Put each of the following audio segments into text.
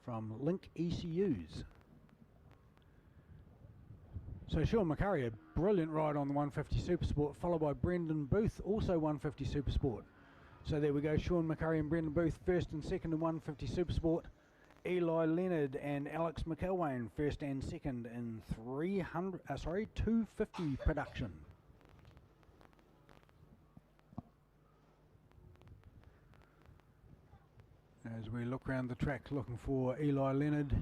from Link ECUs. So Sean McCurry, a brilliant ride on the 150 Supersport, followed by Brendan Booth, also 150 Supersport. So there we go, Sean McCurry and Brendan Booth first and second in 150 Supersport. Eli Leonard and Alex McElwain first and second in 250 production. As we look around the track looking for Eli Leonard.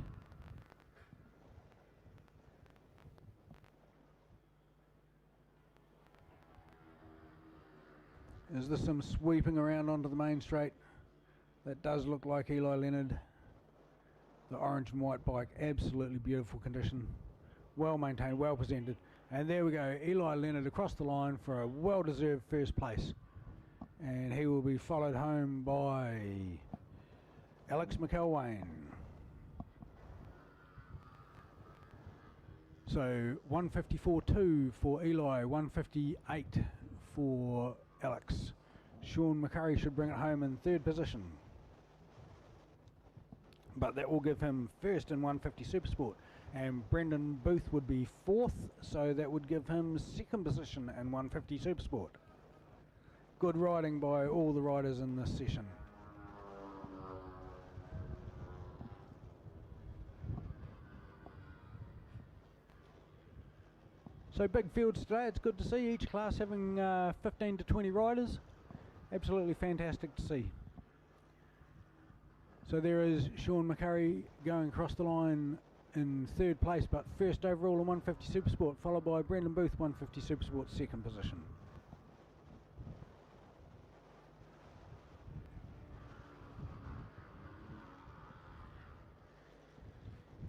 Is there some sweeping around onto the main straight? That does look like Eli Leonard. The orange and white bike, absolutely beautiful condition. Well maintained, well presented. And there we go, Eli Leonard across the line for a well-deserved first place. And he will be followed home by Alex McElwain. So 154.2 for Eli, 158 for Alex. Sean McCurry should bring it home in third position, but that will give him first in 150 Supersport, and Brendan Booth would be fourth, so that would give him second position in 150 Supersport. Good riding by all the riders in this session. So big fields today, it's good to see each class having 15 to 20 riders. Absolutely fantastic to see. So there is Sean McCurry going across the line in third place, but first overall in 150 Supersport, followed by Brendan Booth, 150 Supersport, second position.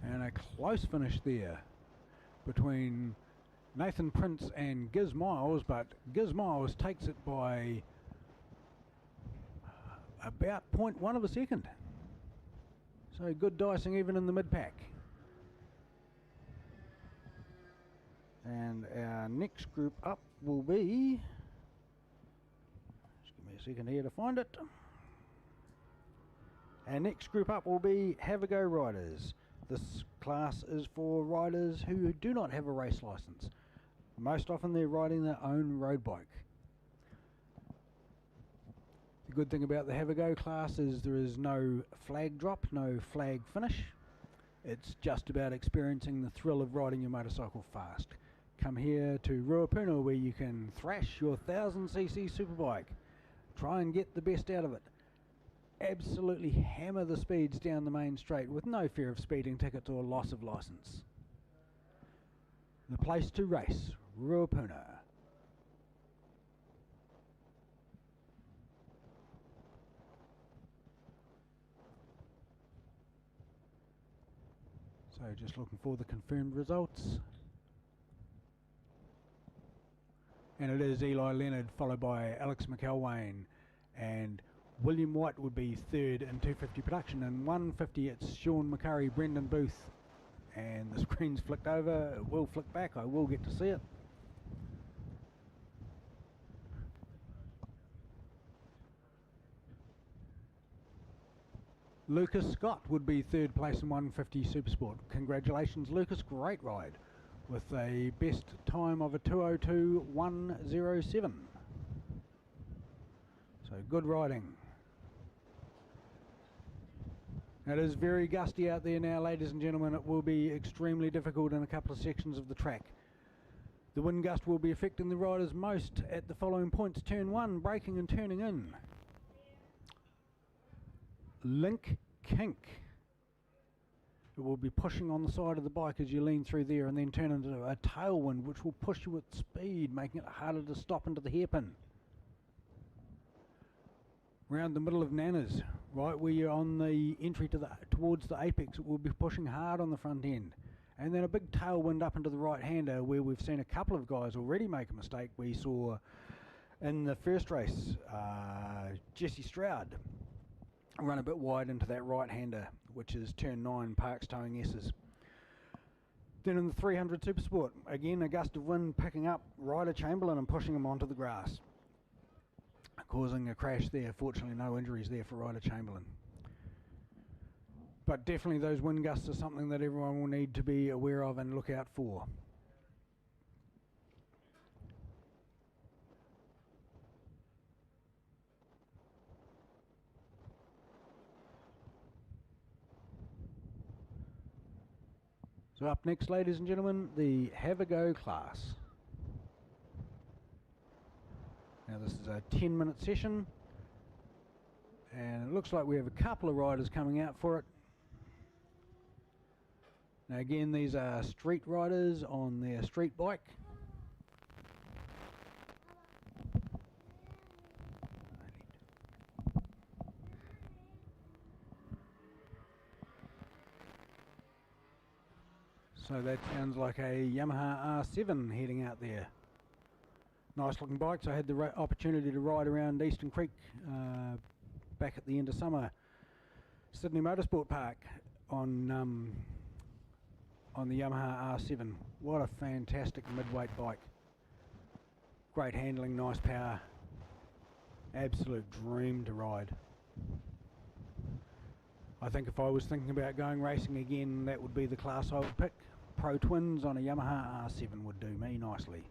And a close finish there between Nathan Prince and Giz Miles, but Giz Miles takes it by about 0.1 of a second. So good dicing even in the mid-pack. And our next group up will be, just give me a second here to find it. Our next group up will be Have a Go riders. This class is for riders who do not have a race license. Most often they're riding their own road bike. The good thing about the Have a Go class is there is no flag drop, no flag finish. It's just about experiencing the thrill of riding your motorcycle fast. Come here to Ruapuna where you can thrash your 1000cc superbike. Try and get the best out of it. Absolutely hammer the speeds down the main straight with no fear of speeding tickets or loss of license. The place to race, Ruapuna. So just looking for the confirmed results. And it is Eli Leonard followed by Alex McElwain, and William White would be third in 250 production. In 150 it's Sean McCurry, Brendan Booth, and the screen's flicked over. It will flick back, I will get to see it. Lucas Scott would be third place in 150 Supersport. Congratulations Lucas, great ride with a best time of a 2:02.107. So good riding. It is very gusty out there now, ladies and gentlemen. It will be extremely difficult in a couple of sections of the track. The wind gust will be affecting the riders most at the following points. Turn 1, braking and turning in. Link kink. It will be pushing on the side of the bike as you lean through there, and then turn into a tailwind which will push you at speed, making it harder to stop into the hairpin. Round the middle of Nanas, right where you're on the entry to towards the apex, it will be pushing hard on the front end. And then a big tailwind up into the right-hander where we've seen a couple of guys already make a mistake. We saw in the first race, Jesse Stroud run a bit wide into that right-hander, which is turn 9, Parks towing S's. Then in the 300 Supersport, again a gust of wind picking up Ryder Chamberlain and pushing him onto the grass, causing a crash there. Fortunately no injuries there for Ryder Chamberlain. But definitely those wind gusts are something that everyone will need to be aware of and look out for. So up next, ladies and gentlemen, the Have a Go class. Now this is a 10-minute session, and it looks like we have a couple of riders coming out for it. Now again, these are street riders on their street bike. So that sounds like a Yamaha R7 heading out there. Nice looking bikes. I had the opportunity to ride around Eastern Creek back at the end of summer, Sydney Motorsport Park on the Yamaha R7. What a fantastic midweight bike. Great handling, nice power. Absolute dream to ride. I think if I was thinking about going racing again, that would be the class I would pick. Pro Twins on a Yamaha R7 would do me nicely.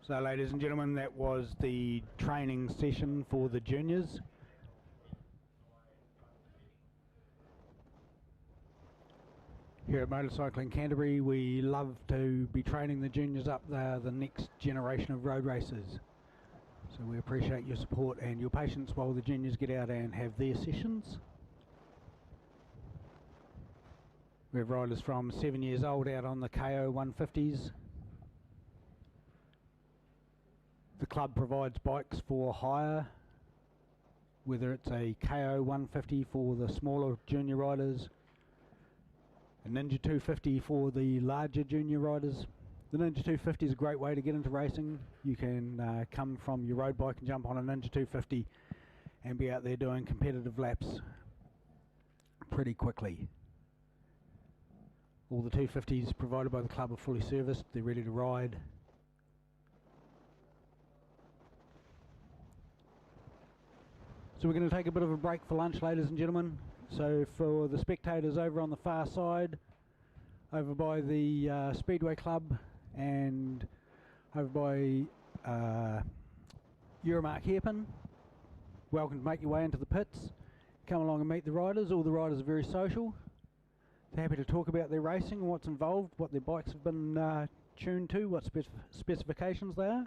So ladies and gentlemen, that was the training session for the juniors. Here at Motorcycling Canterbury, we love to be training the juniors up. They're the next generation of road racers. So we appreciate your support and your patience while the juniors get out and have their sessions. We have riders from 7 years old out on the KO 150s. The club provides bikes for hire, whether it's a KO 150 for the smaller junior riders, a Ninja 250 for the larger junior riders. The Ninja 250 is a great way to get into racing. You can come from your road bike and jump on a Ninja 250 and be out there doing competitive laps pretty quickly. All the 250s provided by the club are fully serviced, they're ready to ride. So we're going to take a bit of a break for lunch, ladies and gentlemen. So for the spectators over on the far side, over by the Speedway Club and over by Euromarque hairpin, welcome to make your way into the pits. Come along and meet the riders. All the riders are very social. They're happy to talk about their racing and what's involved, what their bikes have been tuned to, what specifications they are.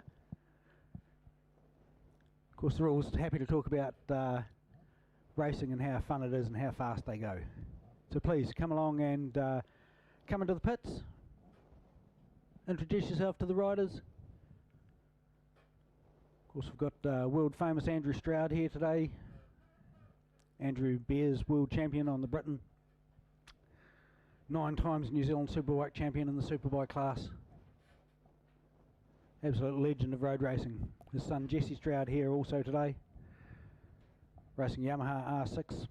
Of course, they're always happy to talk about racing and how fun it is and how fast they go. So please come along and come into the pits, introduce yourself to the riders. Of course, we've got world famous Andrew Stroud here today. Andrew Beers, world champion on the Britain, 9 times New Zealand Superbike champion in the Superbike class. Absolute legend of road racing. His son Jesse Stroud here also today, racing Yamaha R6.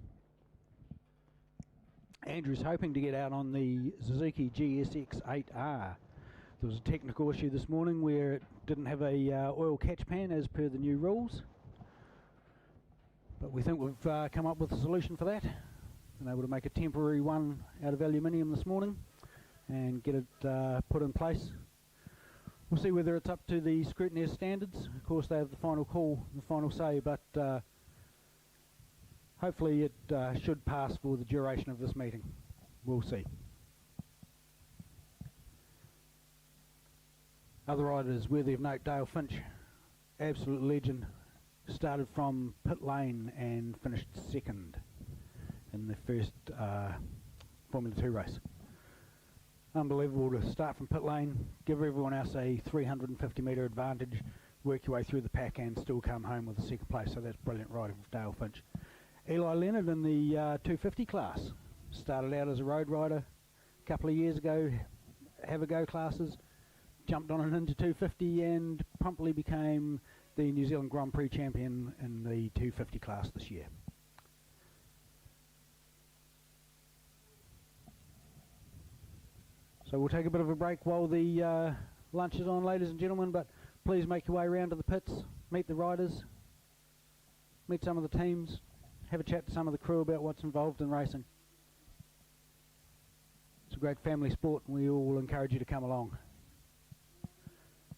Andrew's hoping to get out on the Suzuki GSX-8R. There was a technical issue this morning where it didn't have a oil catch pan as per the new rules, but we think we've come up with a solution for that. Been able to make a temporary one out of aluminium this morning and get it put in place. We'll see whether it's up to the scrutineer's standards. Of course, they have the final call, the final say, but hopefully it should pass for the duration of this meeting. We'll see. Other riders worthy of note: Dale Finch, absolute legend, started from pit lane and finished second in the first Formula 2 race. Unbelievable to start from pit lane, give everyone else a 350 metre advantage, work your way through the pack and still come home with a second place. So that's brilliant riding from Dale Finch. Eli Leonard in the 250 class, started out as a road rider a couple of years ago, have a go classes, jumped on a Ninja 250 and promptly became the New Zealand Grand Prix champion in the 250 class this year. So we'll take a bit of a break while the lunch is on, ladies and gentlemen, but please make your way around to the pits, meet the riders, meet some of the teams, have a chat to some of the crew about what's involved in racing. It's a great family sport and we all encourage you to come along.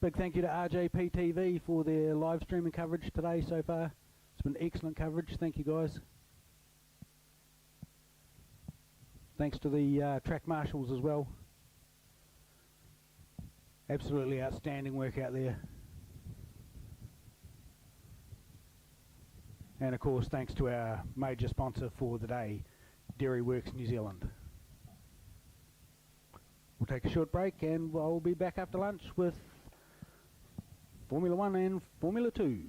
Big thank you to RJP TV for their live streaming coverage today so far. It's been excellent coverage, thank you guys. Thanks to the track marshals as well. Absolutely outstanding work out there. And of course, thanks to our major sponsor for the day, Dairy Works New Zealand. We'll take a short break and I'll be back after lunch with Formula 1 and Formula 2.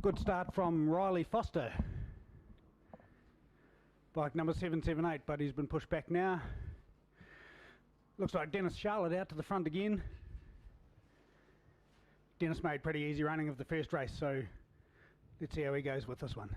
Good start from Riley Foster. Bike number 778, but he's been pushed back now. Looks like Dennis Charlotte out to the front again. Dennis made pretty easy running of the first race, so let's see how he goes with this one.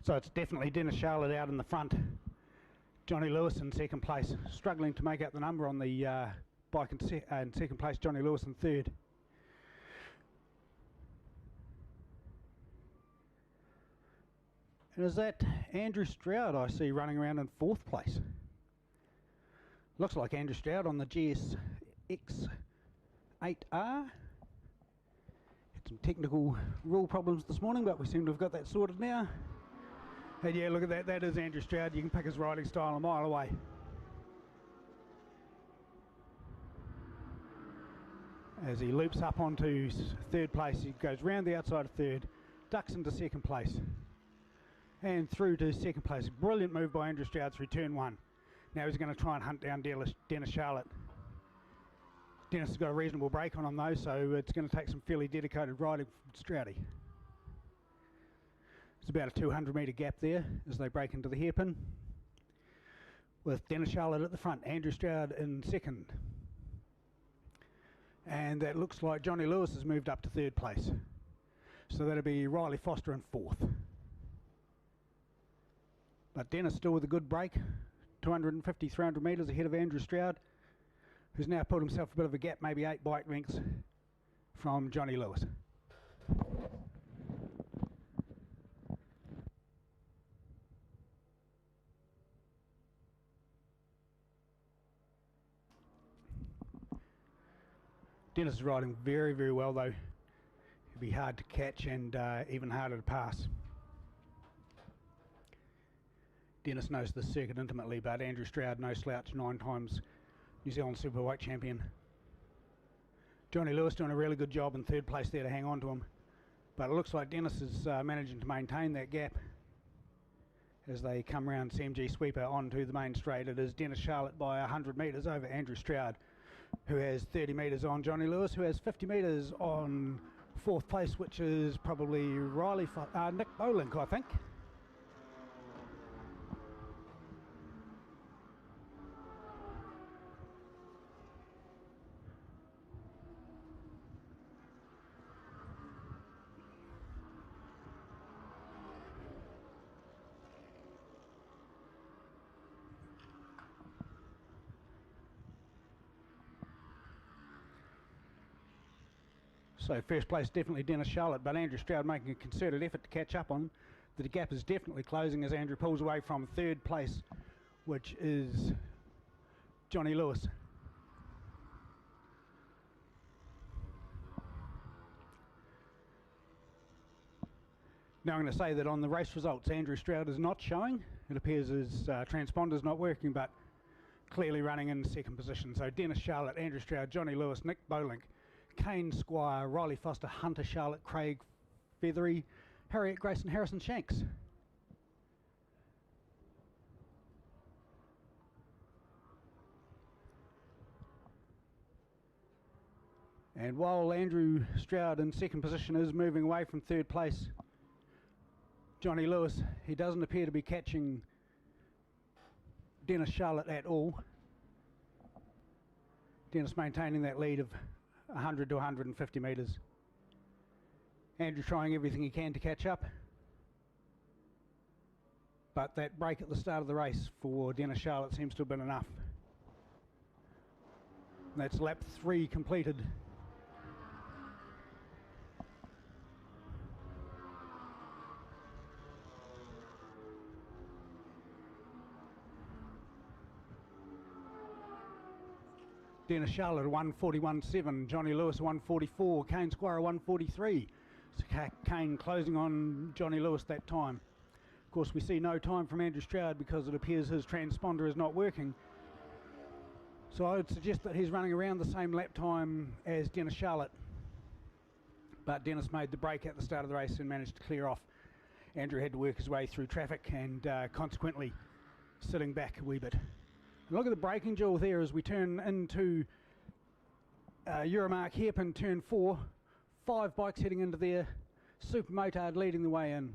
So it's definitely Dennis Charlotte out in the front. Johnny Lewis in second place, struggling to make out the number on the bike in second place. Johnny Lewis in third. And is that Andrew Stroud I see running around in fourth place? Looks like Andrew Stroud on the GSX 8R. Had some technical rule problems this morning, but we seem to have got that sorted now. And yeah, look at that, that is Andrew Stroud. You can pick his riding style a mile away. As he loops up onto third place, he goes round the outside of third, ducks into second place, and through to second place. Brilliant move by Andrew Stroud through turn one. Now he's going to try and hunt down Dennis Charlotte. Dennis has got a reasonable break on him though, so it's going to take some fairly dedicated riding from Stroudy. It's about a 200 metre gap there as they break into the hairpin, with Dennis Charlotte at the front, Andrew Stroud in second. And that looks like Johnny Lewis has moved up to third place. So that'll be Riley Foster in fourth. But Dennis still with a good break, 250, 300 metres ahead of Andrew Stroud, who's now pulled himself a bit of a gap, maybe 8 bike lengths from Johnny Lewis. Dennis is riding very, very well though. It'll be hard to catch and even harder to pass. Dennis knows the circuit intimately, but Andrew Stroud, no slouch, 9 times New Zealand Superweight champion. Johnny Lewis doing a really good job in third place there to hang on to him. But it looks like Dennis is managing to maintain that gap as they come round CMG Sweeper onto the main straight. It is Dennis Charlotte by 100 metres over Andrew Stroud, who has 30 metres on Johnny Lewis, who has 50 metres on fourth place, which is probably Nick Bolink, I think. So first place definitely Dennis Charlotte, but Andrew Stroud making a concerted effort to catch up on him. The gap is definitely closing as Andrew pulls away from third place, which is Johnny Lewis. Now I'm going to say that on the race results, Andrew Stroud is not showing. It appears his transponder's not working, but clearly running in second position. So Dennis Charlotte, Andrew Stroud, Johnny Lewis, Nick Bolink, Kane Squire, Riley Foster, Hunter Charlotte, Craig Feathery, Harriet Grayson, Harrison Shanks. And while Andrew Stroud in second position is moving away from third place, Johnny Lewis, he doesn't appear to be catching Dennis Charlotte at all. Dennis maintaining that lead of 100 to 150 metres. Andrew trying everything he can to catch up, but that break at the start of the race for Dennis Charlotte seems to have been enough. And that's lap 3 completed. Dennis Charlotte 141.7, Johnny Lewis 144, Kane Squire 143. So Kane closing on Johnny Lewis that time. Of course, we see no time from Andrew Stroud because it appears his transponder is not working. So I would suggest that he's running around the same lap time as Dennis Charlotte. But Dennis made the break at the start of the race and managed to clear off. Andrew had to work his way through traffic and consequently sitting back a wee bit. Look at the braking duel there as we turn into Euromarque hairpin turn 4. 5 bikes heading into there. Super Motard leading the way in.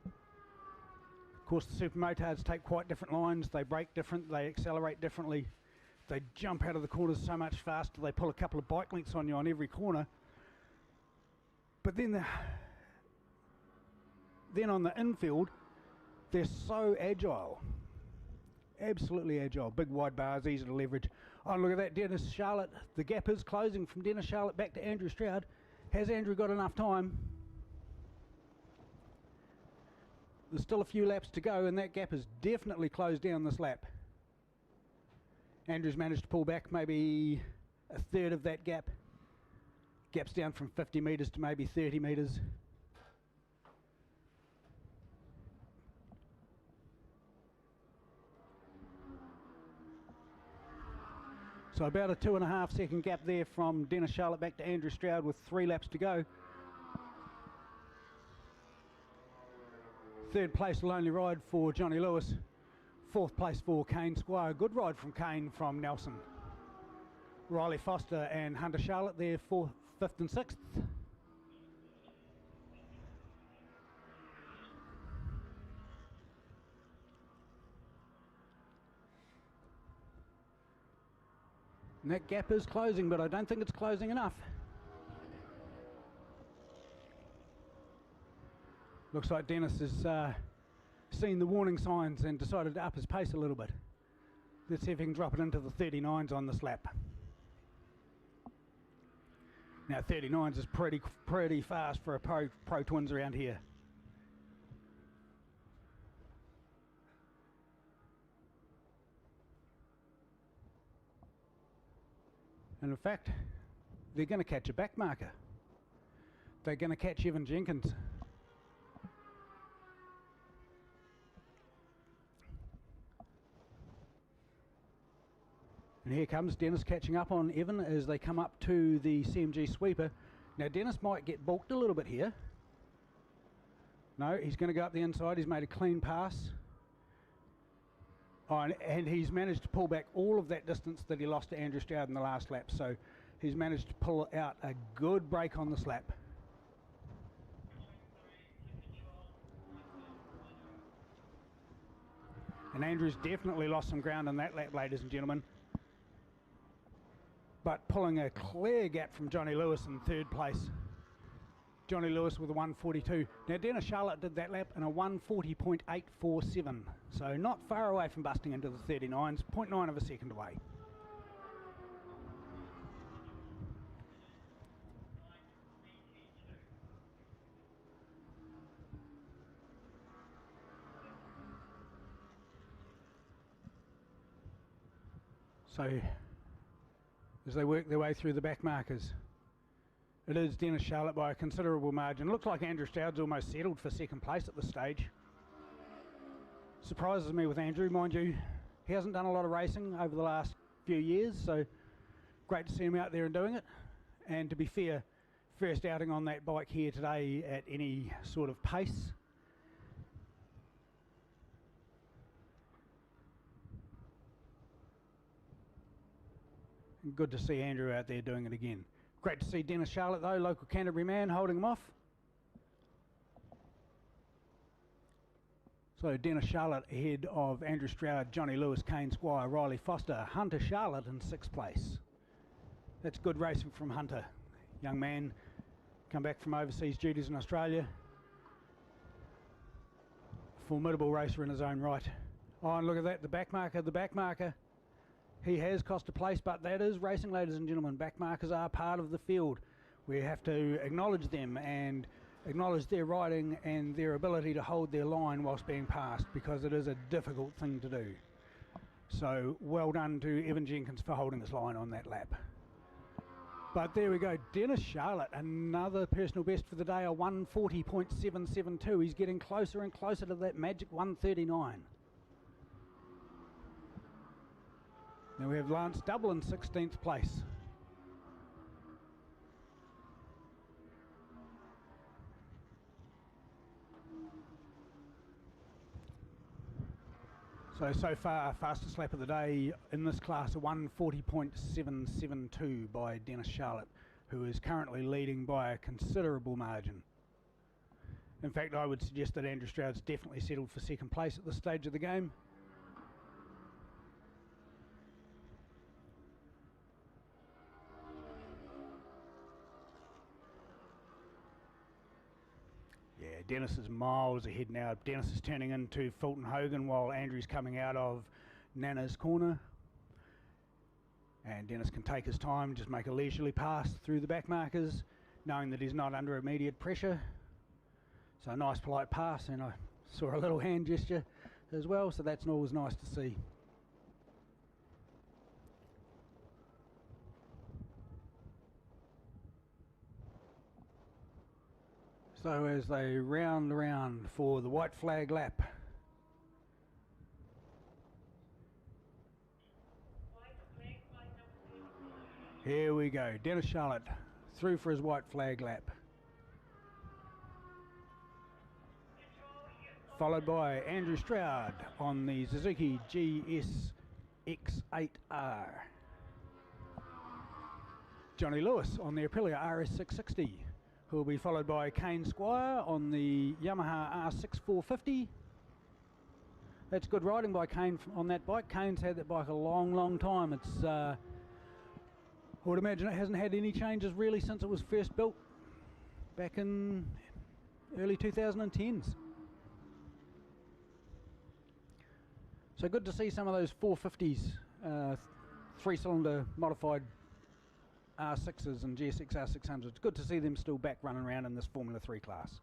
Of course, the Super Motards take quite different lines. They brake different, they accelerate differently. They jump out of the corners so much faster. They pull a couple of bike lengths on you on every corner. But then on the infield, they're so agile. Absolutely agile. Big wide bars, easy to leverage. Oh, look at that, Dennis Charlotte. The gap is closing from Dennis Charlotte back to Andrew Stroud. Has Andrew got enough time? There's still a few laps to go, and that gap is definitely closed down this lap. Andrew's managed to pull back maybe a third of that gap. Gap's down from 50 metres to maybe 30 metres. So about a 2.5 second gap there from Dennis Charlotte back to Andrew Stroud with 3 laps to go. Third place lonely ride for Johnny Lewis. 4th place for Kane Squire. Good ride from Kane from Nelson. Riley Foster and Hunter Charlotte there 4th, 5th and 6th. And that gap is closing, but I don't think it's closing enough. Looks like Dennis has seen the warning signs and decided to up his pace a little bit. Let's see if he can drop it into the 39s on this lap. Now 39s is pretty fast for a pro twins around here. And in fact, they're going to catch a back marker. They're going to catch Evan Jenkins. And here comes Dennis catching up on Evan as they come up to the CMG sweeper. Now Dennis might get balked a little bit here. No, he's going to go up the inside. He's made a clean pass. Oh, and he's managed to pull back all of that distance that he lost to Andrew Stroud in the last lap. So he's managed to pull out a good break on this lap. And Andrew's definitely lost some ground on that lap, ladies and gentlemen. But pulling a clear gap from Johnny Lewis in 3rd place. Johnny Lewis with a 142. Now Dennis Charlotte did that lap in a 140.847. So not far away from busting into the 39s, 0.9 of a second away. So as they work their way through the back markers, it is Dennis Charlotte by a considerable margin. Looks like Andrew Stroud's almost settled for 2nd place at this stage. Surprises me with Andrew, mind you. He hasn't done a lot of racing over the last few years, so great to see him out there and doing it. And to be fair, first outing on that bike here today at any sort of pace. Good to see Andrew out there doing it again. Great to see Dennis Charlotte though, local Canterbury man, holding him off. So Dennis Charlotte ahead of Andrew Stroud, Johnny Lewis, Kane Squire, Riley Foster, Hunter Charlotte in 6th place. That's good racing from Hunter. Young man, come back from overseas duties in Australia. Formidable racer in his own right. Oh, and look at that, the back marker. He has cost a place, but that is racing, ladies and gentlemen. Back markers are part of the field. We have to acknowledge them and acknowledge their riding and their ability to hold their line whilst being passed, because it is a difficult thing to do. So well done to Evan Jenkins for holding his line on that lap. But there we go, Dennis Charlotte, another personal best for the day, a 140.772. He's getting closer and closer to that magic 139. Now we have Lance Double in 16th place. So far, fastest lap of the day in this class, a 140.772 by Dennis Charlotte, who is currently leading by a considerable margin. In fact, I would suggest that Andrew Stroud's definitely settled for second place at this stage of the game. Dennis is miles ahead now. Dennis is turning into Fulton Hogan while Andrew's coming out of Nana's corner. And Dennis can take his time, just make a leisurely pass through the back markers, knowing that he's not under immediate pressure. So a nice polite pass, and I saw a little hand gesture as well, so that's always nice to see. So as they round around for the white flag lap. Here we go, Dennis Charlotte through for his white flag lap. Followed by Andrew Stroud on the Suzuki GSX-8R. Johnny Lewis on the Aprilia RS660. Who will be followed by Kane Squire on the Yamaha R6 450. That's good riding by Kane on that bike. Kane's had that bike a long time. It's I would imagine it hasn't had any changes really since it was first built back in early 2010s. So good to see some of those 450s, three-cylinder modified R6s and GSX R600s. It's good to see them still back running around in this Formula 3 class.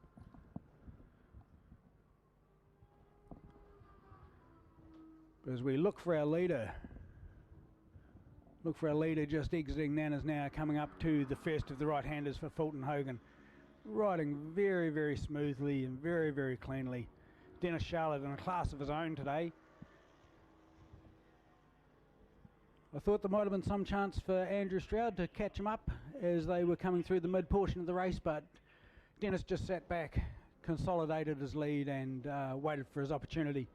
As we look for our leader, just exiting Nana's now, coming up to the first of the right-handers for Fulton Hogan. Riding very smoothly and very cleanly. Dennis Charlotte in a class of his own today. I thought there might have been some chance for Andrew Stroud to catch him up as they were coming through the mid portion of the race, but Dennis just sat back, consolidated his lead and waited for his opportunity.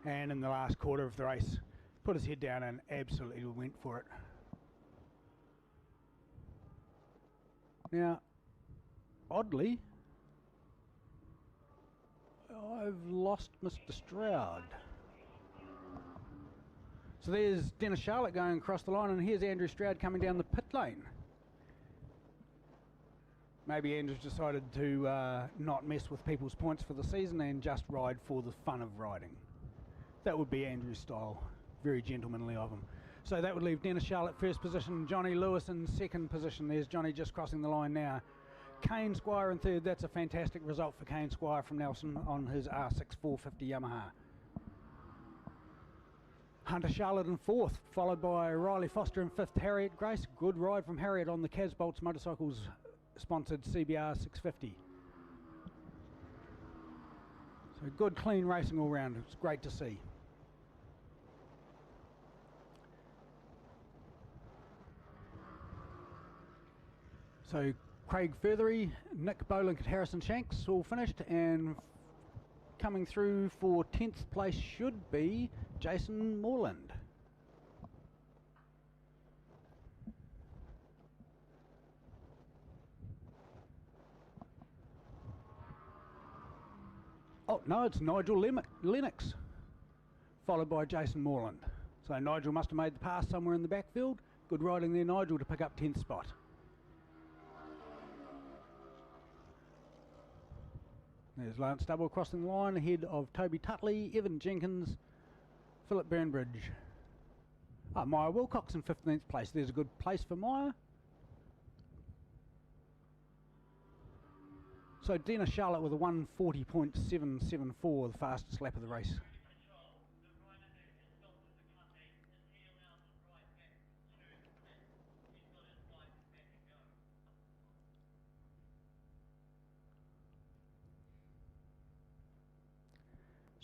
And in the last quarter of the race, put his head down and absolutely went for it. Now, oddly, I've lost Mr. Stroud. So there's Dennis Charlotte going across the line, and here's Andrew Stroud coming down the pit lane. Maybe Andrew's decided to not mess with people's points for the season and just ride for the fun of riding. That would be Andrew's style. Very gentlemanly of him. So that would leave Dennis Charlotte first position, Johnny Lewis in second position. There's Johnny just crossing the line now. Kane Squire in third. That's a fantastic result for Kane Squire from Nelson on his R6 450 Yamaha. Hunter Charlotte in fourth, followed by Riley Foster in fifth. Harriet Grace, good ride from Harriet on the Casbolts Motorcycles sponsored CBR 650. So good clean racing all round. It's great to see. So Craig Furthery, Nick Bolink and Harrison Shanks all finished, and coming through for 10th place should be Jason Moreland. Oh no, it's Nigel Lennox, followed by Jason Moreland. So Nigel must have made the pass somewhere in the backfield. Good riding there, Nigel, to pick up 10th spot. There's Lance Double crossing the line ahead of Toby Tutley, Evan Jenkins, Philip Burnbridge. Maya Wilcox in 15th place. There's a good place for Maya. So Dennis Charlotte with a 140.774, the fastest lap of the race.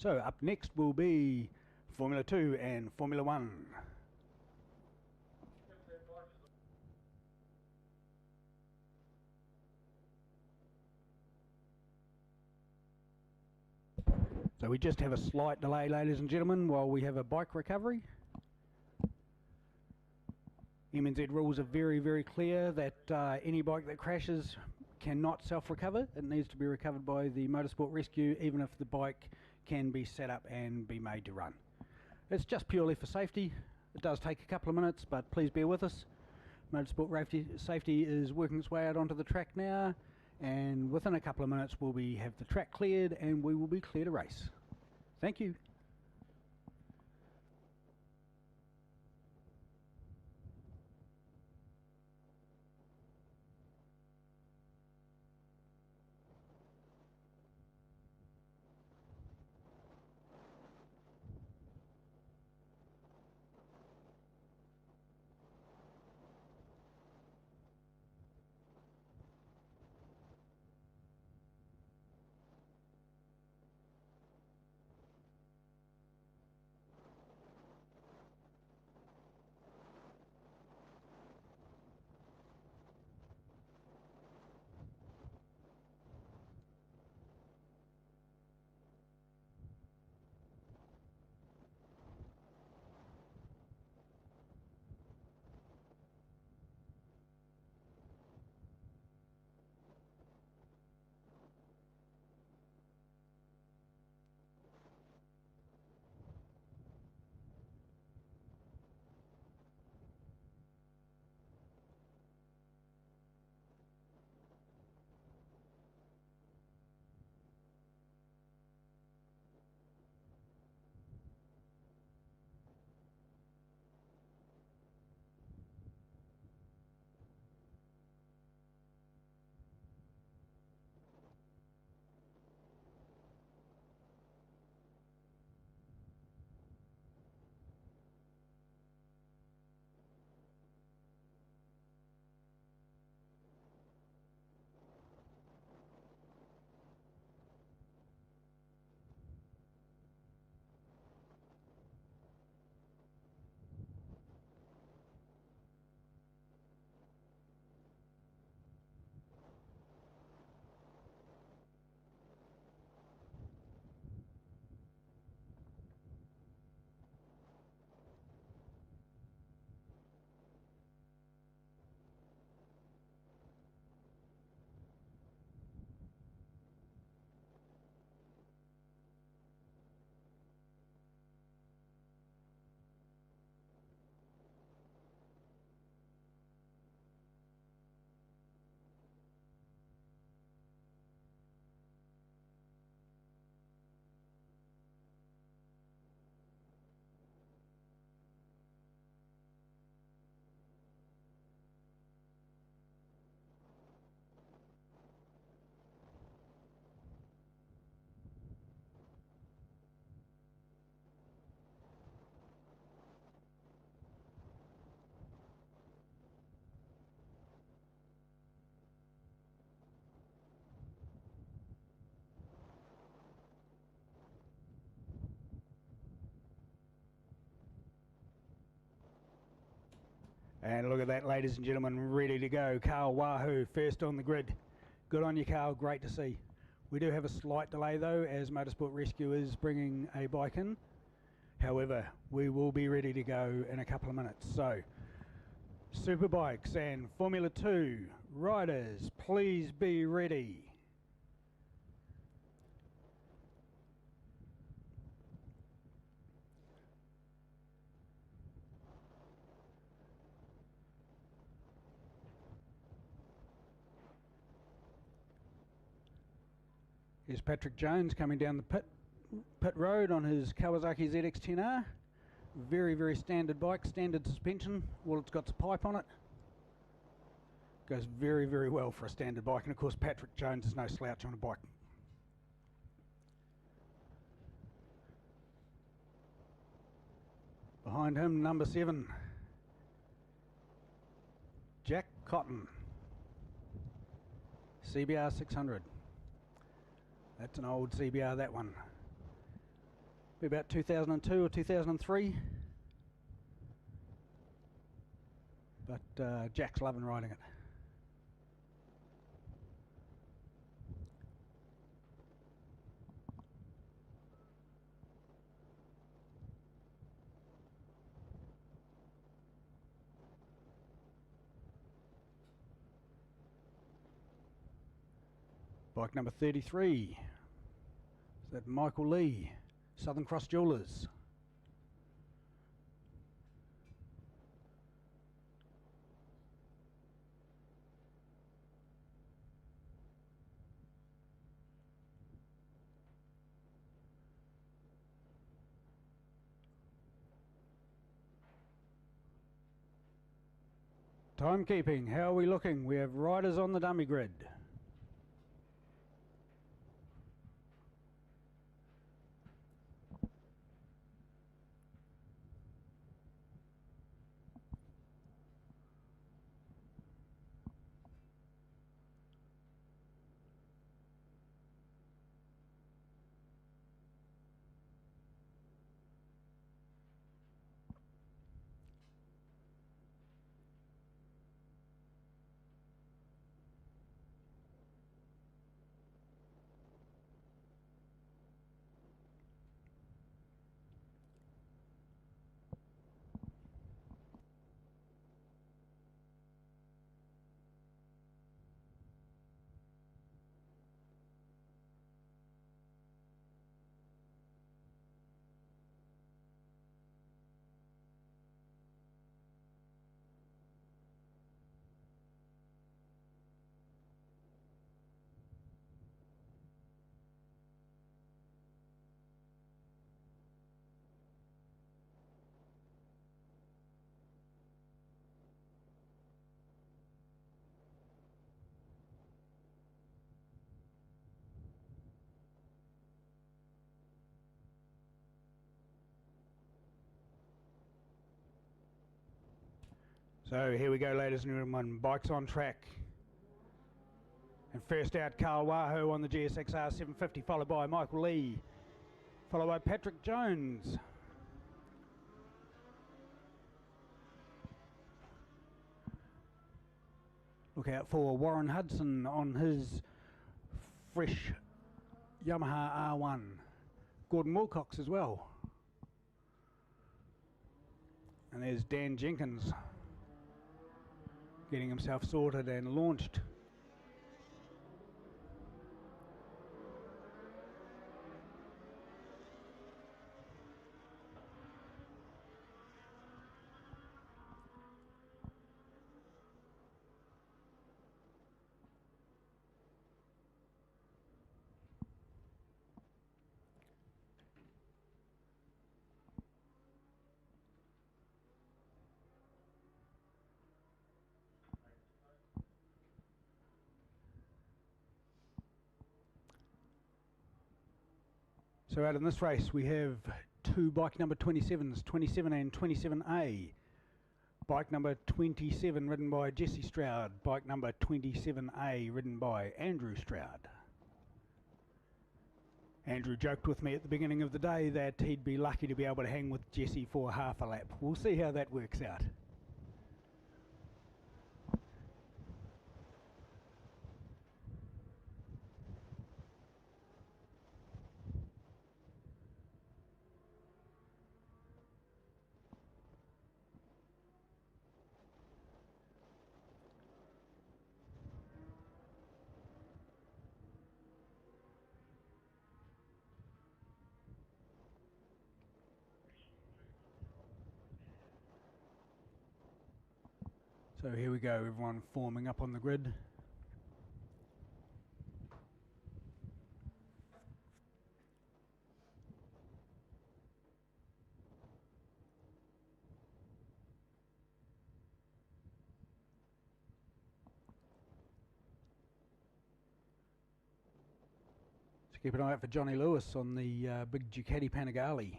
So up next will be Formula 2 and Formula 1. So we just have a slight delay, ladies and gentlemen, while we have a bike recovery. MNZ rules are very, very clear that any bike that crashes cannot self-recover. It needs to be recovered by the Motorsport Rescue, even if the bike can be set up and be made to run. It's just purely for safety. It does take a couple of minutes, but please bear with us. Motorsport Safety is working its way out onto the track now, and within a couple of minutes we'll have the track cleared and we will be clear to race. Thank you. And look at that, ladies and gentlemen, ready to go. Carl Wahoo first on the grid. Good on you, Carl, great to see. We do have a slight delay though, as Motorsport Rescue is bringing a bike in. However, we will be ready to go in a couple of minutes. So, Superbikes and Formula 2 riders, please be ready. Here's Patrick Jones coming down the pit road on his Kawasaki ZX-10R. Very, very standard bike, standard suspension. Well, it's got a pipe on it. Goes very, very well for a standard bike. And of course, Patrick Jones is no slouch on a bike. Behind him, number 7, Jack Cotton, CBR 600. That's an old CBR, that one. Be about 2002 or 2003. But Jack's loving riding it. Bike number 33. Is that Michael Lee, Southern Cross Jewelers. Timekeeping, how are we looking? We have riders on the dummy grid. So here we go, ladies and gentlemen, bikes on track. And first out, Carl Wahoo on the GSXR 750, followed by Michael Lee, followed by Patrick Jones. Look out for Warren Hudson on his fresh Yamaha R1. Gordon Wilcox as well. And there's Dan Jenkins, getting himself sorted and launched. So out in this race we have two bike number 27s, 27 and 27A. Bike number 27 ridden by Jesse Stroud, bike number 27A ridden by Andrew Stroud. Andrew joked with me at the beginning of the day that he'd be lucky to be able to hang with Jesse for half a lap. We'll see how that works out. So here we go, everyone forming up on the grid. So keep an eye out for Johnny Lewis on the big Ducati Panigale.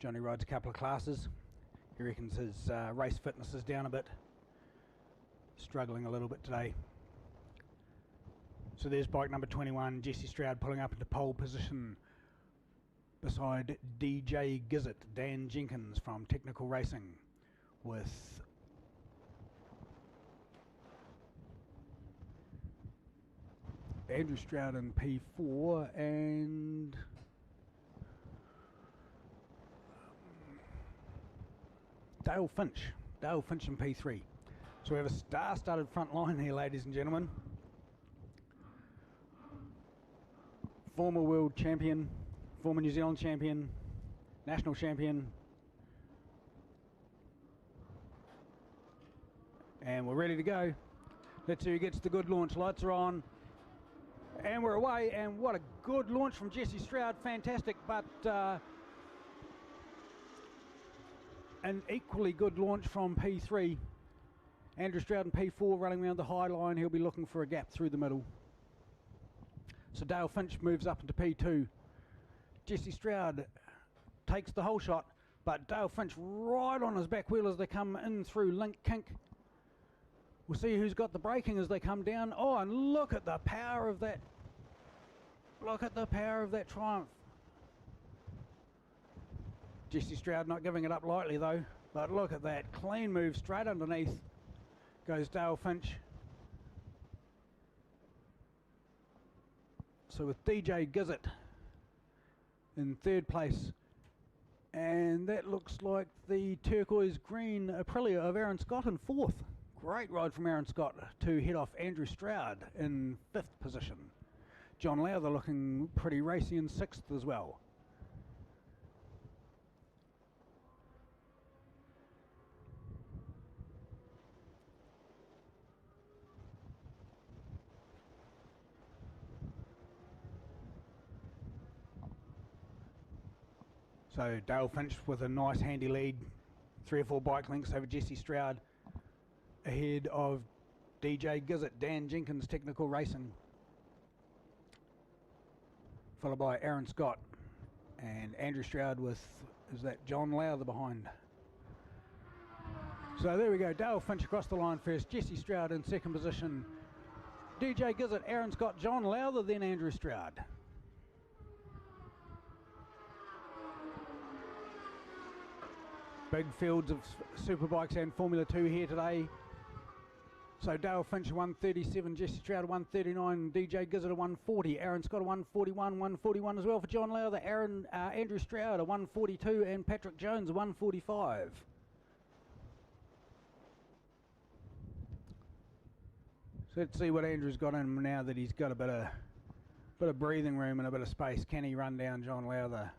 Johnny rides a couple of classes. He reckons his race fitness is down a bit. Struggling a little bit today. So there's bike number 21, Jesse Stroud pulling up into pole position. beside DJ Gizzard, Dan Jenkins from Technical Racing, with Andrew Stroud in P4 and Dale Finch in P3. So we have a star-studded front line here, ladies and gentlemen. Former world champion, former New Zealand champion, national champion. And we're ready to go. Let's see who gets the good launch. Lights are on. And we're away. And what a good launch from Jesse Stroud. Fantastic. But an equally good launch from P3. Andrew Stroud in P4 running around the high line. He'll be looking for a gap through the middle. So Dale Finch moves up into P2. Jesse Stroud takes the whole shot, but Dale Finch right on his back wheel as they come in through Link Kink. We'll see who's got the braking as they come down. Oh, and look at the power of that. Look at the power of that Triumph. Jesse Stroud not giving it up lightly though, but look at that. Clean move straight underneath goes Dale Finch. So with DJ Gizzard in third place, and that looks like the turquoise green Aprilia of Aaron Scott in fourth. Great ride from Aaron Scott to head off Andrew Stroud in fifth position. John Lowther looking pretty racy in sixth as well. So Dale Finch with a nice handy lead, 3 or 4 bike lengths over Jesse Stroud, ahead of DJ Gizzard, Dan Jenkins, Technical Racing, followed by Aaron Scott, and Andrew Stroud with, is that John Lowther behind. So there we go, Dale Finch across the line first, Jesse Stroud in second position, DJ Gizzard, Aaron Scott, John Lowther, then Andrew Stroud. Big fields of superbikes and Formula 2 here today. So Dale Finch 137, Jesse Stroud 139, DJ Gizzard 140, Aaron Scott 141 as well for John Lowther, Andrew Stroud 142, and Patrick Jones 145. So let's see what Andrew's got in him now that he's got a bit of breathing room and a bit of space. Can he run down John Lowther?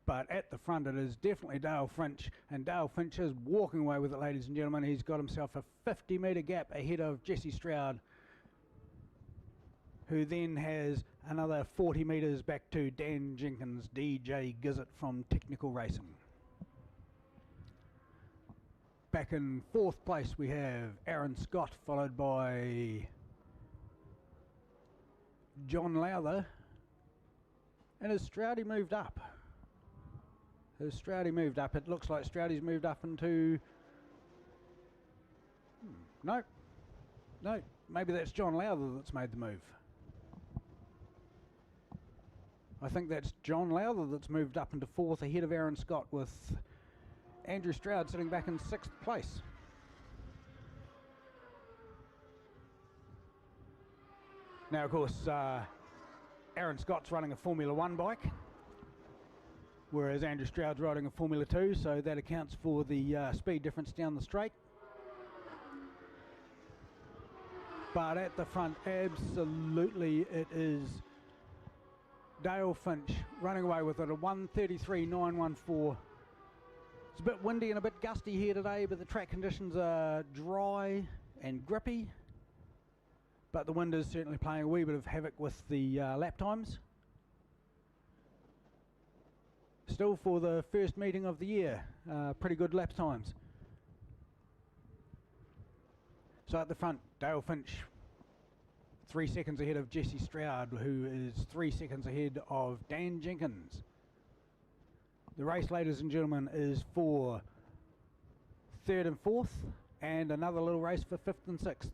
But at the front it is definitely Dale Finch, and Dale Finch is walking away with it, ladies and gentlemen. He's got himself a 50-metre gap ahead of Jesse Stroud, who then has another 40 metres back to Dan Jenkins, DJ Gizzard from Technical Racing. Back in fourth place we have Aaron Scott, followed by John Lowther, and has Stroudy moved up? Has Stroudy moved up? It looks like Stroudy's moved up into... No, maybe that's John Lowther that's made the move. I think that's John Lowther that's moved up into fourth ahead of Aaron Scott, with Andrew Stroud sitting back in sixth place. Now, of course, Aaron Scott's running a Formula 1 bike, whereas Andrew Stroud's riding a Formula 2, so that accounts for the speed difference down the straight. But at the front, absolutely, it is Dale Finch running away with it, a 133.914. It's a bit windy and a bit gusty here today, but the track conditions are dry and grippy. But the wind is certainly playing a wee bit of havoc with the lap times. Still, for the first meeting of the year, pretty good lap times. So at the front, Dale Finch 3 seconds ahead of Jesse Stroud, who is 3 seconds ahead of Dan Jenkins. The race, ladies and gentlemen, is for third and fourth, and another little race for fifth and sixth.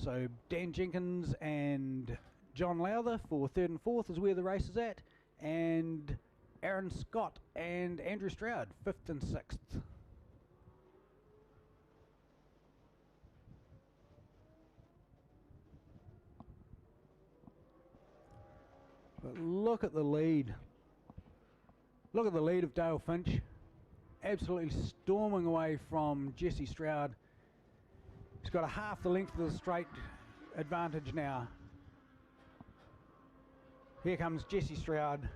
So Dan Jenkins and John Lowther for 3rd and 4th is where the race is at, and Aaron Scott and Andrew Stroud 5th and 6th. But look at the lead. Look at the lead of Dale Finch. Absolutely storming away from Jesse Stroud. He's got a half the length of the straight advantage now. Here comes Jesse Stroud.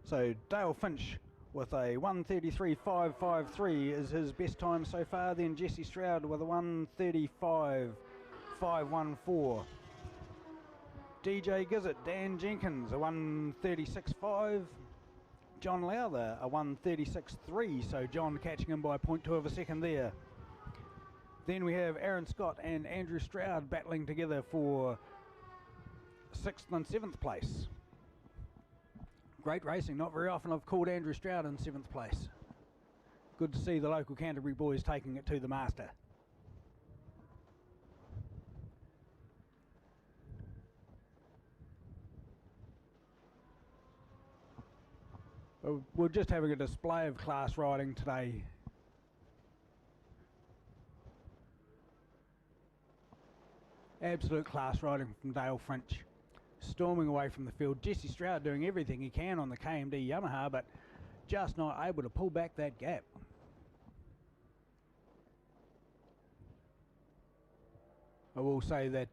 So Dale Finch with a 1:33.553 is his best time so far. Then Jesse Stroud with a 1:35.514. DJ Gizzard, Dan Jenkins, a 1:36.5. John Lowther, a 1:36.3. So John catching him by 0.2 of a second there. Then we have Aaron Scott and Andrew Stroud battling together for 6th and 7th place. Great racing. Not very often I've called Andrew Stroud in 7th place. Good to see the local Canterbury boys taking it to the master. We're just having a display of class riding today. Absolute class riding from Dale Finch. Storming away from the field. Jesse Stroud doing everything he can on the KMD Yamaha, but just not able to pull back that gap. I will say that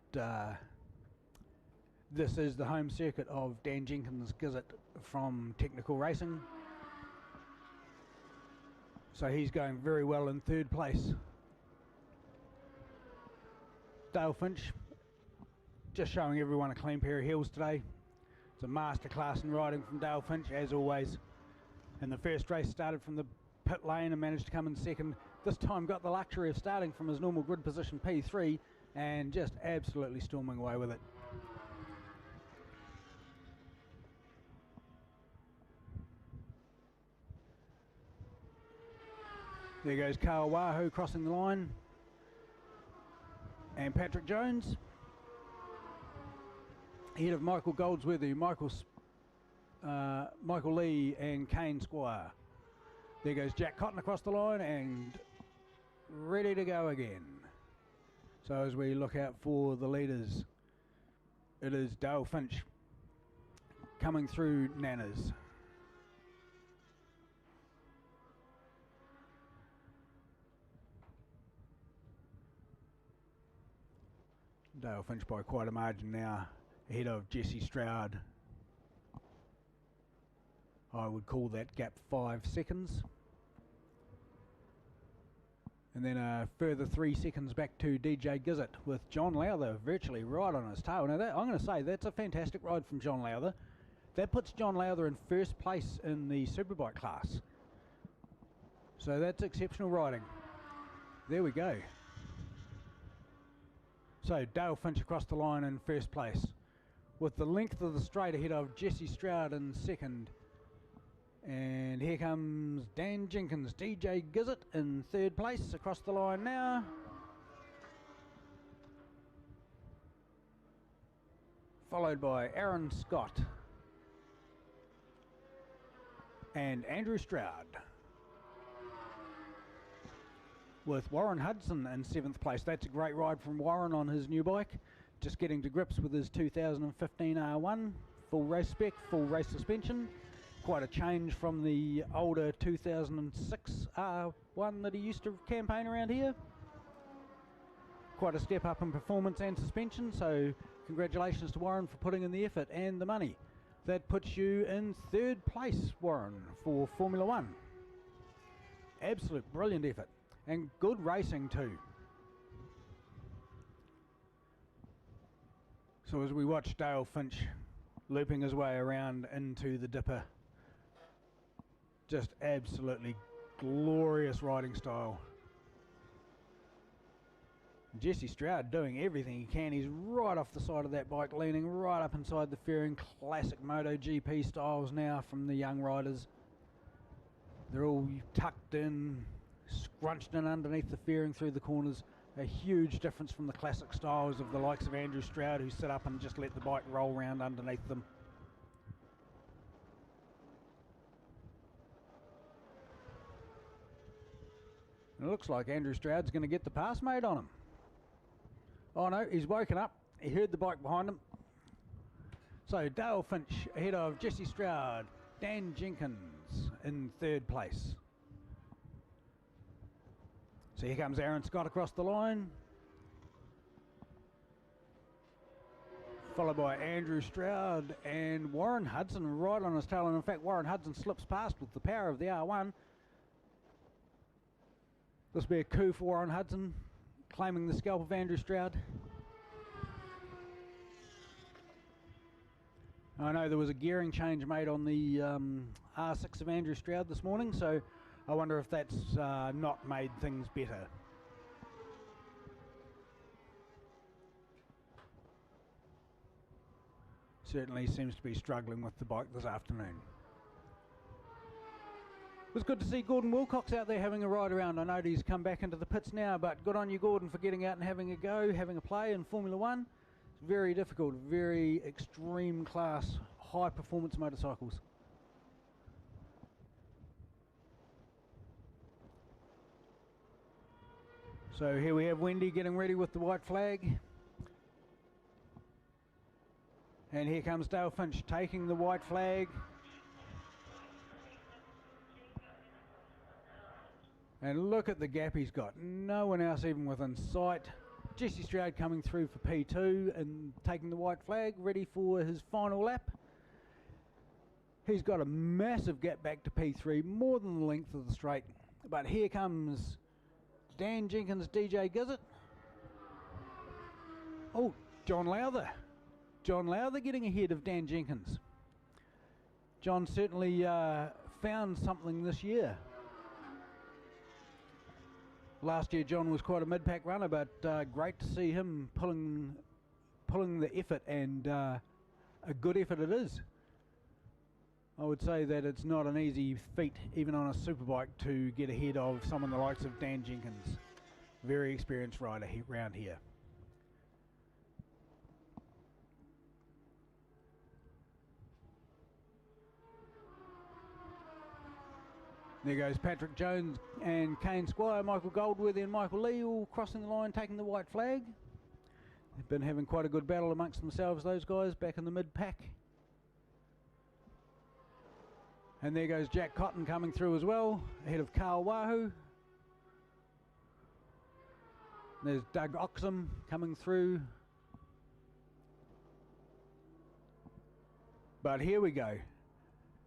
this is the home circuit of Dan Jenkins Gizzard from Technical Racing. So he's going very well in 3rd place. Dale Finch just showing everyone a clean pair of heels today. It's a masterclass in riding from Dale Finch, as always. And the first race started from the pit lane and managed to come in 2nd. This time got the luxury of starting from his normal grid position P3 and just absolutely storming away with it. There goes Carl Wahoo crossing the line. And Patrick Jones. Ahead of Michael Goldsworthy, Michael Lee and Kane Squire. There goes Jack Cotton across the line and ready to go again. So as we look out for the leaders, it is Dale Finch coming through Nanas. Dale Finch by quite a margin now, ahead of Jesse Stroud. I would call that gap 5 seconds. And then a further 3 seconds back to DJ Gizzard with John Lowther virtually right on his tail. Now that, I'm going to say that's a fantastic ride from John Lowther. That puts John Lowther in 1st place in the Superbike class. So that's exceptional riding. There we go. So Dale Finch across the line in 1st place, with the length of the straight ahead of Jesse Stroud in 2nd. And here comes Dan Jenkins, DJ Gizzard in 3rd place across the line now. Followed by Aaron Scott and Andrew Stroud, with Warren Hudson in 7th place. That's a great ride from Warren on his new bike. Just getting to grips with his 2015 R1. Full race spec, full race suspension. Quite a change from the older 2006 R1 that he used to campaign around here. Quite a step up in performance and suspension, so congratulations to Warren for putting in the effort and the money. That puts you in 3rd place, Warren, for Formula 1. Absolute brilliant effort. And good racing too. So as we watch Dale Finch looping his way around into the dipper, just absolutely glorious riding style. Jesse Stroud doing everything he can. He's right off the side of that bike, leaning right up inside the fairing. Classic MotoGP styles now from the young riders. They're all tucked in, scrunched in underneath the fairing through the corners. A huge difference from the classic styles of the likes of Andrew Stroud, who sit up and just let the bike roll around underneath them. And it looks like Andrew Stroud's going to get the pass made on him. Oh no, he's woken up. He heard the bike behind him. So Dale Finch ahead of Jesse Stroud. Dan Jenkins in third place. So here comes Aaron Scott across the line. Followed by Andrew Stroud and Warren Hudson right on his tail. And in fact, Warren Hudson slips past with the power of the R1. This will be a coup for Warren Hudson, claiming the scalp of Andrew Stroud. I know there was a gearing change made on the R6 of Andrew Stroud this morning, so I wonder if that's not made things better. Certainly seems to be struggling with the bike this afternoon. It was good to see Gordon Wilcox out there having a ride around. I know he's come back into the pits now, but good on you, Gordon, for getting out and having a go, having a play in Formula One. It's very difficult, very extreme class, high performance motorcycles. So here we have Wendy getting ready with the white flag. And here comes Dale Finch taking the white flag. And look at the gap he's got. No one else even within sight. Jesse Stroud coming through for P2 and taking the white flag, ready for his final lap. He's got a massive gap back to P3, more than the length of the straight. But here comes Dan Jenkins, DJ Gizzard. Oh, John Lowther. John Lowther getting ahead of Dan Jenkins. John certainly found something this year. Last year John was quite a mid-pack runner, but great to see him pulling the effort, and a good effort it is. I would say that it's not an easy feat, even on a superbike, to get ahead of someone the likes of Dan Jenkins. Very experienced rider around here. There goes Patrick Jones and Kane Squire, Michael Goldworthy and Michael Lee all crossing the line, taking the white flag. They've been having quite a good battle amongst themselves, those guys, back in the mid-pack. And there goes Jack Cotton coming through as well, ahead of Carl Wahoo. There's Doug Oxham coming through. But here we go.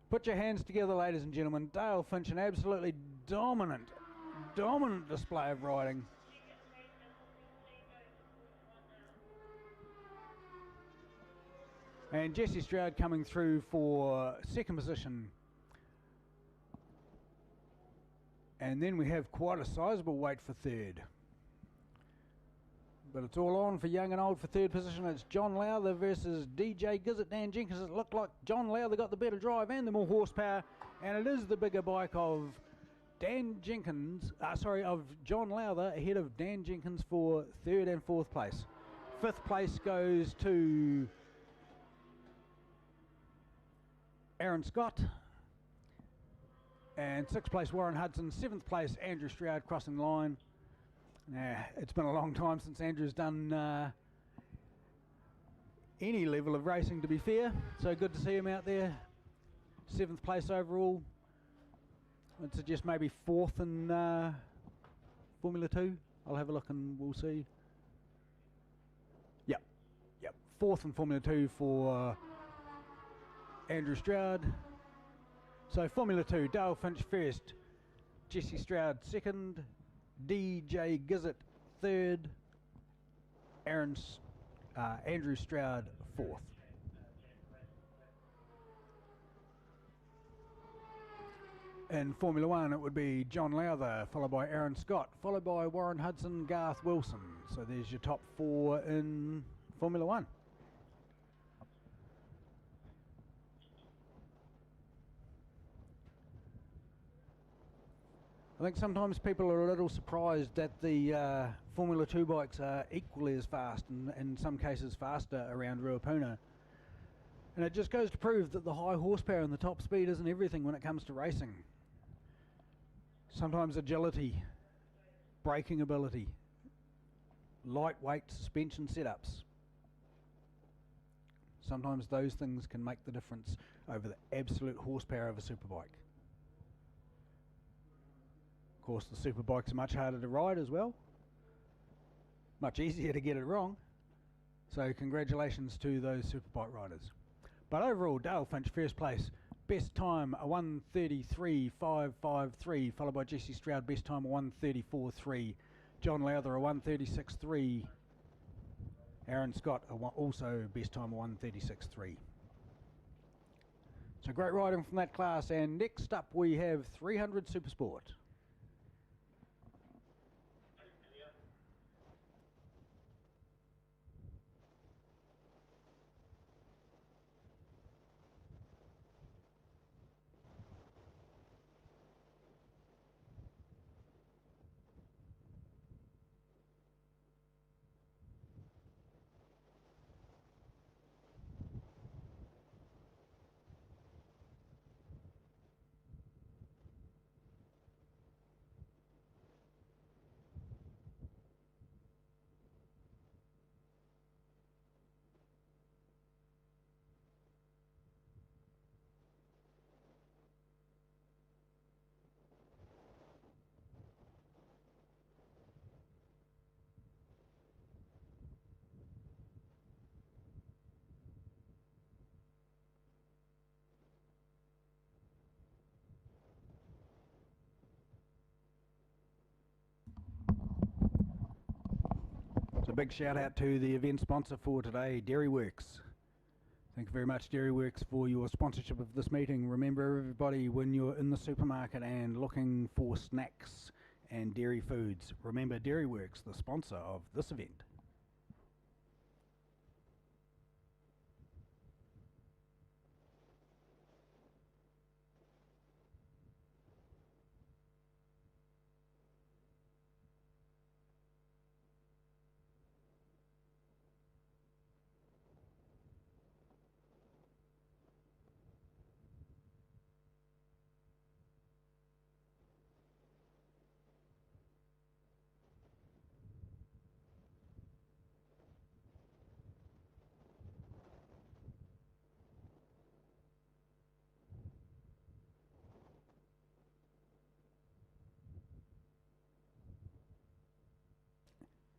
Put your hands together, ladies and gentlemen. Dale Finch, an absolutely dominant display of riding. And Jesse Stroud coming through for second position. And then we have quite a sizable wait for third. But it's all on for young and old for third position. It's John Lowther versus DJ Gizzard, Dan Jenkins. It looked like John Lowther got the better drive and the more horsepower. And it is the bigger bike of of John Lowther ahead of Dan Jenkins for third and fourth place. Fifth place goes to Aaron Scott. And sixth place Warren Hudson. Seventh place Andrew Stroud crossing the line. It's been a long time since Andrew's done any level of racing, to be fair. So good to see him out there. Seventh place overall. I'd suggest maybe fourth in Formula 2. I'll have a look and we'll see. Yep. Fourth in Formula 2 for Andrew Stroud. So Formula 2, Dale Finch first, Jesse Stroud second, DJ Gizzard third, Andrew Stroud fourth. In Formula 1 it would be John Lowther, followed by Aaron Scott, followed by Warren Hudson, Garth Wilson. So there's your top 4 in Formula 1. I think sometimes people are a little surprised that the Formula 2 bikes are equally as fast, and in some cases faster, around Ruapuna. And it just goes to prove that the high horsepower and the top speed isn't everything when it comes to racing. Sometimes agility, braking ability, lightweight suspension setups. Sometimes those things can make the difference over the absolute horsepower of a superbike. Of course, the superbikes are much harder to ride as well. Much easier to get it wrong. So congratulations to those superbike riders. But overall, Dale Finch first place. Best time a 1:33.553, followed by Jesse Stroud, best time a 1:34.3. John Lowther a 1:36.3. Aaron Scott also best time a 1:36.3. So great riding from that class. And next up we have 300 Supersport. So a big shout out to the event sponsor for today, Dairyworks. Thank you very much, Dairyworks, for your sponsorship of this meeting. Remember, everybody, when you're in the supermarket and looking for snacks and dairy foods, remember Dairyworks, the sponsor of this event.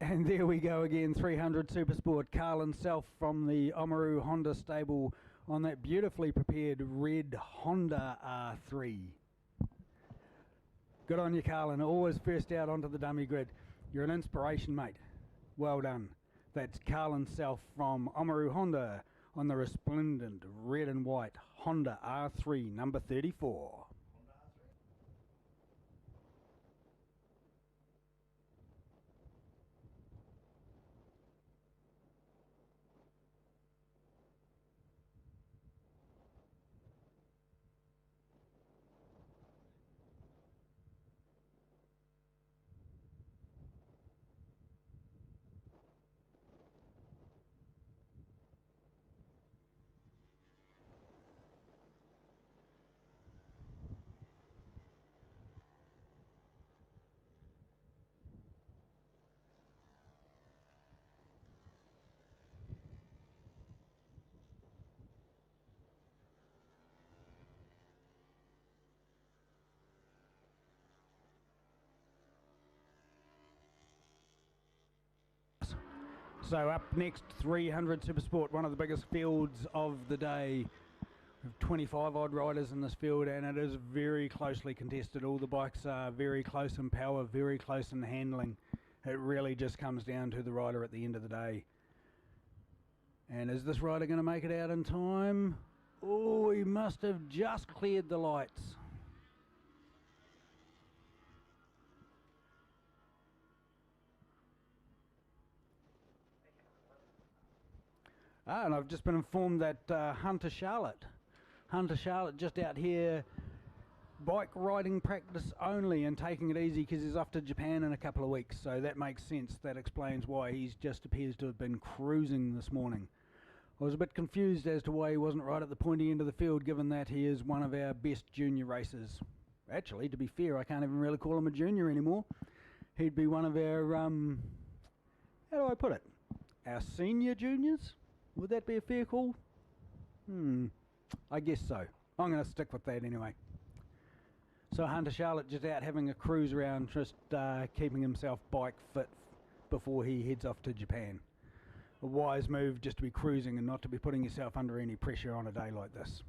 And there we go again, 300 Supersport, Carlin Self from the Oamaru Honda stable on that beautifully prepared red Honda R3. Good on you, Carlin, always first out onto the dummy grid. You're an inspiration, mate. Well done. That's Carlin Self from Oamaru Honda on the resplendent red and white Honda R3 number 34. So up next, 300 Supersport, one of the biggest fields of the day. We have 25 odd riders in this field, and it is very closely contested. All the bikes are very close in power, very close in handling. It really just comes down to the rider at the end of the day. And is this rider going to make it out in time? Oh, he must have just cleared the lights. And I've just been informed that Hunter Charlotte just out here bike riding practice only and taking it easy because he's off to Japan in a couple of weeks, so that makes sense. That explains why he's just appears to have been cruising this morning. I was a bit confused as to why he wasn't right at the pointy end of the field, given that he is one of our best junior racers. Actually, to be fair, I can't even really call him a junior anymore. He'd be one of our, how do I put it? Our senior juniors? Would that be a fair call? I guess so. I'm going to stick with that anyway. So Hunter Charlotte just out having a cruise around, just keeping himself bike fit before he heads off to Japan. A wise move just to be cruising and not to be putting yourself under any pressure on a day like this.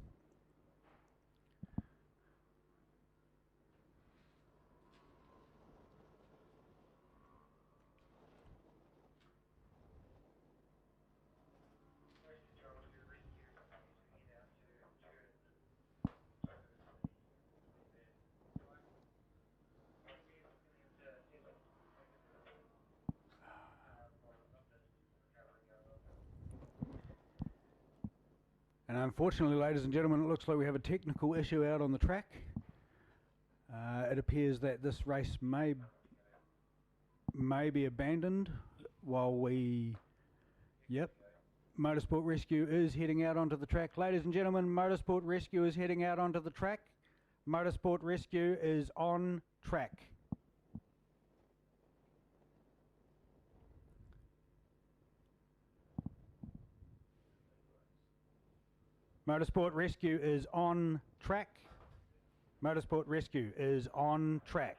And unfortunately, ladies and gentlemen, it looks like we have a technical issue out on the track. It appears that this race may be abandoned while we... Yep. Motorsport Rescue is heading out onto the track. Ladies and gentlemen, Motorsport Rescue is heading out onto the track. Motorsport Rescue is on track. Motorsport Rescue is on track. Motorsport Rescue is on track.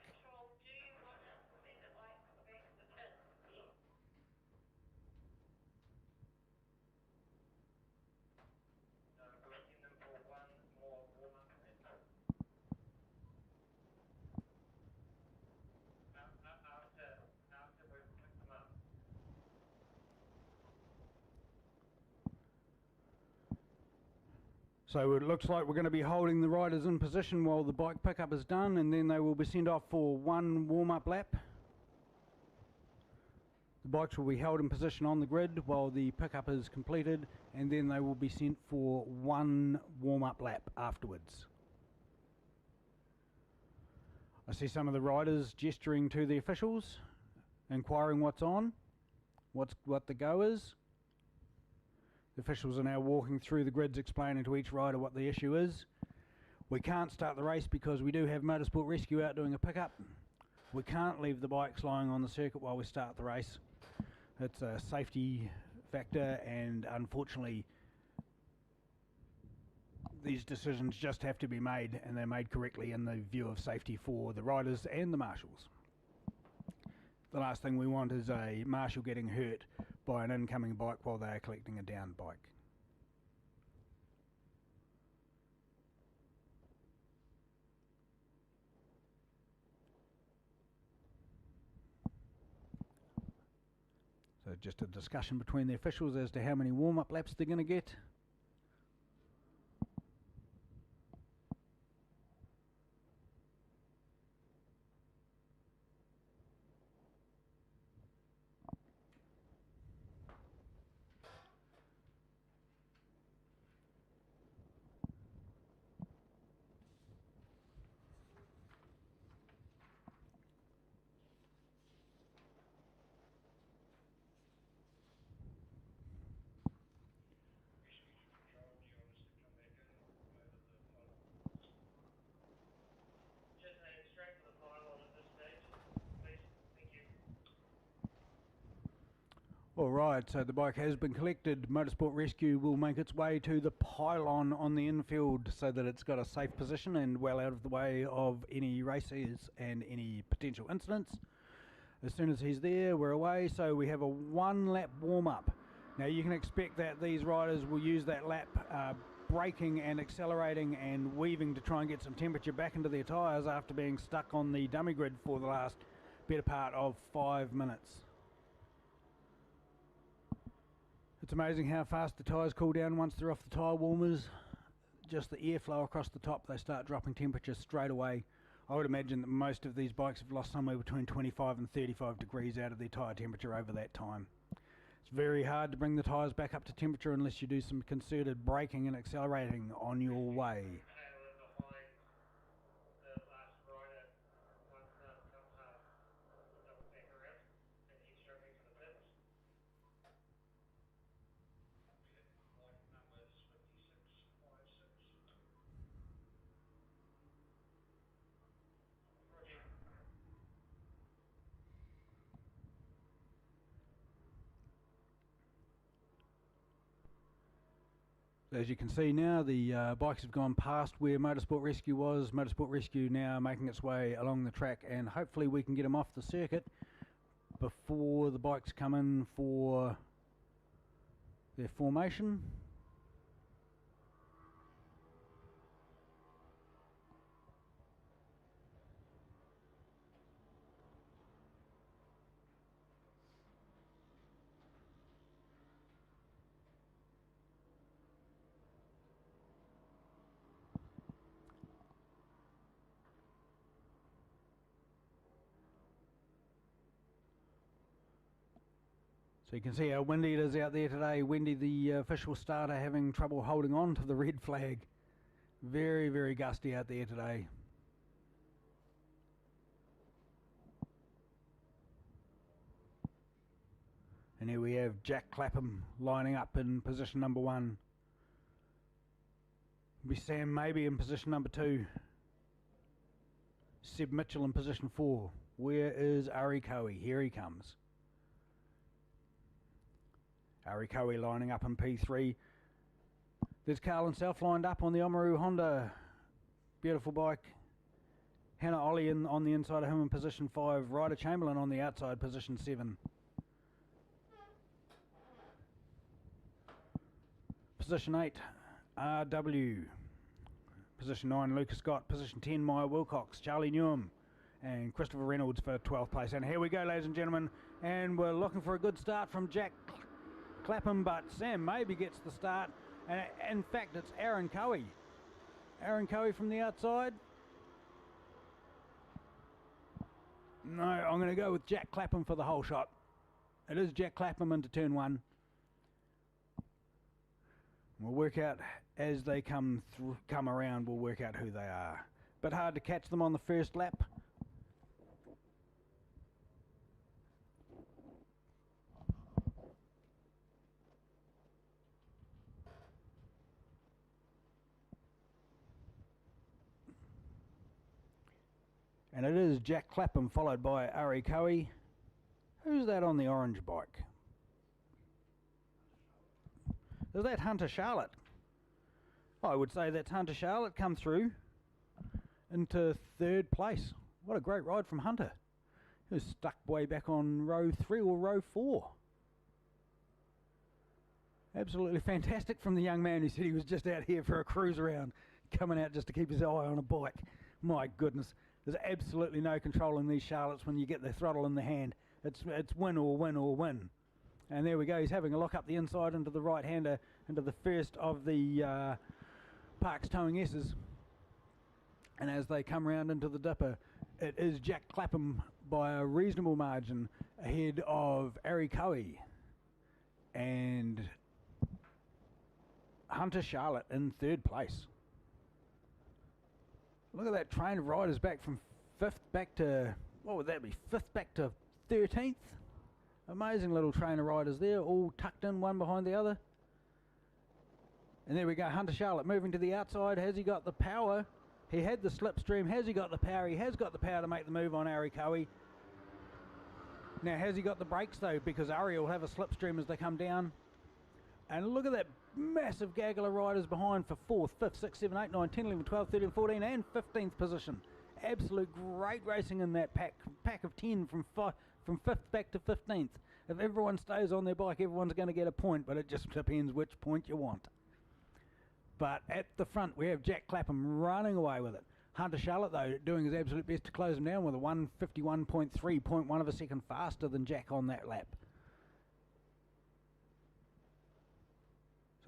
So it looks like we're going to be holding the riders in position while the bike pickup is done, and then they will be sent off for one warm-up lap. The bikes will be held in position on the grid while the pickup is completed, and then they will be sent for one warm-up lap afterwards. I see some of the riders gesturing to the officials, inquiring what's on, what the go is. The officials are now walking through the grids explaining to each rider what the issue is. We can't start the race because we do have Motorsport Rescue out doing a pickup. We can't leave the bikes lying on the circuit while we start the race. It's a safety factor, and unfortunately these decisions just have to be made, and they're made correctly in the view of safety for the riders and the marshals. The last thing we want is a marshal getting hurt by an incoming bike while they are collecting a downed bike. So just a discussion between the officials as to how many warm-up laps they're going to get. Alright, so the bike has been collected. Motorsport Rescue will make its way to the pylon on the infield so that it's got a safe position and well out of the way of any racers and any potential incidents. As soon as he's there, we're away, so we have a one-lap warm-up. Now you can expect that these riders will use that lap braking and accelerating and weaving to try and get some temperature back into their tyres after being stuck on the dummy grid for the last better part of 5 minutes. It's amazing how fast the tyres cool down once they're off the tyre warmers. Just the airflow across the top, they start dropping temperature straight away. I would imagine that most of these bikes have lost somewhere between 25 and 35 degrees out of their tyre temperature over that time. It's very hard to bring the tyres back up to temperature unless you do some concerted braking and accelerating on your way. As you can see now, the bikes have gone past where Motorsport Rescue was. Motorsport Rescue now making its way along the track, and hopefully we can get them off the circuit before the bikes come in for their formation. So you can see how windy it is out there today. Windy, the official starter, having trouble holding on to the red flag. Very, very gusty out there today. And here we have Jack Clapham lining up in position number 1. Be Sam maybe in position number 2. Seb Mitchell in position 4. Where is Ari Cowie? Here he comes. Ari Cowie lining up in P3. There's Carl himself lined up on the Oamaru Honda. Beautiful bike. Hannah Ollie on the inside of him in position 5. Ryder Chamberlain on the outside, position 7. Position 8, RW. Position 9, Lucas Scott. Position 10, Maya Wilcox, Charlie Newham, and Christopher Reynolds for 12th place. And here we go, ladies and gentlemen, and we're looking for a good start from Jack Clapham, but Sam maybe gets the start, and in fact it's Aaron Cowie. Aaron Cowie from the outside. No, I'm going to go with Jack Clapham for the whole shot. It is Jack Clapham into turn 1. We'll work out as they come around, we'll work out who they are. But hard to catch them on the first lap. And it is Jack Clapham followed by Ari Cowie. Who's that on the orange bike? Is that Hunter Charlotte? I would say that's Hunter Charlotte come through into 3rd place. What a great ride from Hunter. He was stuck way back on row 3 or row 4. Absolutely fantastic from the young man who said he was just out here for a cruise around, coming out just to keep his eye on a bike. My goodness. There's absolutely no control in these Charlottes when you get the throttle in the hand. It's win or win or win. And there we go, he's having a look up the inside into the right-hander, into the first of the Parks Towing S's. And as they come round into the dipper, it is Jack Clapham by a reasonable margin ahead of Ari Cowie and Hunter Charlotte in 3rd place. Look at that train of riders back from 5th back to, what would that be, 5th back to 13th? Amazing little train of riders there, all tucked in one behind the other. And there we go, Hunter Charlotte moving to the outside. Has he got the power? He had the slipstream. Has he got the power? He has got the power to make the move on Ari Cowie. Now, has he got the brakes though? Because Ari will have a slipstream as they come down. And look at that massive gaggle of riders behind for 4th, 5th, 6th, 7th, 8th, 9th, 10th, 11th, 12th, 13th, 14th and 15th position. Absolute great racing in that pack of 10 from 5th back to 15th. If everyone stays on their bike, everyone's going to get a point, but it just depends which point you want. But at the front, we have Jack Clapham running away with it. Hunter Charlotte, though, doing his absolute best to close him down with a 151.3, 0.1 of a second faster than Jack on that lap.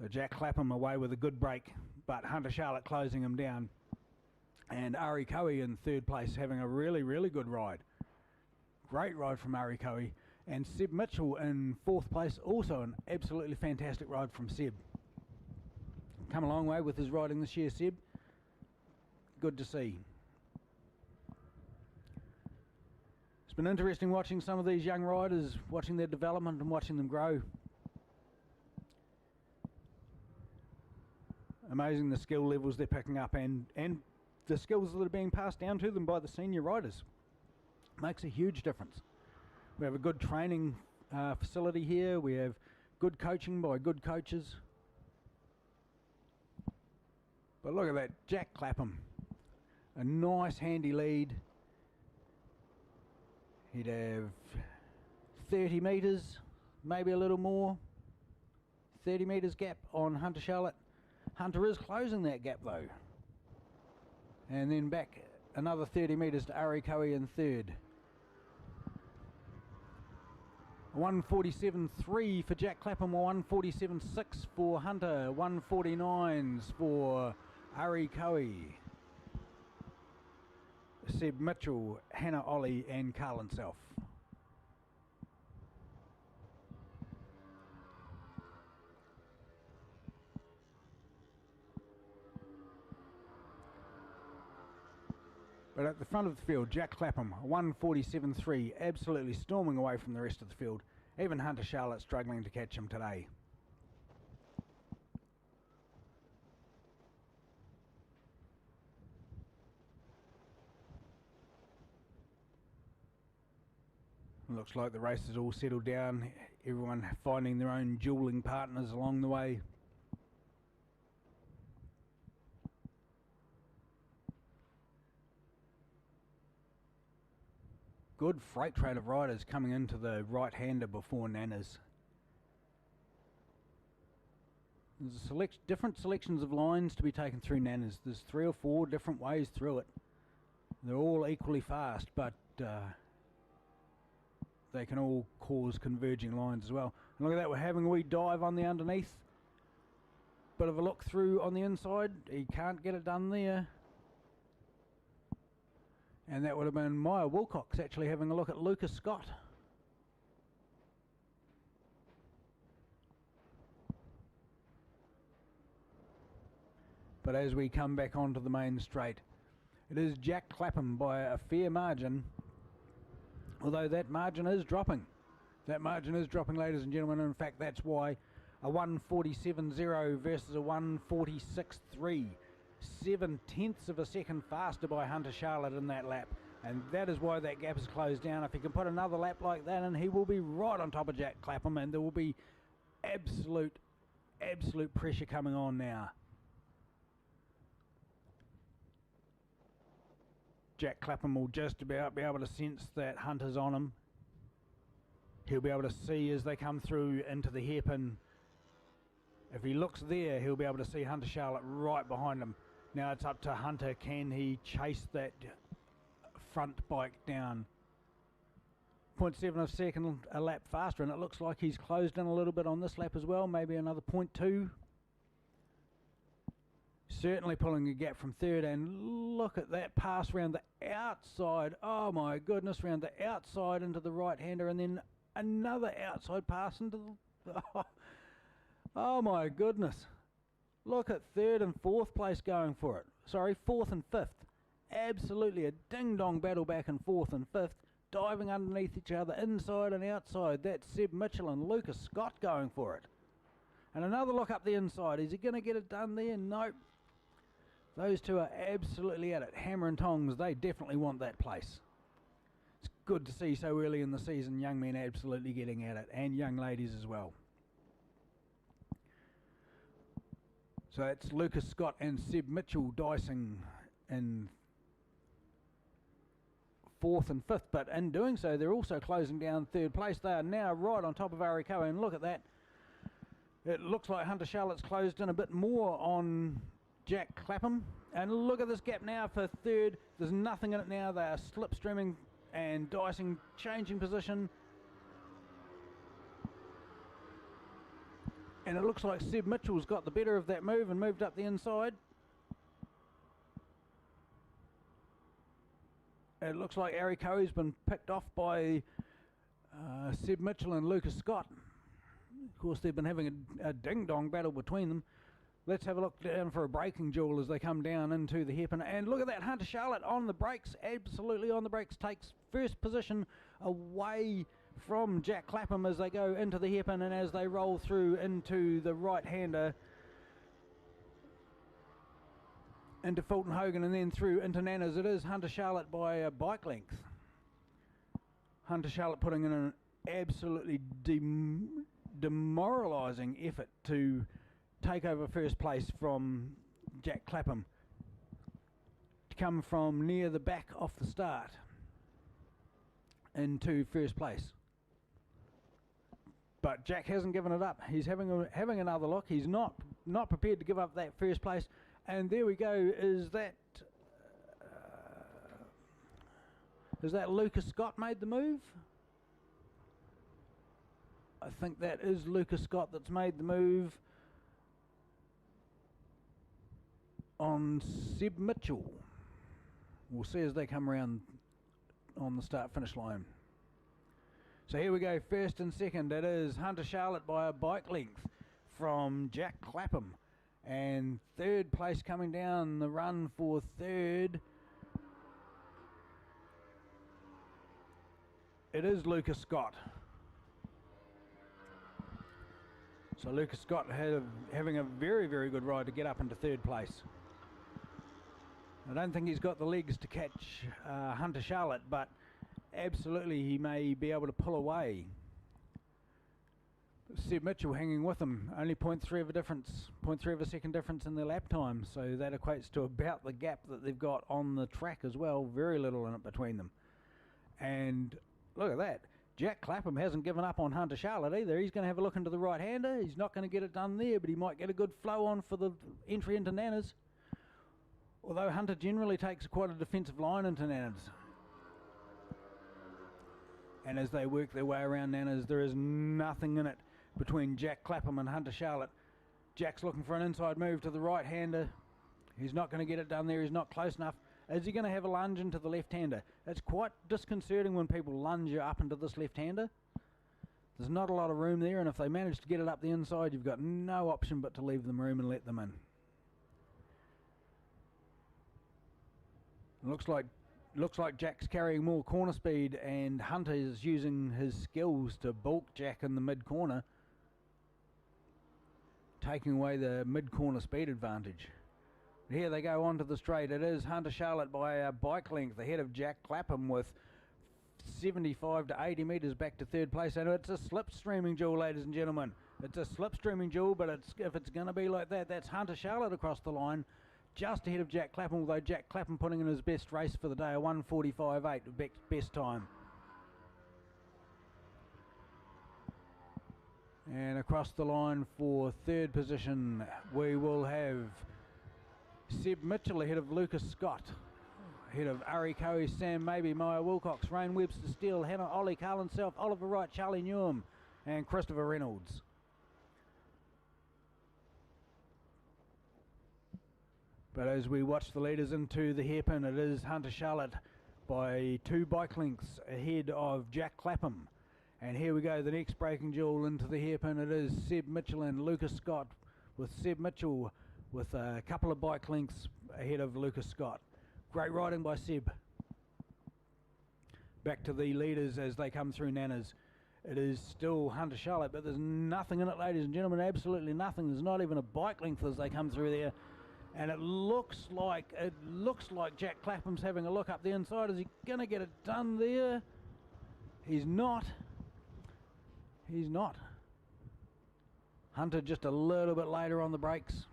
So Jack Clapham away with a good break, but Hunter Charlotte closing him down. And Ari Cowie in 3rd place, having a really, really good ride. Great ride from Ari Cowie. And Seb Mitchell in 4th place, also an absolutely fantastic ride from Seb. Come a long way with his riding this year, Seb. Good to see. It's been interesting watching some of these young riders, watching their development and watching them grow. Amazing the skill levels they're picking up and the skills that are being passed down to them by the senior riders. Makes a huge difference. We have a good training facility here. We have good coaching by good coaches. But look at that, Jack Clapham. A nice handy lead. He'd have 30 metres, maybe a little more. 30 metres gap on Hunter Charlotte. Hunter is closing that gap though. And then back another 30 metres to Ari Coe in 3rd. 147.3 for Jack Clapham, 147.6 for Hunter, 149s for Ari Coe, Seb Mitchell, Hannah Ollie and Carlin Self. But at the front of the field, Jack Clapham, 147.3, absolutely storming away from the rest of the field. Even Hunter Charlotte struggling to catch him today. Looks like the race is all settled down. Everyone finding their own dueling partners along the way. Good freight train of riders coming into the right-hander before Nanas. There's different selections of lines to be taken through Nanas. There's 3 or 4 different ways through it. They're all equally fast, but they can all cause converging lines as well. And look at that, we're having a wee dive on the underneath. Bit of a look through on the inside. He can't get it done there. And that would have been Maya Wilcox actually having a look at Lucas Scott. But as we come back onto the main straight, it is Jack Clapham by a fair margin, although that margin is dropping. That margin is dropping, ladies and gentlemen. In fact, that's why a 147.0 versus a 146.3. 0.7 of a second faster by Hunter Charlotte in that lap, and that is why that gap is closed down. If he can put another lap like that in, he will be right on top of Jack Clapham, and there will be absolute pressure coming on now. Jack Clapham will just about be able to sense that Hunter's on him. He'll be able to see as they come through into the hairpin. If he looks there, he'll be able to see Hunter Charlotte right behind him. Now it's up to Hunter. Can he chase that front bike down? 0.7 of a second a lap faster, and it looks like he's closed in a little bit on this lap as well. Maybe another 0.2. Certainly pulling a gap from 3rd, and look at that pass round the outside. Oh my goodness, round the outside into the right-hander, and then another outside pass into the... Oh my goodness. Look at 3rd and 4th place going for it. Sorry, 4th and 5th. Absolutely a ding-dong battle back and 4th and 5th. Diving underneath each other, inside and outside. That's Seb Mitchell and Lucas Scott going for it. And another look up the inside. Is he going to get it done there? Nope. Those two are absolutely at it. Hammer and tongs, they definitely want that place. It's good to see so early in the season young men absolutely getting at it, and young ladies as well. So that's Lucas Scott and Seb Mitchell dicing in 4th and 5th, but in doing so they're also closing down 3rd place. They are now right on top of Ari Coe, and look at that. It looks like Hunter Charlotte's closed in a bit more on Jack Clapham, and look at this gap now for 3rd. There's nothing in it now. They are slipstreaming and dicing, changing position. And it looks like Seb Mitchell's got the better of that move and moved up the inside. It looks like Ari Coe's been picked off by Seb Mitchell and Lucas Scott. Of course, they've been having a ding-dong battle between them. Let's have a look down for a braking duel as they come down into the hairpin. And look at that, Hunter Charlotte on the brakes, absolutely on the brakes, takes first position away from Jack Clapham as they go into the hairpin and as they roll through into the right-hander, into Fulton Hogan and then through into Nanas. It is Hunter Charlotte by a bike length. Hunter Charlotte putting in an absolutely demoralising effort to take over first place from Jack Clapham, to come from near the back off the start into first place. But Jack hasn't given it up. He's having another look. He's not prepared to give up that first place. And there we go. Is that Lucas Scott made the move? I think that is Lucas Scott that's made the move on Seb Mitchell. We'll see as they come around on the start-finish line. So here we go, first and second. It is Hunter Charlotte by a bike length from Jack Clapham. And third place coming down the run for third. It is Lucas Scott. So Lucas Scott having a very, very good ride to get up into third place. I don't think he's got the legs to catch Hunter Charlotte, but absolutely he may be able to pull away. Seb Mitchell hanging with him, only 0.3 of a difference, 0.3 of a second difference in their lap time, so that equates to about the gap that they've got on the track as well, very little in it between them. And look at that, Jack Clapham hasn't given up on Hunter Charlotte either. He's going to have a look into the right-hander. He's not going to get it done there, but he might get a good flow on for the entry into Nanas. Although Hunter generally takes quite a defensive line into Nanas. And as they work their way around Nanas, there is nothing in it between Jack Clapham and Hunter Charlotte. Jack's looking for an inside move to the right-hander. He's not going to get it done there. He's not close enough. Is he going to have a lunge into the left-hander? It's quite disconcerting when people lunge you up into this left-hander. There's not a lot of room there, and if they manage to get it up the inside, you've got no option but to leave them room and let them in. Looks like Jack's carrying more corner speed, and Hunter is using his skills to bulk Jack in the mid-corner, taking away the mid-corner speed advantage. Here they go onto the straight. It is Hunter Charlotte by a bike length ahead of Jack Clapham with 75 to 80 metres back to third place. And it's a slipstreaming duel, ladies and gentlemen. It's a slipstreaming duel, but if it's going to be like that, that's Hunter Charlotte across the line, just ahead of Jack Clapham, although Jack Clapham putting in his best race for the day, a 1:45.8, best time. And across the line for third position, we will have Seb Mitchell ahead of Lucas Scott, ahead of Ari Coe, Sam Maybe, Maya Wilcox, Rain Webster Steele, Hannah Ollie, Carlin Self, Oliver Wright, Charlie Newham, and Christopher Reynolds. But as we watch the leaders into the hairpin, it is Hunter Charlotte by 2 bike lengths ahead of Jack Clapham. And here we go, the next braking duel into the hairpin. It is Seb Mitchell and Lucas Scott, with Seb Mitchell with a couple of bike lengths ahead of Lucas Scott. Great riding by Seb. Back to the leaders as they come through Nanas. It is still Hunter Charlotte, but there's nothing in it, ladies and gentlemen, absolutely nothing. There's not even a bike length as they come through there. And it looks like Jack Clapham's having a look up the inside. Is he going to get it done there? He's not. He's not. Hunter just a little bit later on the brakes.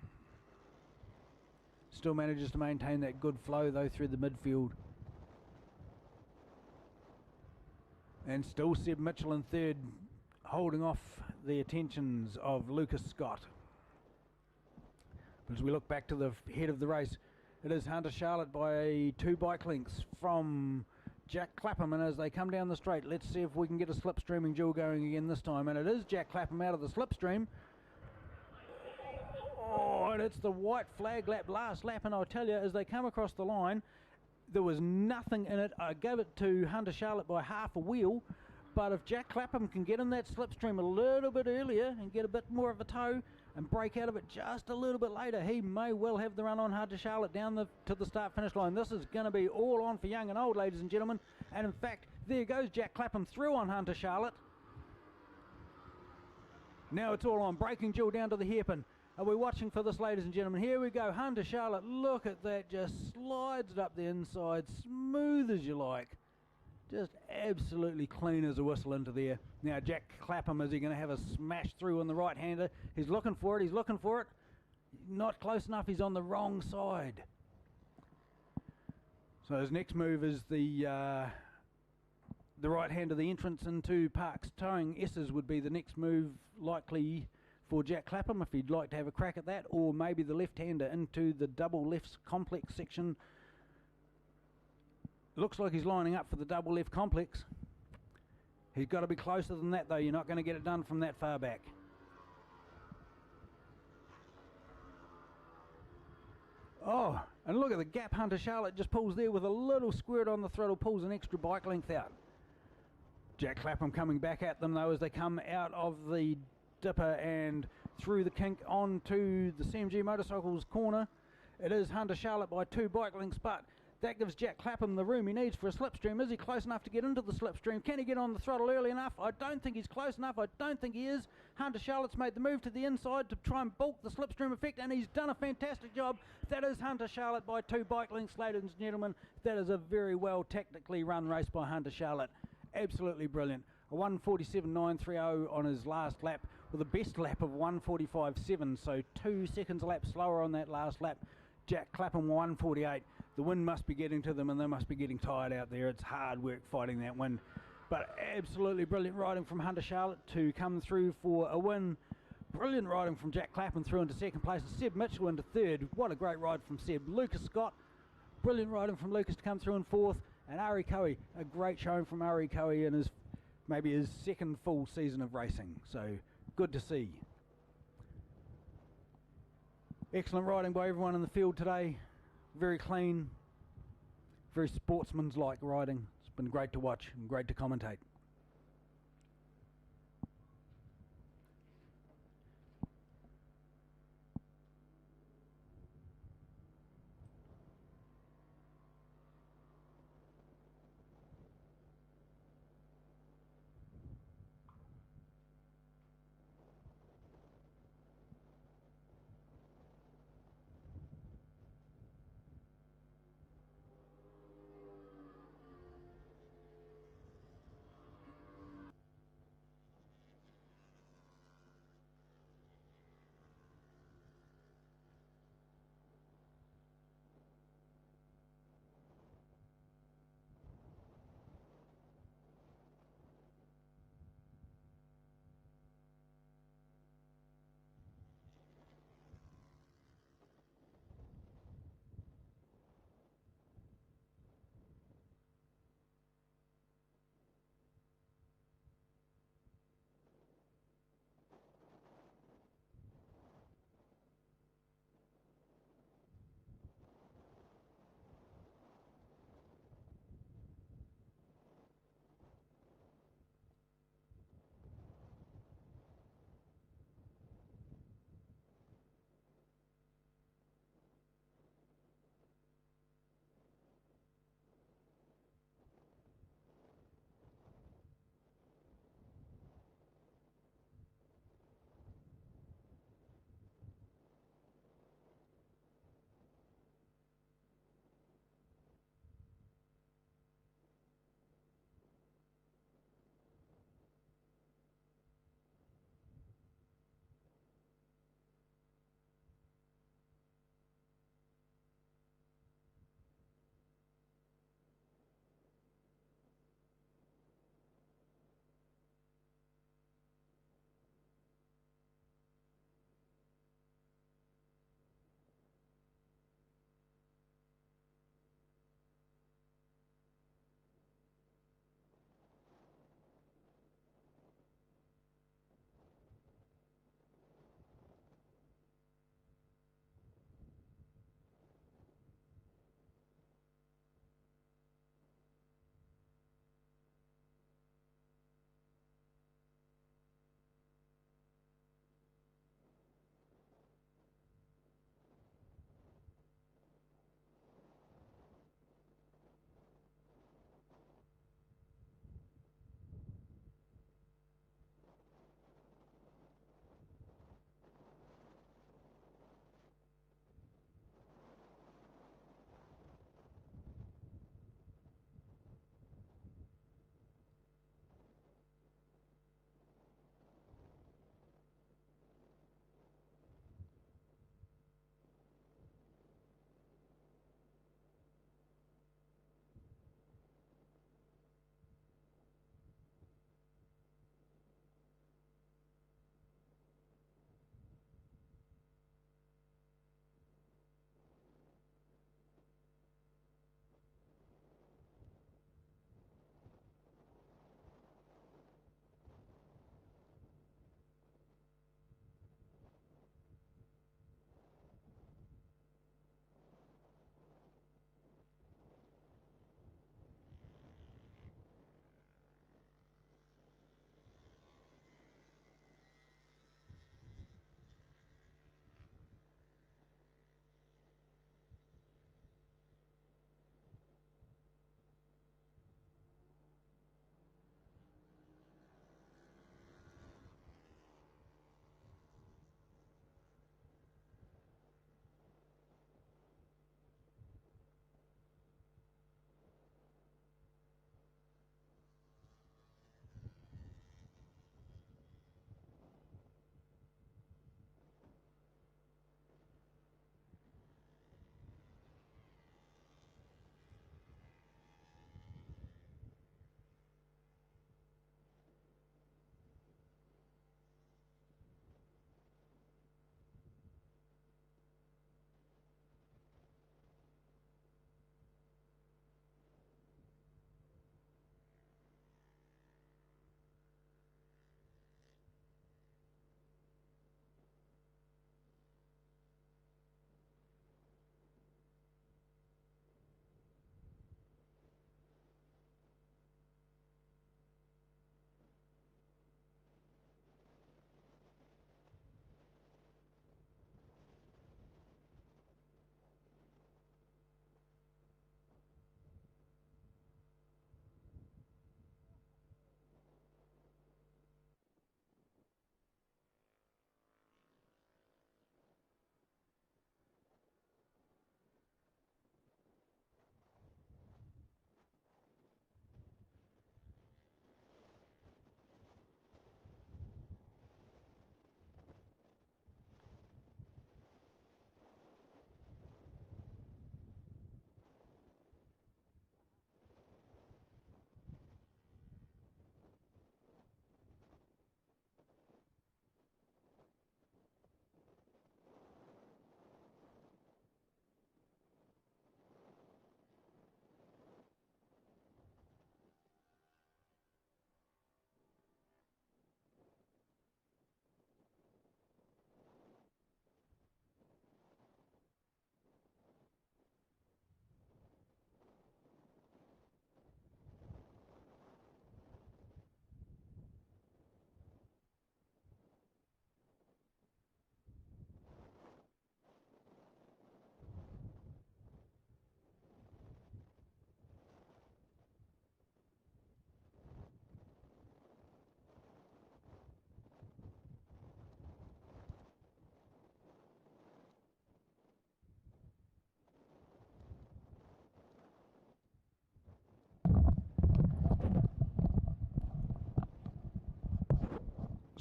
Still manages to maintain that good flow though through the midfield. And still Seb Mitchell in third, holding off the attentions of Lucas Scott. As we look back to the head of the race, it is Hunter Charlotte by 2 bike lengths from Jack Clapham, and as they come down the straight, let's see if we can get a slipstreaming duel going again this time. And it is Jack Clapham out of the slipstream. Oh, and it's the white flag lap, last lap, and I'll tell you, as they come across the line, there was nothing in it. I gave it to Hunter Charlotte by half a wheel, But if Jack Clapham can get in that slipstream a little bit earlier and get a bit more of a tow and break out of it just a little bit later, he may well have the run on Hunter Charlotte down to the start-finish line. This is going to be all on for young and old, ladies and gentlemen. And in fact, there goes Jack Clapham through on Hunter Charlotte. Now it's all on. Breaking duel down to the hairpin. Are we watching for this, ladies and gentlemen? Here we go. Hunter Charlotte, look at that. Just slides it up the inside, smooth as you like. Just absolutely clean as a whistle into there. Now Jack Clapham, is he going to have a smash through on the right-hander? He's looking for it, he's looking for it. Not close enough, he's on the wrong side. So his next move is the right hand of the entrance into Parks Towing. S's would be the next move likely for Jack Clapham if he'd like to have a crack at that, or maybe the left-hander into the double lefts complex section. Looks like he's lining up for the double left complex. He's got to be closer than that though, you're not going to get it done from that far back. Oh, and look at the gap Hunter Charlotte just pulls there with a little squirt on the throttle, pulls an extra bike length out. Jack Clapham coming back at them though as they come out of the dipper and through the kink onto the CMG Motorcycles corner. It is Hunter Charlotte by 2 bike lengths, but that gives Jack Clapham the room he needs for a slipstream. Is he close enough to get into the slipstream? Can he get on the throttle early enough? I don't think he's close enough. I don't think he is. Hunter Charlotte's made the move to the inside to try and bulk the slipstream effect, and he's done a fantastic job. That is Hunter Charlotte by 2 bike lengths, ladies and gentlemen. That is a very well tactically run race by Hunter Charlotte. Absolutely brilliant. A 1:47.930 on his last lap with a best lap of 1:45.7, so 2 seconds a lap slower on that last lap. Jack Clapham 1:48. The wind must be getting to them and they must be getting tired out there. It's hard work fighting that wind. But absolutely brilliant riding from Hunter Charlotte to come through for a win. Brilliant riding from Jack Clapham through into second place. Seb Mitchell into third. What a great ride from Seb. Lucas Scott, brilliant riding from Lucas to come through in fourth. And Ari Coe, a great showing from Ari Coe in maybe his second full season of racing. So good to see. Excellent riding by everyone in the field today. Very clean, very sportsmanlike riding. It's been great to watch and great to commentate.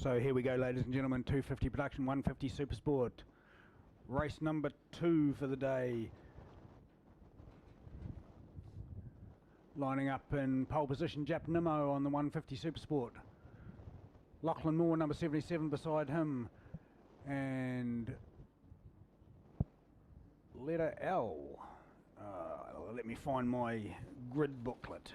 So here we go, ladies and gentlemen, 250 production, 150 Super Sport. Race number 2 for the day. Lining up in pole position, Jap Nimmo on the 150 Super Sport. Lachlan Moore, number 77, beside him. And letter L. Let me find my grid booklet.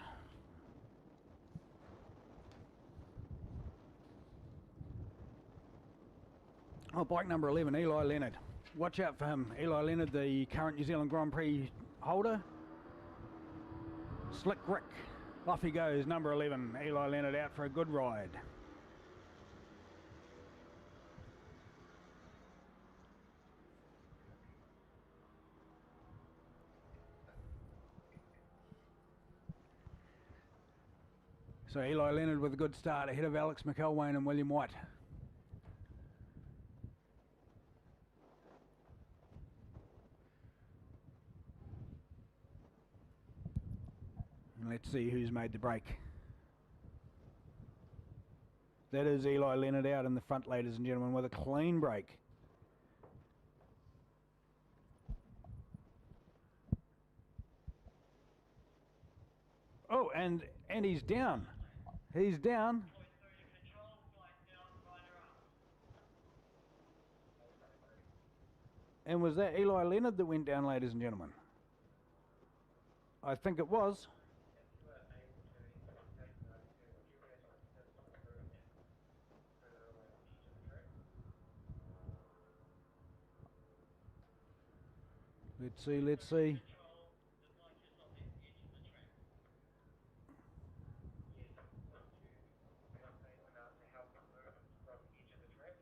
Oh, bike number 11, Eli Leonard. Watch out for him. Eli Leonard, the current New Zealand Grand Prix holder. Slick Rick. Off he goes, number 11. Eli Leonard out for a good ride. So Eli Leonard with a good start ahead of Alex McElwain and William White. And let's see who's made the break. That is Eli Leonard out in the front, ladies and gentlemen, with a clean break. Oh, and he's down. He's down. And was that Eli Leonard that went down, ladies and gentlemen? I think it was. Let's see, let's see.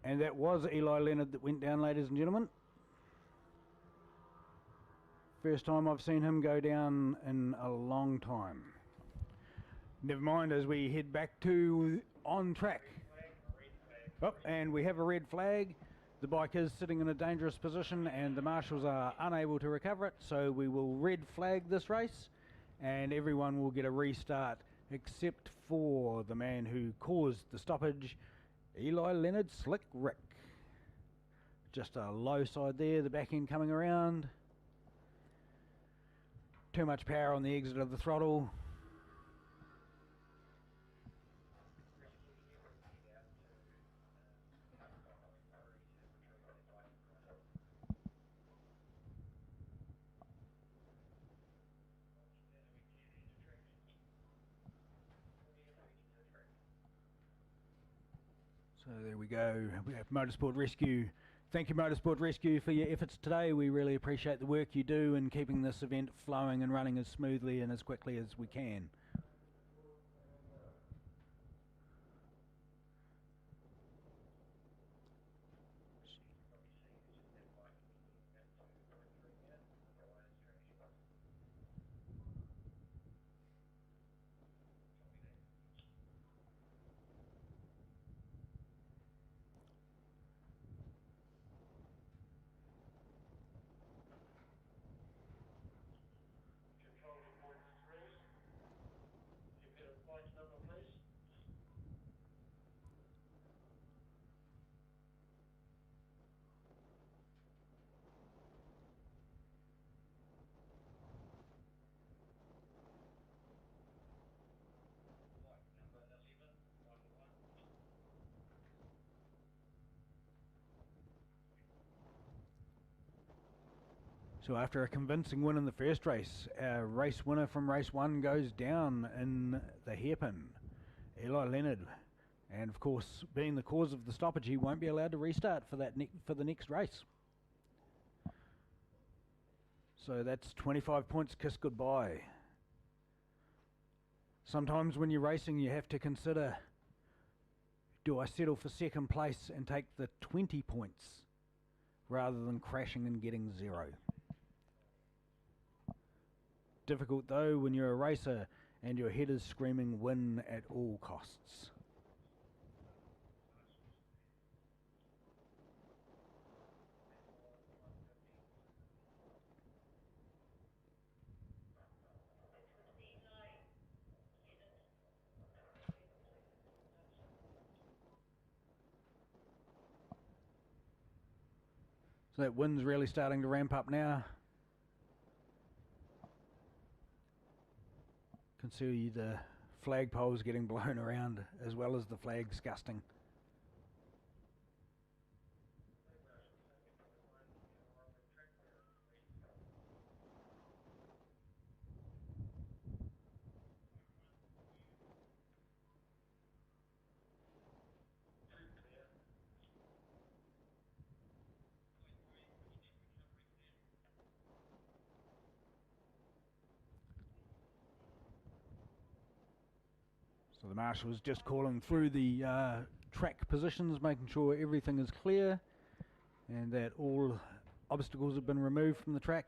And that was Eli Leonard that went down, ladies and gentlemen. First time I've seen him go down in a long time. Never mind, as we head back to on track. Oh, and we have a red flag. The bike is sitting in a dangerous position and the marshals are unable to recover it, so we will red flag this race and everyone will get a restart except for the man who caused the stoppage, Eli Leonard, Slick Rick. Just a low side there, the back end coming around. Too much power on the exit of the throttle. So there we go, we have Motorsport Rescue. Thank you Motorsport Rescue for your efforts today. We really appreciate the work you do in keeping this event flowing and running as smoothly and as quickly as we can. So after a convincing win in the first race, our race winner from race 1 goes down in the hairpin, Eli Leonard. And of course, being the cause of the stoppage, he won't be allowed to restart for the next race. So that's 25 points kiss goodbye. Sometimes when you're racing, you have to consider, do I settle for second place and take the 20 points rather than crashing and getting 0? Difficult though when you're a racer and your head is screaming win at all costs. So that wind's really starting to ramp up now. Can see the flagpoles getting blown around as well as the flags gusting. So the marshal is just calling through the track positions, making sure everything is clear and that all obstacles have been removed from the track.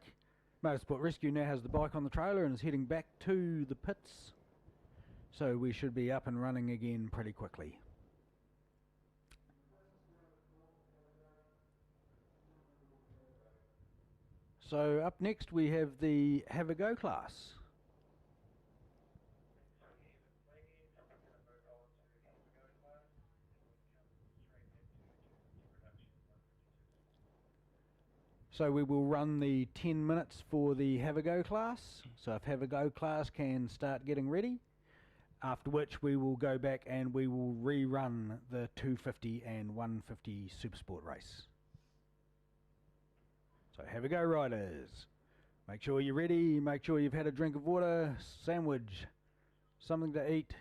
Motorsport Rescue now has the bike on the trailer and is heading back to the pits, so we should be up and running again pretty quickly. So up next we have the Have a Go class. So we will run the 10 minutes for the Have a Go class. So if Have a Go class can start getting ready, after which we will go back and we will rerun the 250 and 150 Supersport race. So have a go, riders. Make sure you're ready, make sure you've had a drink of water, sandwich, something to eat,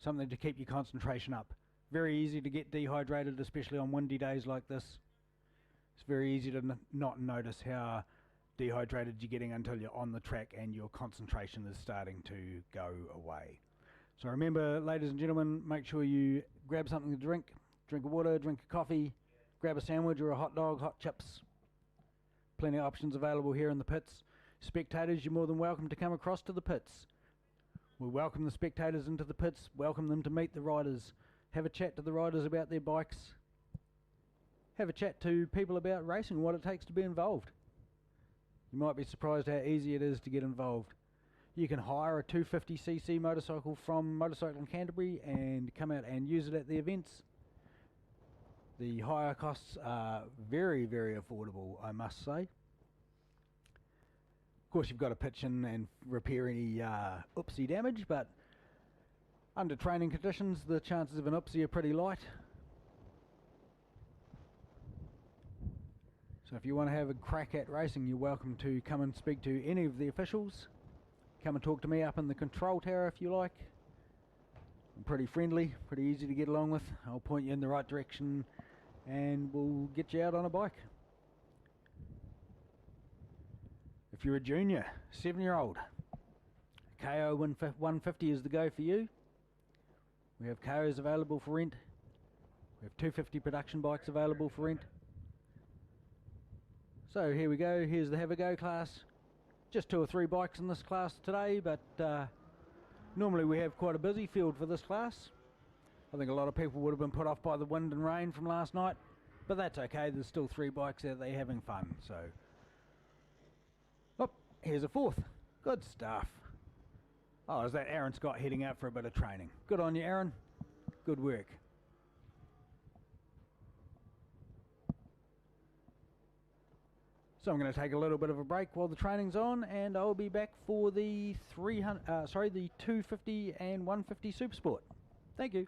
something to keep your concentration up. Very easy to get dehydrated, especially on windy days like this. It's very easy to not notice how dehydrated you're getting until you're on the track and your concentration is starting to go away. So remember, ladies and gentlemen, make sure you grab something to drink, drink of water, drink of coffee, grab a sandwich or a hot dog, hot chips. Plenty of options available here in the pits. Spectators, you're more than welcome to come across to the pits. We welcome the spectators into the pits, welcome them to meet the riders, have a chat to the riders about their bikes, have a chat to people about racing, what it takes to be involved. You might be surprised how easy it is to get involved. You can hire a 250cc motorcycle from Motorcycling Canterbury and come out and use it at the events. The hire costs are very, very affordable, I must say. Of course, you've got to pitch in and repair any oopsie damage, but under training conditions, the chances of an oopsie are pretty light. So if you want to have a crack at racing, you're welcome to come and speak to any of the officials. Come and talk to me up in the control tower if you like. I'm pretty friendly, pretty easy to get along with. I'll point you in the right direction and we'll get you out on a bike. If you're a junior, 7-year-old, KO 150 is the go for you. We have KOs available for rent. We have 250 production bikes available for rent. So here we go, here's the Have a Go class. Just 2 or 3 bikes in this class today, but normally we have quite a busy field for this class. I think a lot of people would have been put off by the wind and rain from last night, but that's okay, there's still 3 bikes out there having fun, so. Oh, here's a 4th. Good stuff. Oh, is that Aaron Scott heading out for a bit of training? Good on you, Aaron. Good work. So I'm going to take a little bit of a break while the training's on, and I'll be back for the 250 and 150 Supersport. Thank you.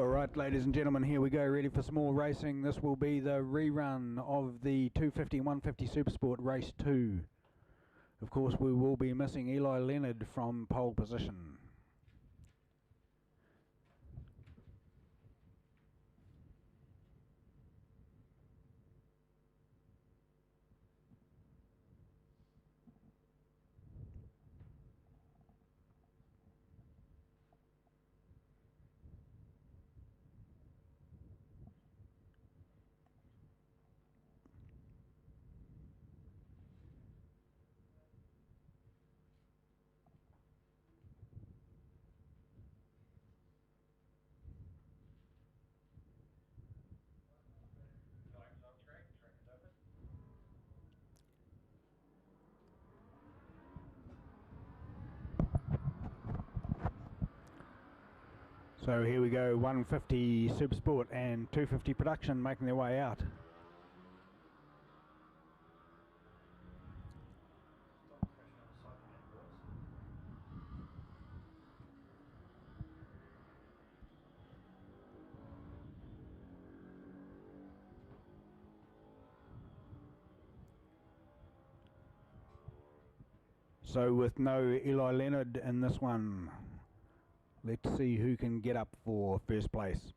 Alright, ladies and gentlemen, here we go, ready for some more racing. This will be the rerun of the 250 and 150 Supersport Race 2. Of course, we will be missing Eli Leonard from pole position. So here we go, 150 Supersport and 250 production making their way out. So with no Eli Leonard in this one, let's see who can get up for first place.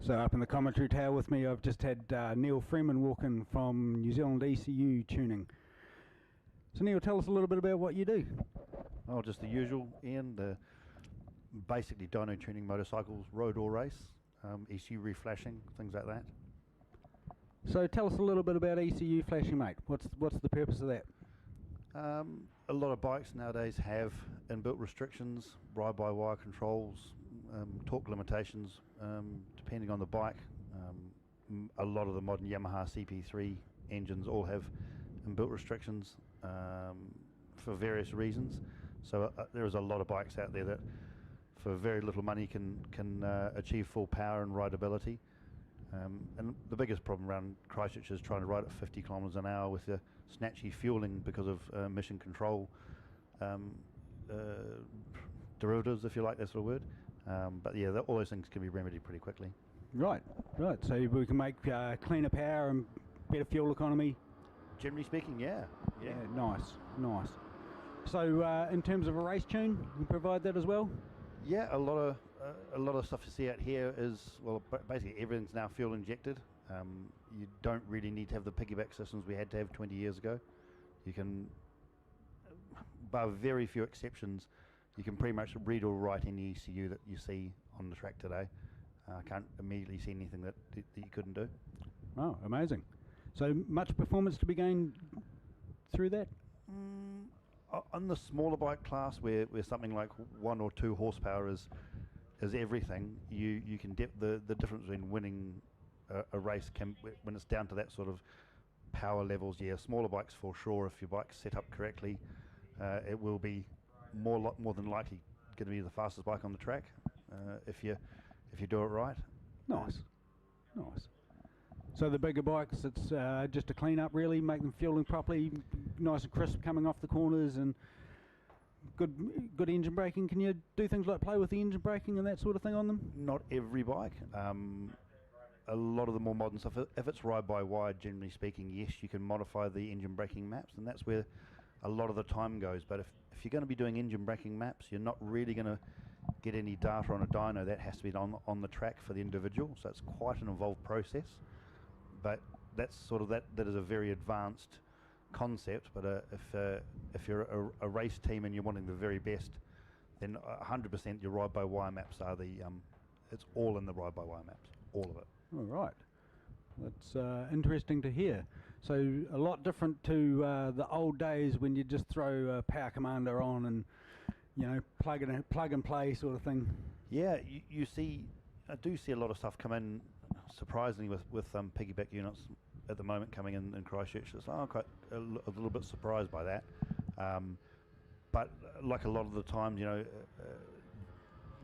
So up in the commentary tower with me, I've just had Neil Freeman walk in from New Zealand ECU tuning. So Neil, tell us a little bit about what you do. Oh, just the usual, Ian. Basically dyno tuning motorcycles, road or race, ECU reflashing, things like that. So tell us a little bit about ECU flashing, mate. What's the purpose of that? A lot of bikes nowadays have inbuilt restrictions, ride-by-wire controls, torque limitations, depending on the bike. A lot of the modern Yamaha CP3 engines all have inbuilt restrictions for various reasons. So there is a lot of bikes out there that for very little money can achieve full power and rideability. And the biggest problem around Christchurch is trying to ride at 50 kilometres an hour with the snatchy fueling because of mission control derivatives, if you like that sort of word. But yeah, all those things can be remedied pretty quickly. Right. So we can make cleaner power and better fuel economy. Generally speaking, yeah. Nice. So in terms of a race tune, you provide that as well? Yeah, a lot of stuff you see out here is, well, basically everything's now fuel injected. You don't really need to have the piggyback systems we had to have 20 years ago. You can, bar very few exceptions, you can pretty much read or write any ECU that you see on the track today. I can't immediately see anything that you couldn't do. Oh, amazing. So much performance to be gained through that? On the smaller bike class, where something like 1 or 2 horsepower is everything, you can the difference between winning a race when it's down to that sort of power levels. Yeah, smaller bikes for sure. If your bike's set up correctly, it will be more than likely going to be the fastest bike on the track if you do it right. Nice. So the bigger bikes, it's just a clean up really, make them fueling properly, nice and crisp coming off the corners, and good engine braking. Can you do things like play with the engine braking and that sort of thing on them? Not every bike. A lot of the more modern stuff, if it's ride-by-wire, generally speaking, yes, you can modify the engine braking maps, and that's where a lot of the time goes. But if you're going to be doing engine braking maps, you're not really going to get any data on a dyno. That has to be done on the track for the individual, so it's quite an involved process. But that's sort of that is a very advanced concept. But if you're a race team and you're wanting the very best, then 100% your ride-by-wire maps are it's all in the ride-by-wire maps, all of it. All right, that's interesting to hear. So a lot different to the old days when you just throw a power commander on and plug and play sort of thing. Yeah, I do see a lot of stuff come in surprisingly with piggyback units at the moment coming in Christchurch. So I'm quite a little bit surprised by that. But like a lot of the times,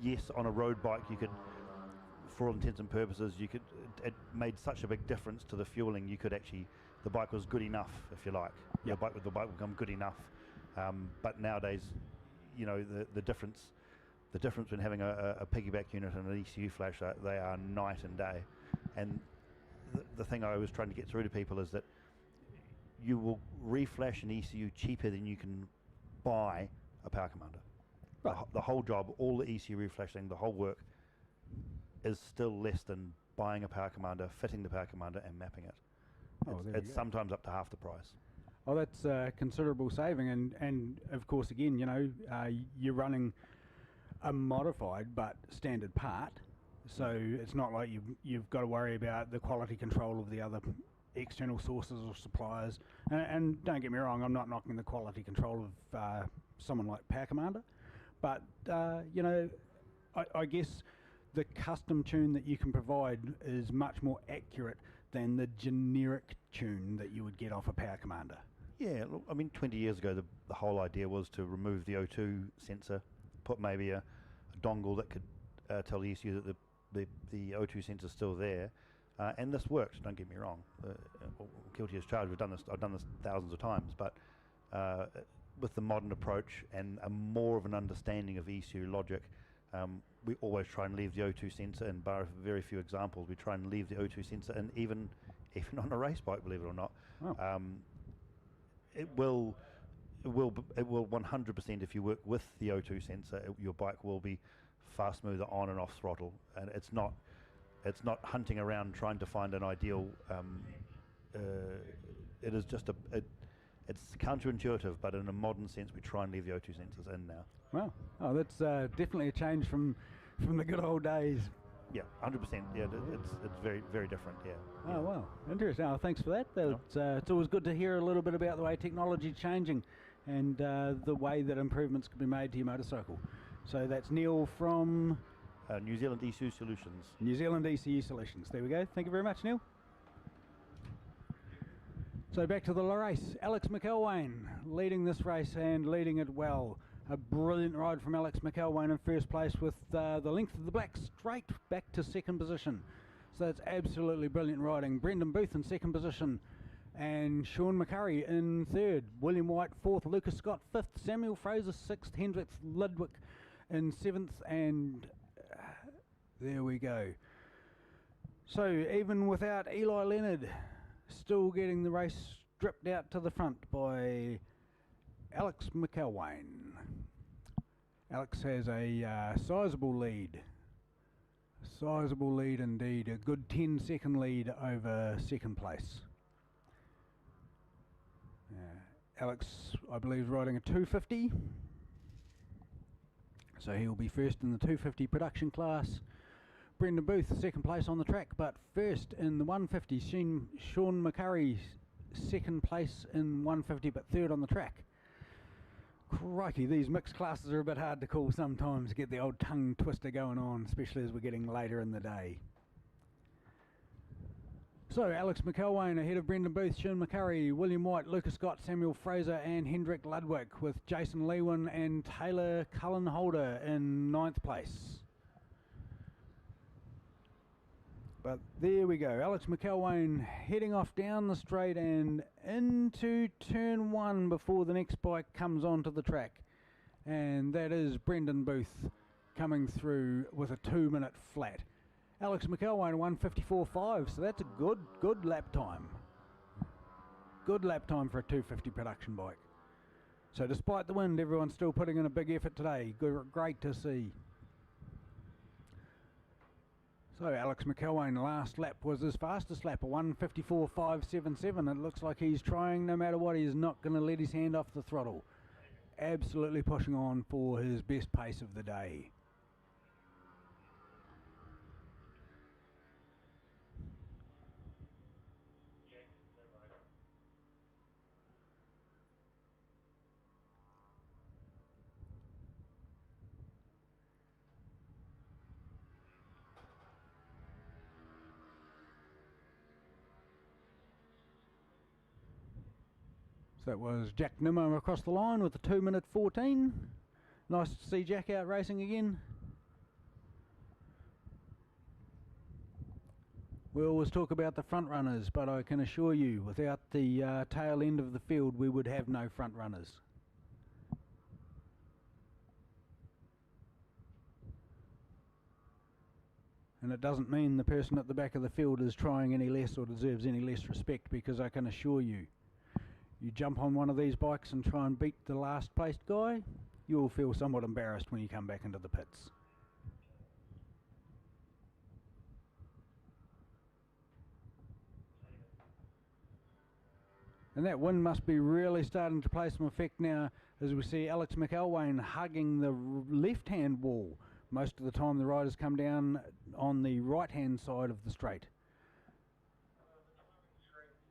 yes, on a road bike you could, for all intents and purposes, it made such a big difference to the fueling. You could actually, the bike was good enough, if you like. Yep. The bike would become good enough. But nowadays, the difference between having a piggyback unit and an ECU flash, they are night and day. And the thing I was trying to get through to people is that you will reflash an ECU cheaper than you can buy a power commander. Right. The whole job, all the ECU reflashing, the whole work is still less than buying a power commander, fitting the power commander and mapping it. It's sometimes up to half the price. Oh, that's considerable saving, and of course again, you're running a modified but standard part, so it's not like you've got to worry about the quality control of the other external sources or suppliers. And don't get me wrong, I'm not knocking the quality control of someone like Power Commander, but I guess the custom tune that you can provide is much more accurate than the generic tune that you would get off a Power Commander. Yeah, look, I mean, 20 years ago, the whole idea was to remove the O2 sensor, put maybe a dongle that could tell the ECU that the O2 sensor's still there, and this worked. Don't get me wrong. Guilty as charged. I've done this thousands of times, but with the modern approach and a more of an understanding of ECU logic, we always try and leave the O2 sensor, and bar very few examples, we try and leave the O2 sensor, and even on a race bike, believe it or not. Oh. It will 100%, if you work with the O2 sensor, your bike will be far smoother on and off throttle, and it's not hunting around trying to find an ideal. It is just it's counterintuitive, but in a modern sense, we try and leave the O2 sensors in now. Wow. Oh, that's definitely a change from the good old days. Yeah, 100%. Yeah, it's very, very different. Yeah. Oh, wow. Interesting. Oh, thanks for that. It's always good to hear a little bit about the way technology is changing and the way that improvements can be made to your motorcycle. So that's Neil from New Zealand ECU Solutions. New Zealand ECU Solutions. There we go. Thank you very much, Neil. So back to the race. Alex McElwain leading this race and leading it well. A brilliant ride from Alex McElwain in first place with the length of the black straight back to second position. So that's absolutely brilliant riding. Brendan Booth in second position and Sean McCurry in third. William White fourth, Lucas Scott fifth, Samuel Fraser sixth, Hendrik Lidwick in seventh, and there we go. So even without Eli Leonard, still getting the race stripped out to the front by Alex McElwain. Alex has a sizable lead. Sizable lead indeed. A good 10-second lead over second place. Alex, I believe, is riding a 250. So he'll be first in the 250 production class. Brendan Booth, second place on the track, but first in the 150. Sean McCurry, second place in 150, but third on the track. Crikey, these mixed classes are a bit hard to call sometimes, get the old tongue twister going on, especially as we're getting later in the day. So, Alex McElwain ahead of Brendan Booth, Sean McCurry, William White, Lucas Scott, Samuel Fraser and Hendrik Ludwig, with Jason Lewin and Taylor Cullen Holder in 9th place. But there we go, Alex McElwain heading off down the straight and into turn 1 before the next bike comes onto the track. And that is Brendan Booth coming through with a 2-minute flat. Alex McElwain 1:54.5, so that's a good lap time. Good lap time for a 250 production bike. So despite the wind, everyone's still putting in a big effort today. Great to see. So Alex McElwain, last lap was his fastest lap, a 1:54.577. It looks like he's trying no matter what. He's not going to let his hand off the throttle. Absolutely pushing on for his best pace of the day. That was Jack Nimmo across the line with a 2:14. Nice to see Jack out racing again. We always talk about the front runners, but I can assure you, without the tail end of the field, we would have no front runners. And it doesn't mean the person at the back of the field is trying any less or deserves any less respect, because I can assure you, you jump on one of these bikes and try and beat the last placed guy, you'll feel somewhat embarrassed when you come back into the pits. And that wind must be really starting to play some effect now, as we see Alex McElwain hugging the left-hand wall. Most of the time the riders come down on the right-hand side of the straight.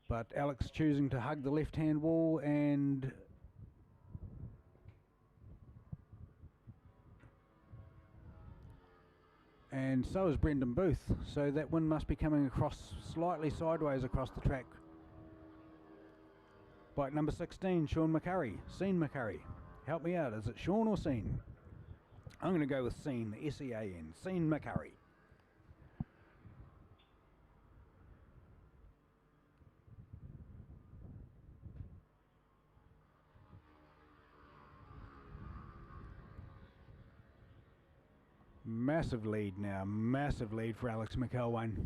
But Alex choosing to hug the left-hand wall, and so is Brendan Booth. So that wind must be coming across slightly sideways across the track. Bike number 16, Sean McCurry, Sean McCurry. Help me out, is it Sean or Sean? I'm going to go with Sean, S-E-A-N, Sean McCurry. Massive lead now, massive lead for Alex McElwain.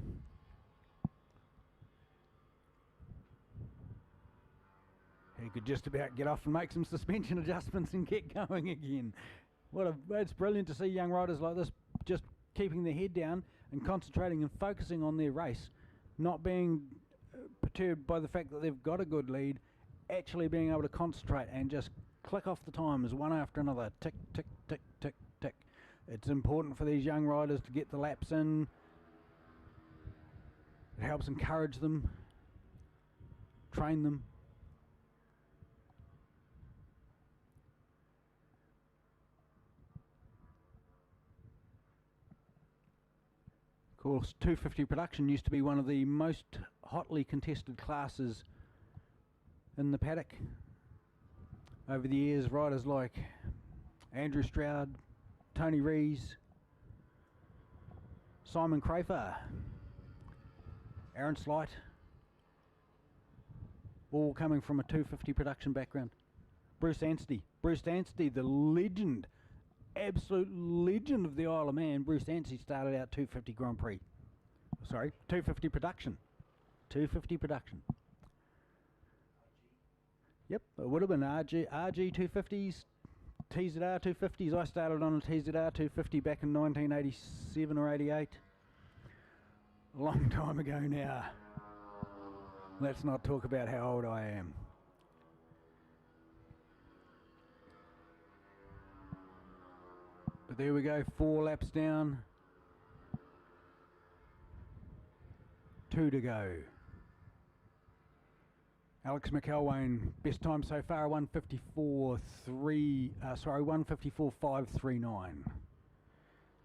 He could just about get off and make some suspension adjustments and get going again. It's brilliant to see young riders like this just keeping their head down and concentrating and focusing on their race, not being perturbed by the fact that they've got a good lead, actually being able to concentrate and just click off the times one after another, tick, tick, tick, tick, tick. It's important for these young riders to get the laps in. It helps encourage them, train them. Of course, 250 production used to be one of the most hotly contested classes in the paddock. Over the years, riders like Andrew Stroud, Tony Rees, Simon Crafer, Aaron Slight, all coming from a 250 production background. Bruce Anstey, the legend, absolute legend of the Isle of Man. Bruce Anstey started out 250 Grand Prix. Sorry, 250 production. 250 production. Yep, it would have been RG 250s, TZR 250s. I started on a TZR 250 back in 1987 or 88. A long time ago now. Let's not talk about how old I am. But there we go, 4 laps down. 2 to go. Alex McElwain, best time so far, 154.539,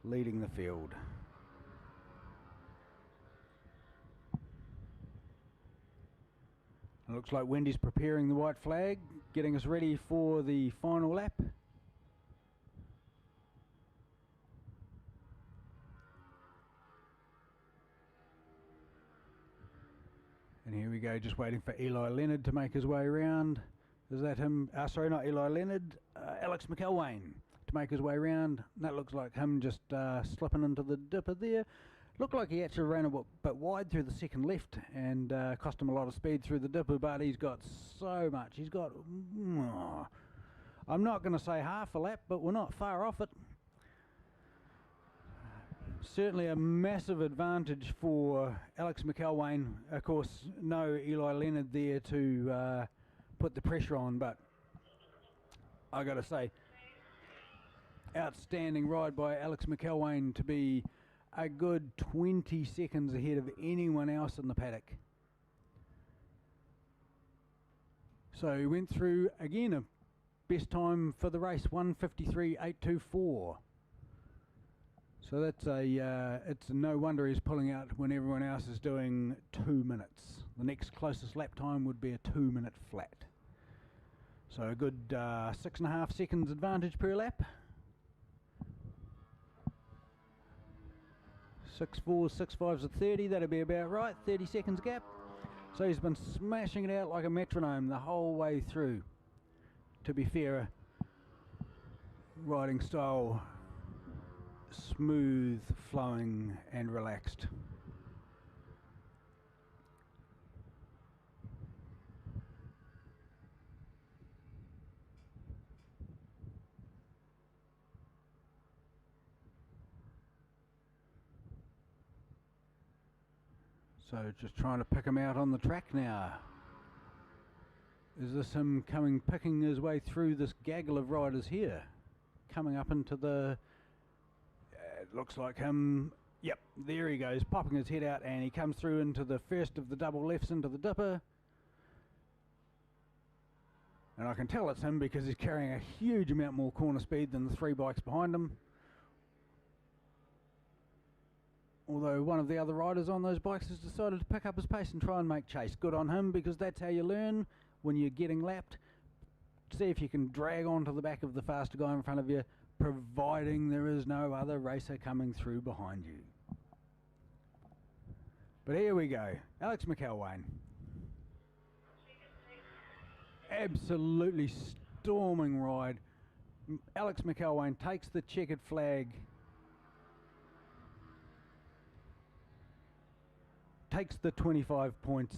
leading the field. It looks like Wendy's preparing the white flag, getting us ready for the final lap. And here we go, just waiting for Eli Leonard to make his way around. Is that him? Sorry, not Eli Leonard, Alex McElwain to make his way around. That looks like him just slipping into the dipper there. Looked like he actually ran a bit wide through the second left and cost him a lot of speed through the dipper, but he's got so much. He's got, I'm not going to say half a lap, but we're not far off it. Certainly a massive advantage for Alex McElwain. Of course, no Eli Leonard there to put the pressure on, but I got to say, outstanding ride by Alex McElwain to be a good 20 seconds ahead of anyone else in the paddock. So he went through again a best time for the race, 1:53.824. So that's it's no wonder he's pulling out when everyone else is doing 2 minutes. The next closest lap time would be a 2-minute flat. So a good 6.5 seconds advantage per lap. 6.4s, 6.5s at 30, that'll be about right, 30 seconds gap. So he's been smashing it out like a metronome the whole way through. To be fair, riding style, smooth, flowing and relaxed. So just trying to pick him out on the track now. Is this him picking his way through this gaggle of riders here? Coming up into the, it looks like him, yep, there he goes, popping his head out, and he comes through into the first of the double lefts into the dipper. And I can tell it's him because he's carrying a huge amount more corner speed than the 3 bikes behind him. Although one of the other riders on those bikes has decided to pick up his pace and try and make chase. Good on him, because that's how you learn when you're getting lapped. See if you can drag onto the back of the faster guy in front of you, providing there is no other racer coming through behind you. But here we go, Alex McElwain. Absolutely storming ride. Alex McElwain takes the checkered flag, takes the 25 points.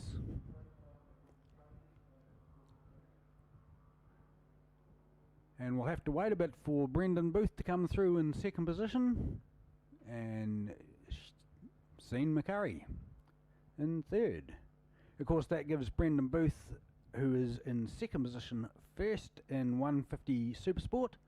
And we'll have to wait a bit for Brendan Booth to come through in second position, and Sean McCurry in third. Of course, that gives Brendan Booth, who is in second position, first in 150 SUPERSPORT.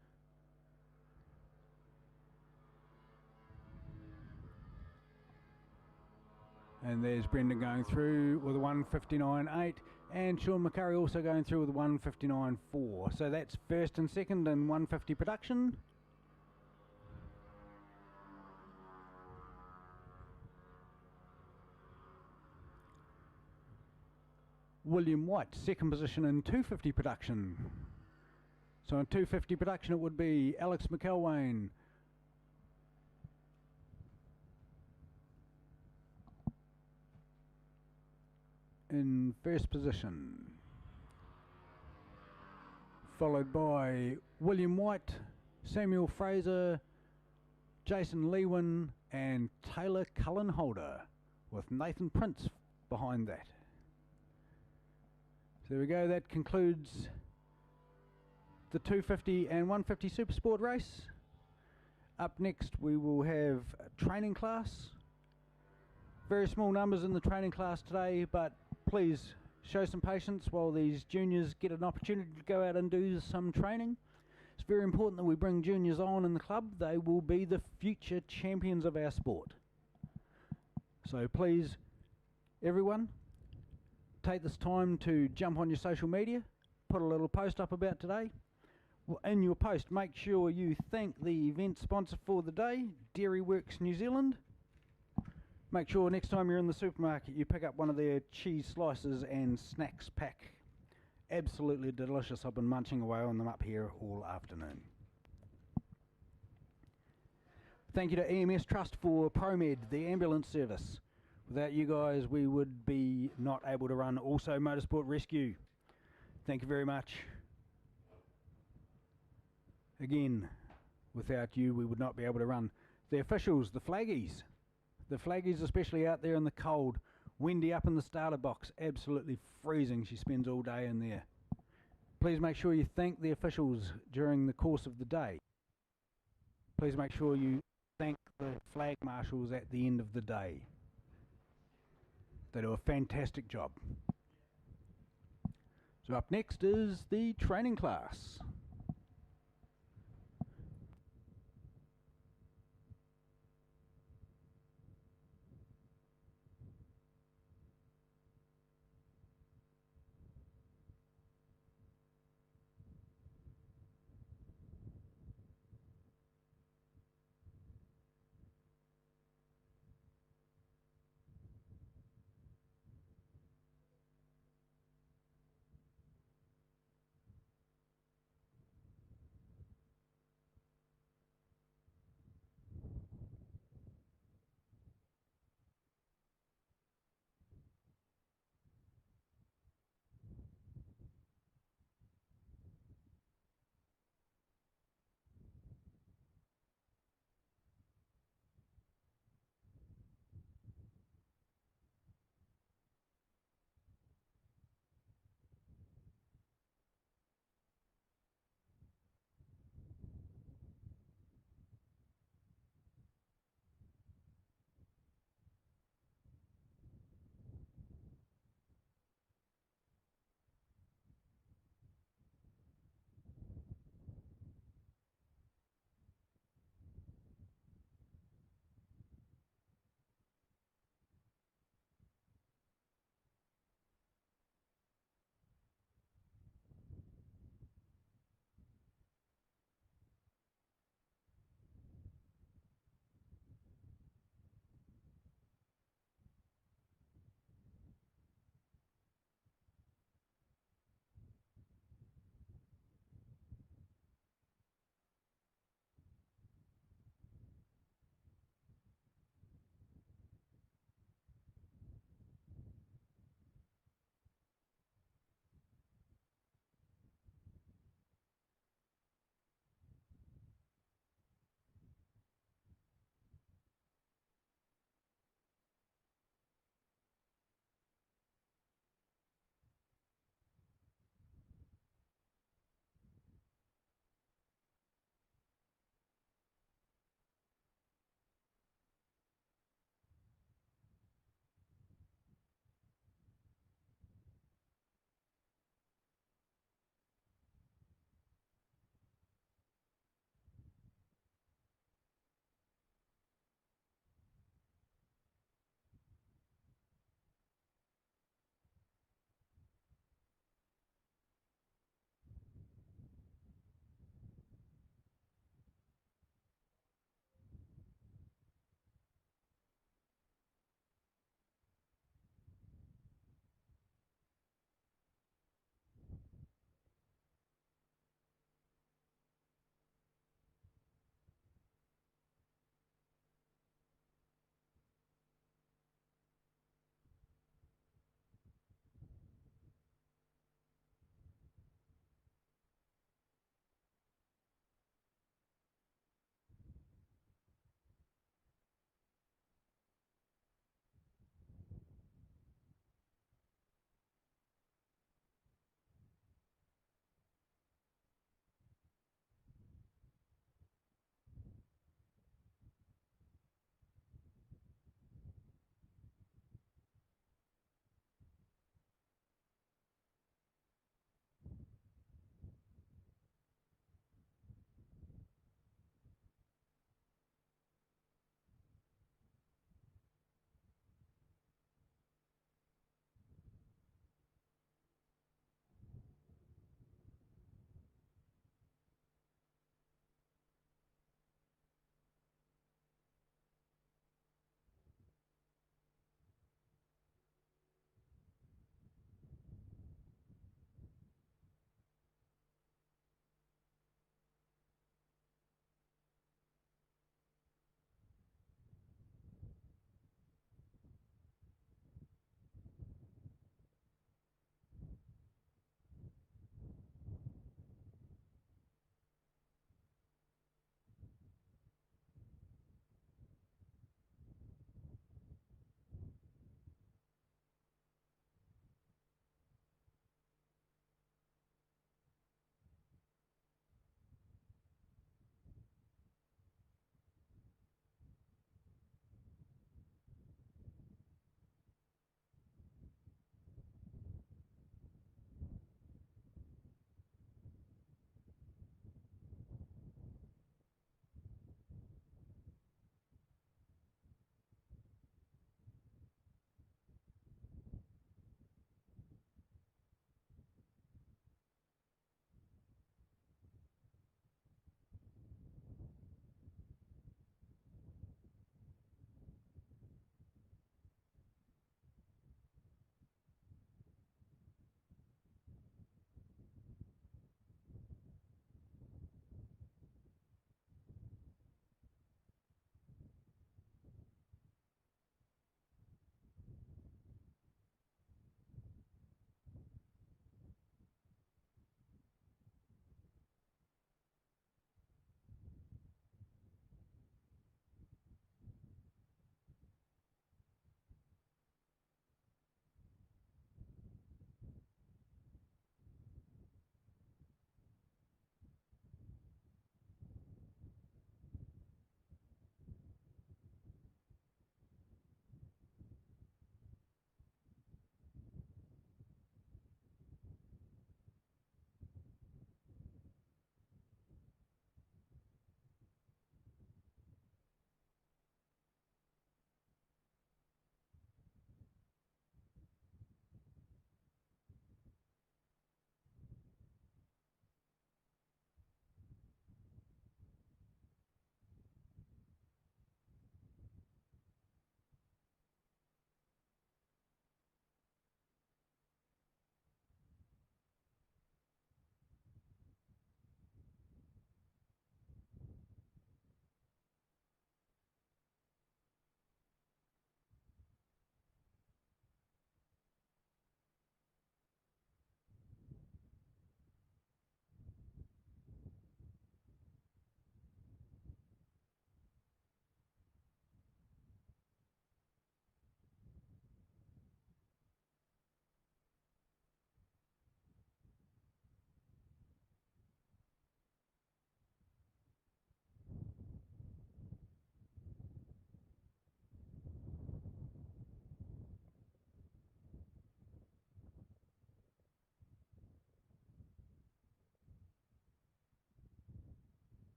And there's Brendan going through with a 1:59.8, and Sean McCurry also going through with a 1:59.4. So that's first and second in 150 production. William White, second position in 250 production. So in 250 production it would be Alex McElwain, in first position, followed by William White, Samuel Fraser, Jason Lewin and Taylor Cullenholder, with Nathan Prince behind that. So there we go, that concludes the 250 and 150 SUPERSPORT race. Up next we will have a training class. Very small numbers in the training class today, but please show some patience while these juniors get an opportunity to go out and do some training. It's very important that we bring juniors on in the club. They will be the future champions of our sport. So please, everyone, take this time to jump on your social media, put a little post up about today. In your post, make sure you thank the event sponsor for the day, Dairy Works New Zealand. Make sure next time you're in the supermarket you pick up one of their cheese slices and snacks pack. Absolutely delicious. I've been munching away on them up here all afternoon. Thank you to EMS Trust for ProMed, the ambulance service. Without you guys we would be not able to run Also Motorsport Rescue. Thank you very much. Again, without you we would not be able to run. The officials, the flaggies especially out there in the cold. Wendy up in the starter box, absolutely freezing. She spends all day in there. Please make sure you thank the officials during the course of the day. Please make sure you thank the flag marshals at the end of the day. They do a fantastic job. So up next is the training class.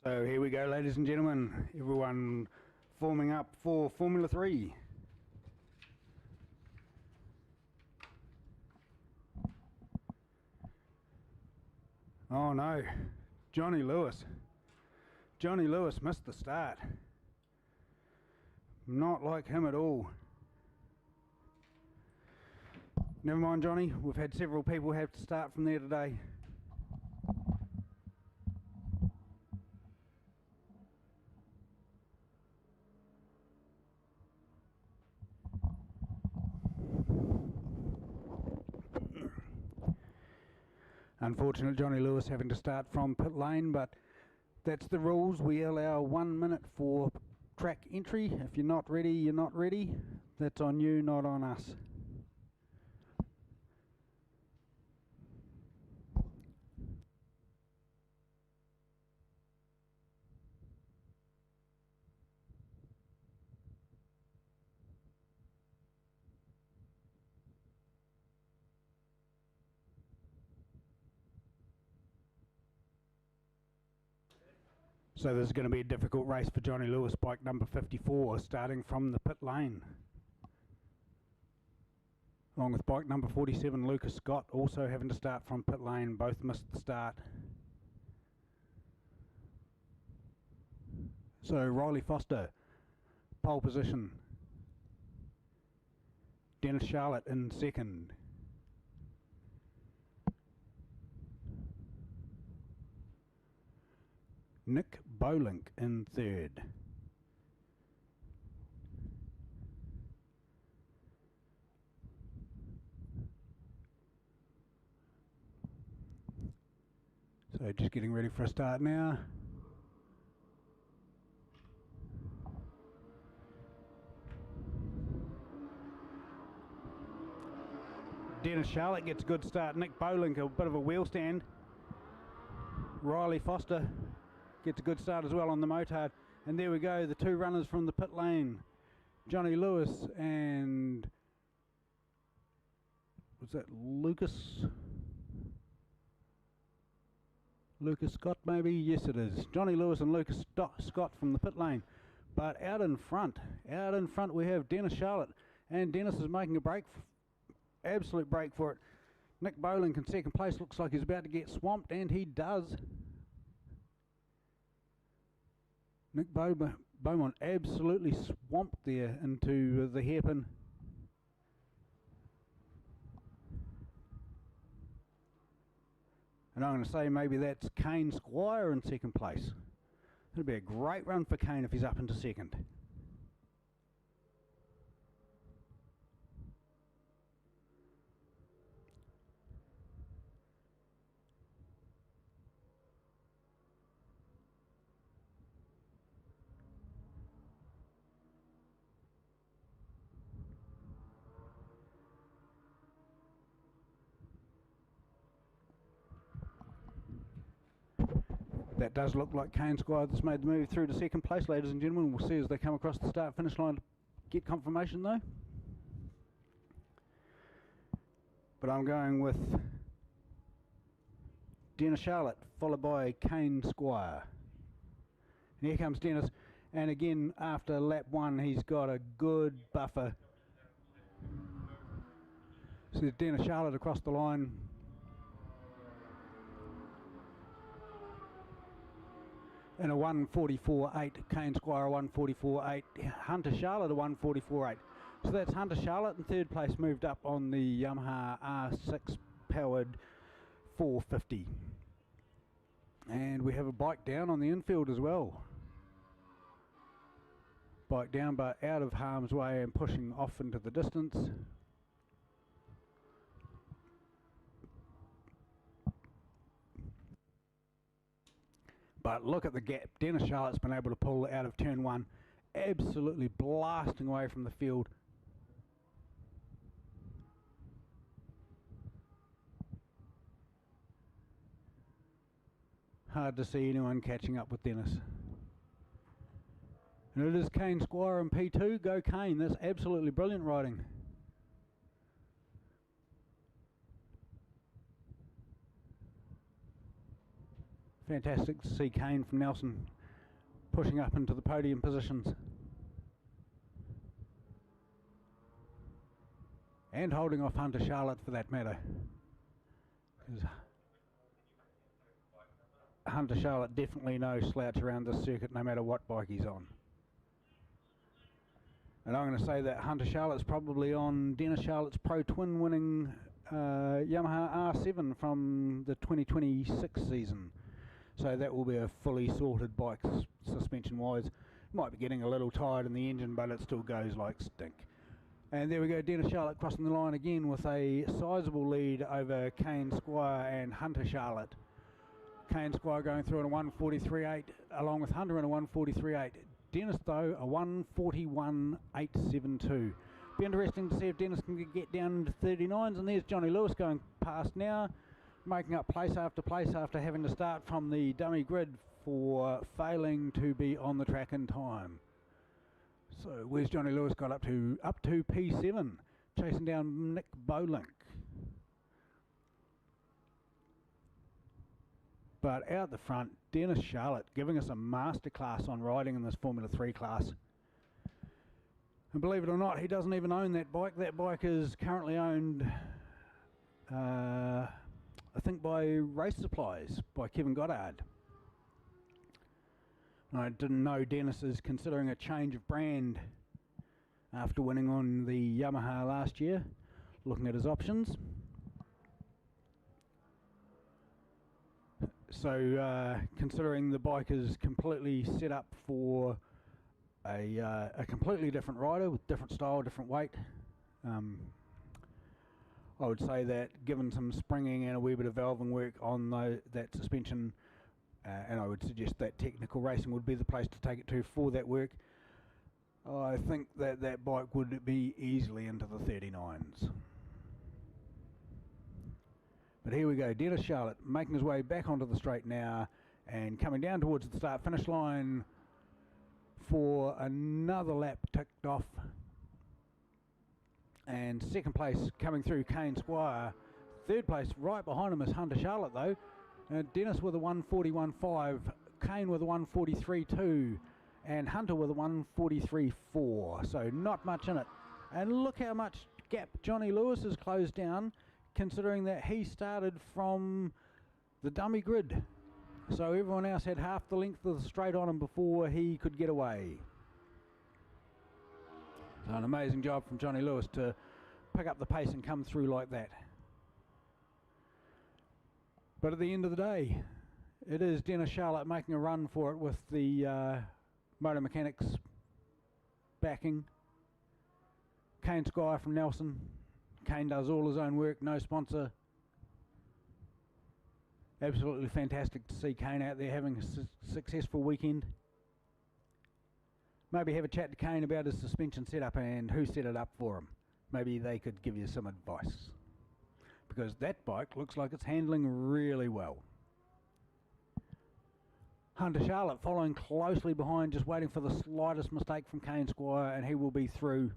So here we go, ladies and gentlemen, everyone forming up for Formula 3. Oh no, Johnny Lewis missed the start. Not like him at all. Never mind, Johnny, we've had several people have to start from there today. Unfortunate Johnny Lewis having to start from pit lane, but that's the rules. We allow 1 minute for track entry. If you're not ready, you're not ready. That's on you, not on us. So this is going to be a difficult race for Johnny Lewis, bike number 54, starting from the pit lane. Along with bike number 47, Lucas Scott, also having to start from pit lane. Both missed the start. So Riley Foster, pole position. Dennis Charlotte in second. Nick Bolink in third. So just getting ready for a start now. Dennis Charlotte gets a good start. Nick Bolink a bit of a wheel stand. Riley Foster gets a good start as well on the motard. And there we go, the two runners from the pit lane. Johnny Lewis and... was that Lucas Scott maybe? Yes it is. Johnny Lewis and Lucas Scott from the pit lane. But out in front we have Dennis Charlotte. And Dennis is making a break, absolute break for it. Nick Bolink in second place, looks like he's about to get swamped, and he does. Nick Beaumont absolutely swamped there into the hairpin. And I'm going to say maybe that's Kane Squire in second place. It'll be a great run for Kane if he's up into second. That does look like Kane Squire that's made the move through to second place, ladies and gentlemen. We'll see as they come across the start-finish line to get confirmation though. But I'm going with Dennis Charlotte, followed by Kane Squire. And here comes Dennis, and again after lap one he's got a good buffer. So there's Dennis Charlotte across the line. And a 1:44.8, Kane Squire a 1:44.8, Hunter Charlotte a 1:44.8. So that's Hunter Charlotte in third place, moved up on the Yamaha R6 powered 450. And we have a bike down on the infield as well. Bike down but out of harm's way and pushing off into the distance. But look at the gap. Dennis Charlotte's been able to pull out of turn one, absolutely blasting away from the field. Hard to see anyone catching up with Dennis. And it is Kane Squire in P2. Go Kane, that's absolutely brilliant riding. Fantastic to see Kane from Nelson pushing up into the podium positions. And holding off Hunter Charlotte for that matter. Hunter Charlotte definitely no slouch around this circuit no matter what bike he's on. And I'm going to say that Hunter Charlotte's probably on Dennis Charlotte's Pro Twin winning Yamaha R7 from the 2026 season. So that will be a fully sorted bike suspension wise. Might be getting a little tired in the engine, but it still goes like stink. And there we go, Dennis Charlotte crossing the line again with a sizable lead over Kane Squire and Hunter Charlotte. Kane Squire going through in a 1:43.8 along with Hunter in a 1:43.8. Dennis though a 1:41.872. Be interesting to see if Dennis can get down into 39s, and there's Johnny Lewis going past now, making up place after having to start from the dummy grid for failing to be on the track in time. So where's Johnny Lewis got up to? Up to P7, chasing down Nick Bolink. But out the front, Dennis Charlotte giving us a masterclass on riding in this Formula 3 class. And believe it or not, he doesn't even own that bike. That bike is currently owned, I think, by Race Supplies, by Kevin Goddard. I didn't know Dennis is considering a change of brand after winning on the Yamaha last year, looking at his options. So considering the bike is completely set up for a completely different rider with different style, different weight, I would say that given some springing and a wee bit of valving work on that suspension, and I would suggest that technical racing would be the place to take it to for that work, I think that that bike would be easily into the 39s. But here we go, Dennis Charlotte making his way back onto the straight now and coming down towards the start-finish line for another lap ticked off. And second place coming through, Kane Squire. Third place right behind him is Hunter Charlotte though. Dennis with a 1:41.5, Kane with a 1:43.2, and Hunter with a 1:43.4. So not much in it. And look how much gap Johnny Lewis has closed down, considering that he started from the dummy grid. So everyone else had half the length of the straight on him before he could get away. So an amazing job from Johnny Lewis to pick up the pace and come through like that. But at the end of the day, it is Dennis Charlotte making a run for it with the Motor Mechanics backing. Kane Squire from Nelson. Kane does all his own work, no sponsor. Absolutely fantastic to see Kane out there having a successful weekend. Maybe have a chat to Kane about his suspension setup and who set it up for him. Maybe they could give you some advice, because that bike looks like it's handling really well. Hunter Charlotte following closely behind, just waiting for the slightest mistake from Kane Squire and he will be through.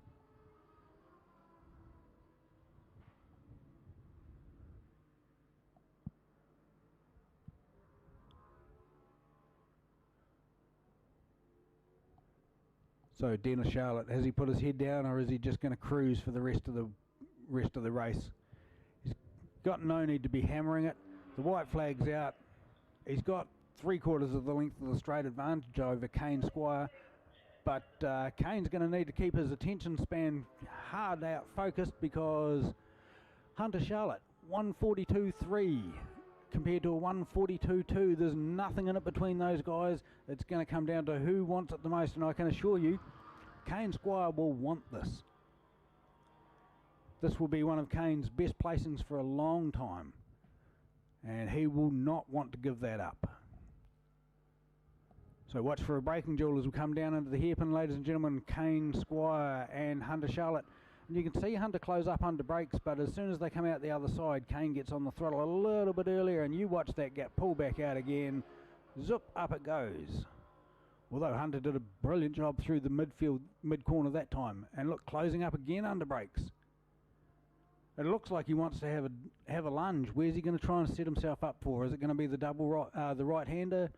So Dennis Charlotte, has he put his head down or is he just going to cruise for the rest of the race? He's got no need to be hammering it. The white flag's out. He's got 3/4 of the length of the straight advantage over Kane Squire, but Kane's going to need to keep his attention span hard out focused, because Hunter Charlotte 1:42.3 compared to a 1:42.2. There's nothing in it between those guys. It's going to come down to who wants it the most, and I can assure you Kane Squire will want this. This will be one of Kane's best placings for a long time, and he will not want to give that up. So watch for a braking duel as we come down into the hairpin, ladies and gentlemen. Kane Squire and Hunter Charlotte. And you can see Hunter close up under brakes, but as soon as they come out the other side, Kane gets on the throttle a little bit earlier, and you watch that gap pull back out again. Zip, up it goes. Although Hunter did a brilliant job through the mid corner that time. And look, closing up again under brakes. It looks like he wants to have a lunge. Where's he going to try and set himself up for? Is it going to be the the right-hander?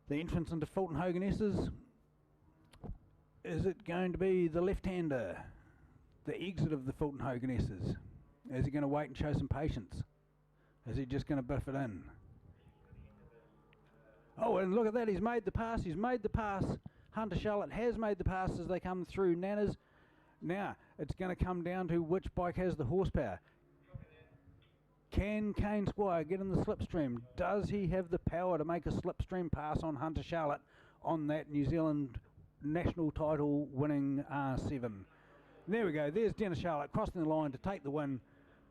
The entrance into Fulton Hoganesses? Is it going to be the left-hander? The exit of the Fulton Hoganesses? Is he going to wait and show some patience? Is he just going to biff it in? Oh, and look at that, he's made the pass, Hunter Charlotte has made the pass as they come through Nana's. Now, it's going to come down to which bike has the horsepower. Can Kane Squire get in the slipstream? Does he have the power to make a slipstream pass on Hunter Charlotte on that New Zealand national title winning R7? There we go, there's Dennis Charlotte crossing the line to take the win.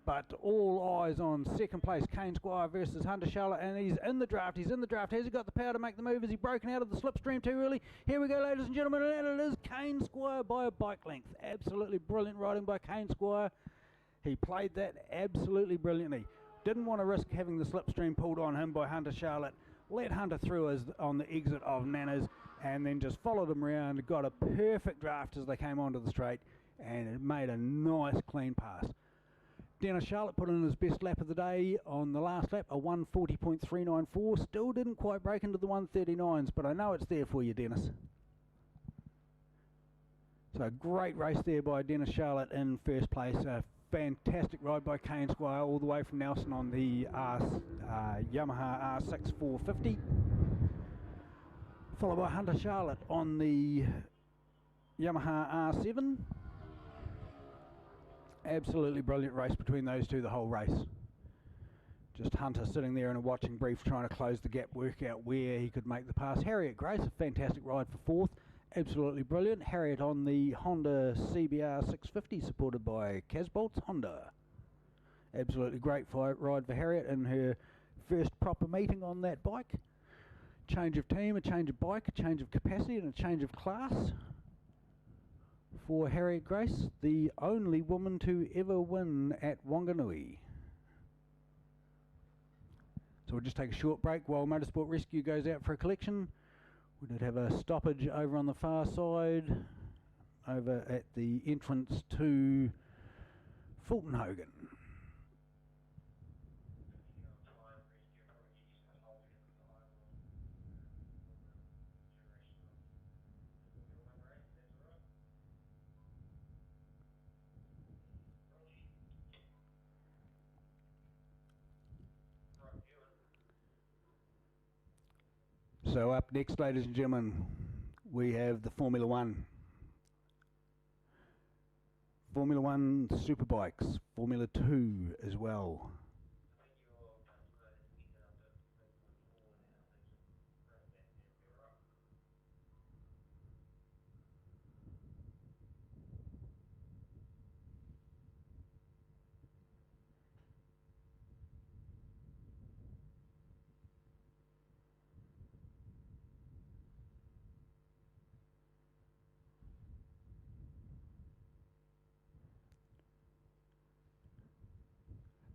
But all eyes on second place, Kane Squire versus Hunter Charlotte, and he's in the draft, Has he got the power to make the move? Is he broken out of the slipstream too early? Here we go, ladies and gentlemen, and it is Kane Squire by a bike length. Absolutely brilliant riding by Kane Squire. He played that absolutely brilliantly. Didn't want to risk having the slipstream pulled on him by Hunter Charlotte. Let Hunter through as on the exit of Nana's, and then just followed him around, got a perfect draft as they came onto the straight, and it made a nice clean pass. Dennis Charlotte put in his best lap of the day on the last lap, a 1:40.394. Still didn't quite break into the 1:39s, but I know it's there for you, Dennis. So a great race there by Dennis Charlotte in first place. A fantastic ride by Kane Squire all the way from Nelson on the Yamaha R6 450. Followed by Hunter Charlotte on the Yamaha R7. Absolutely brilliant race between those two the whole race. Just Hunter sitting there in a watching brief trying to close the gap, work out where he could make the pass. Harriet Grace, a fantastic ride for fourth. Absolutely brilliant. Harriet on the Honda CBR 650 supported by Casbolt's Honda. Absolutely great ride for Harriet in her first proper meeting on that bike. Change of team, a change of bike, a change of capacity and a change of class. For Harriet Grace, the only woman to ever win at Wanganui. So we'll just take a short break while Motorsport Rescue goes out for a collection. We did have a stoppage over on the far side, over at the entrance to Fulton Hogan. So up next, ladies and gentlemen, we have the Formula One. Formula One Superbikes, Formula 2 as well.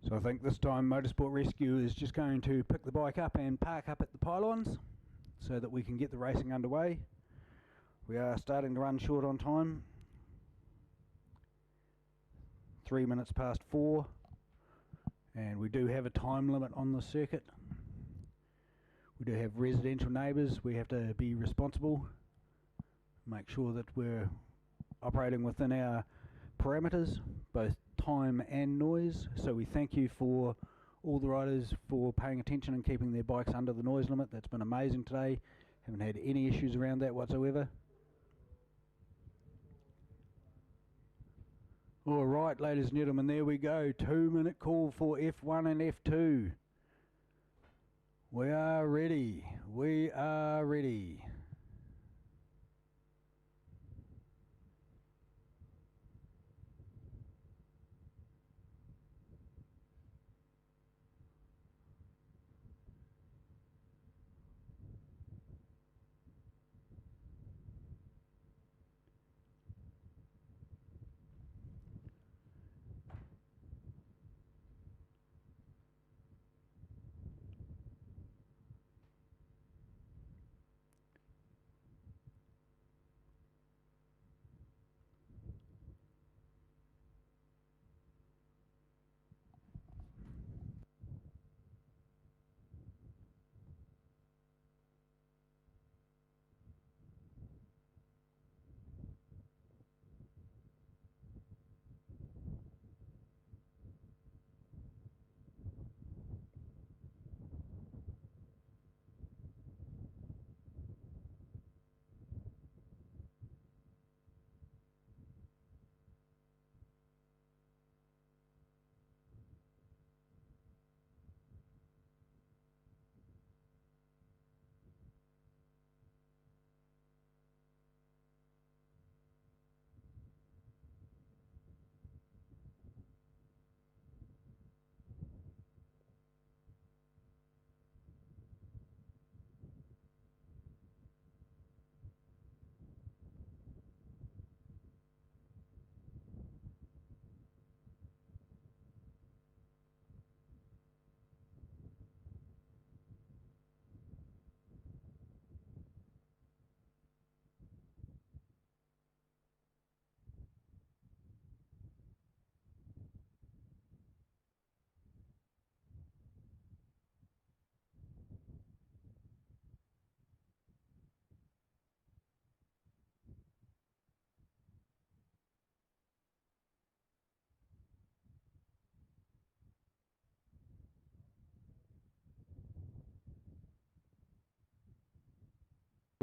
So I think this time Motorsport Rescue is just going to pick the bike up and park up at the pylons so that we can get the racing underway. We are starting to run short on time. 3 minutes past 4, and we do have a time limit on the circuit. We do have residential neighbours. We have to be responsible, make sure that we're operating within our parameters, both time and noise. So we thank you for all the riders for paying attention and keeping their bikes under the noise limit. That's been amazing today. Haven't had any issues around that whatsoever. All right, ladies and gentlemen, there we go. 2-minute call for F1 and F2. We are ready. We are ready.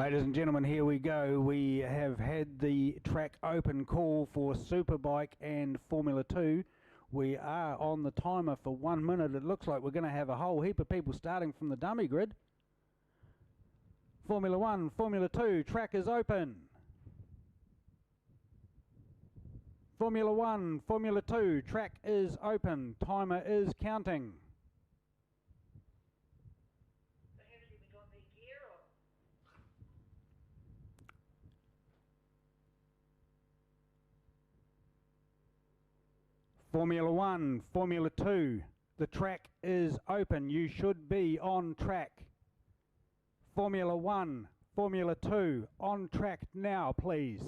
Ladies and gentlemen, here we go. We have had the track open call for Superbike and Formula 2. We are on the timer for 1 minute. It looks like we're going to have a whole heap of people starting from the dummy grid. Formula 1, Formula 2, track is open. Formula 1, Formula 2, track is open. Timer is counting. Formula 1, Formula 2, the track is open. You should be on track. Formula 1, Formula 2, on track now, please.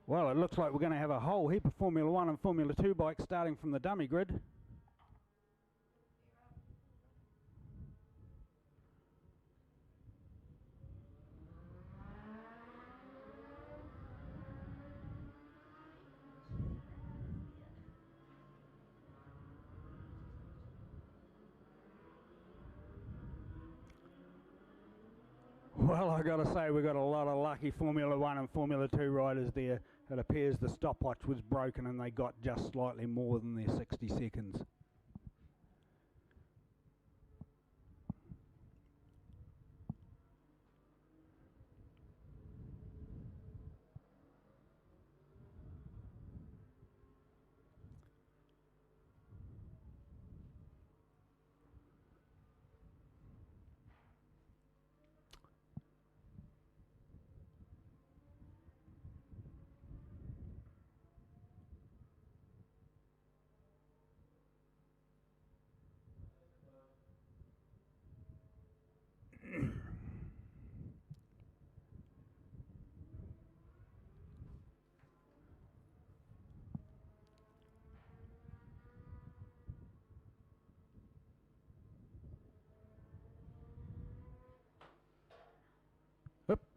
Well, it looks like we're going to have a whole heap of Formula 1 and Formula 2 bikes starting from the dummy grid. Well, I got to say, we've got a lot of lucky Formula 1 and Formula 2 riders there. It appears the stopwatch was broken and they got just slightly more than their 60 seconds.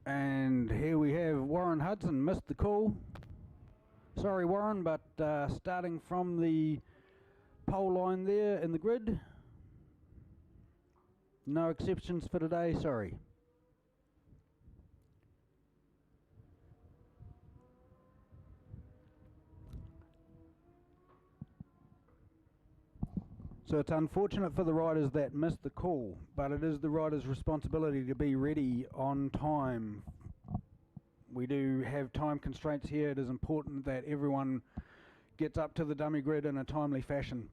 And here we have Warren Hudson, missed the call. Sorry Warren, but starting from the pole line there in the grid. No exceptions for today, sorry. So it's unfortunate for the riders that missed the call, but it is the rider's responsibility to be ready on time. We do have time constraints here. It is important that everyone gets up to the dummy grid in a timely fashion.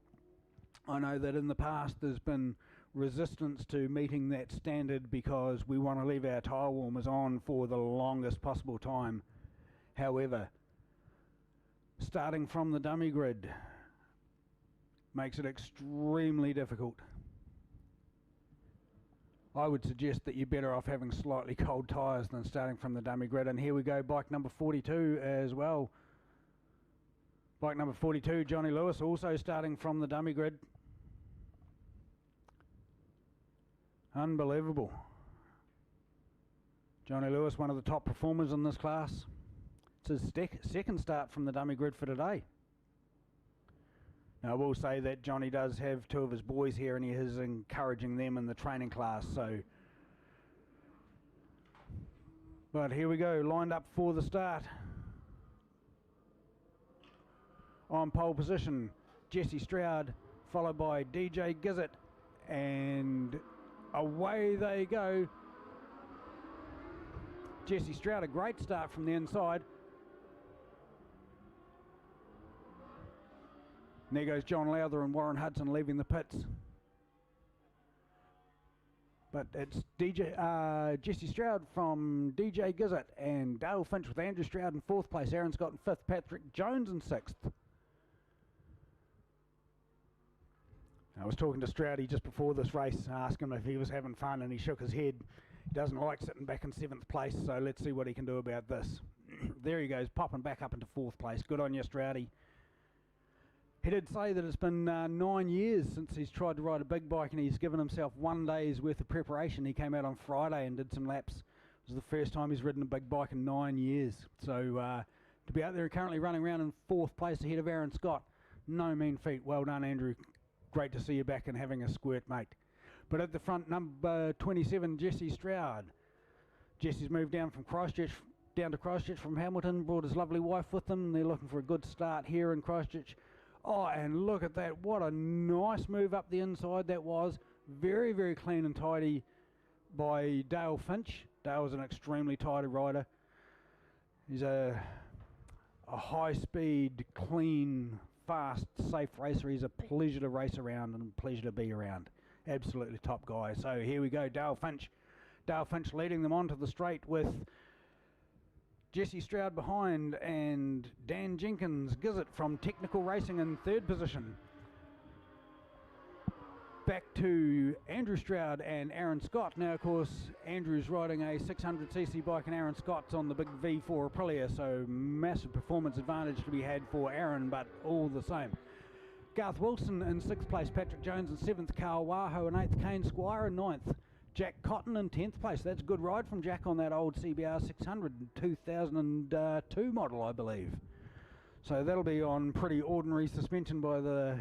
I know that in the past there's been resistance to meeting that standard because we want to leave our tyre warmers on for the longest possible time. However, starting from the dummy grid makes it extremely difficult. I would suggest that you're better off having slightly cold tyres than starting from the dummy grid. And here we go, bike number 42 as well. Bike number 42, Johnny Lewis, also starting from the dummy grid. Unbelievable. Johnny Lewis, one of the top performers in this class. It's his second start from the dummy grid for today. Now, I will say that Johnny does have two of his boys here and he is encouraging them in the training class. But here we go, lined up for the start. On pole position, Jesse Stroud, followed by DJ Gizzard, and away they go. Jesse Stroud, a great start from the inside. And there goes John Lowther and Warren Hudson leaving the pits. But it's Jesse Stroud from DJ Gizzard and Dale Finch with Andrew Stroud in 4th place, Aaron Scott in 5th, Patrick Jones in 6th. I was talking to Stroudy just before this race, asking him if he was having fun, and he shook his head. He doesn't like sitting back in 7th place, so let's see what he can do about this. There he goes, popping back up into 4th place. Good on you, Stroudy. He did say that it's been 9 years since he's tried to ride a big bike, and he's given himself 1 day's worth of preparation. He came out on Friday and did some laps. It was the first time he's ridden a big bike in 9 years. So to be out there currently running around in 4th place ahead of Aaron Scott, no mean feat. Well done, Andrew. great to see you back and having a squirt, mate. But at the front, number 27, Jesse Stroud. Jesse's moved down from Christchurch, down to Christchurch from Hamilton, brought his lovely wife with him. They're looking for a good start here in Christchurch. Oh, and look at that, what a nice move up the inside that was. Very, very clean and tidy by Dale Finch. Dale's an extremely tidy rider. He's a high-speed, clean, fast, safe racer. He's a pleasure to race around and a pleasure to be around. Absolutely top guy. So here we go, Dale Finch. Dale Finch leading them onto the straight with Jesse Stroud behind and Dan Jenkins Gizzard from Technical Racing in third position. Back to Andrew Stroud and Aaron Scott. Now, of course, Andrew's riding a 600cc bike and Aaron Scott's on the big V4 Aprilia, so massive performance advantage to be had for Aaron, but all the same. Garth Wilson in 6th place, Patrick Jones in 7th, Carl Waho in 8th, Kane Squire in 9th, Jack Cotton in 10th place. That's a good ride from Jack on that old CBR 600, 2002 model, I believe. So that'll be on pretty ordinary suspension by the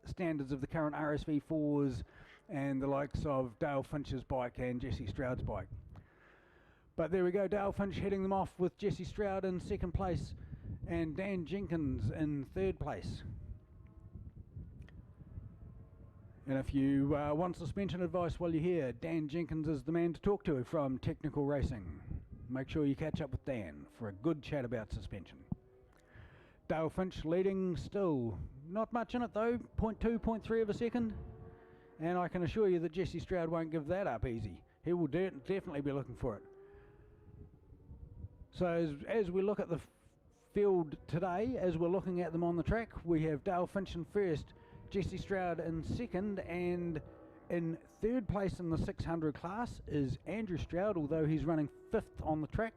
standards of the current RSV4s and the likes of Dale Finch's bike and Jesse Stroud's bike. But there we go, Dale Finch heading them off with Jesse Stroud in 2nd place and Dan Jenkins in 3rd place. And if you want suspension advice while you're here, Dan Jenkins is the man to talk to from Technical Racing. Make sure you catch up with Dan for a good chat about suspension. Dale Finch leading still. Not much in it though, 0.2, 0.3 of a second. And I can assure you that Jesse Stroud won't give that up easy. He will definitely be looking for it. So as we look at the field today, as we're looking at them on the track, we have Dale Finch in 1st, Jesse Stroud in 2nd, and in 3rd place in the 600 class is Andrew Stroud, although he's running 5th on the track.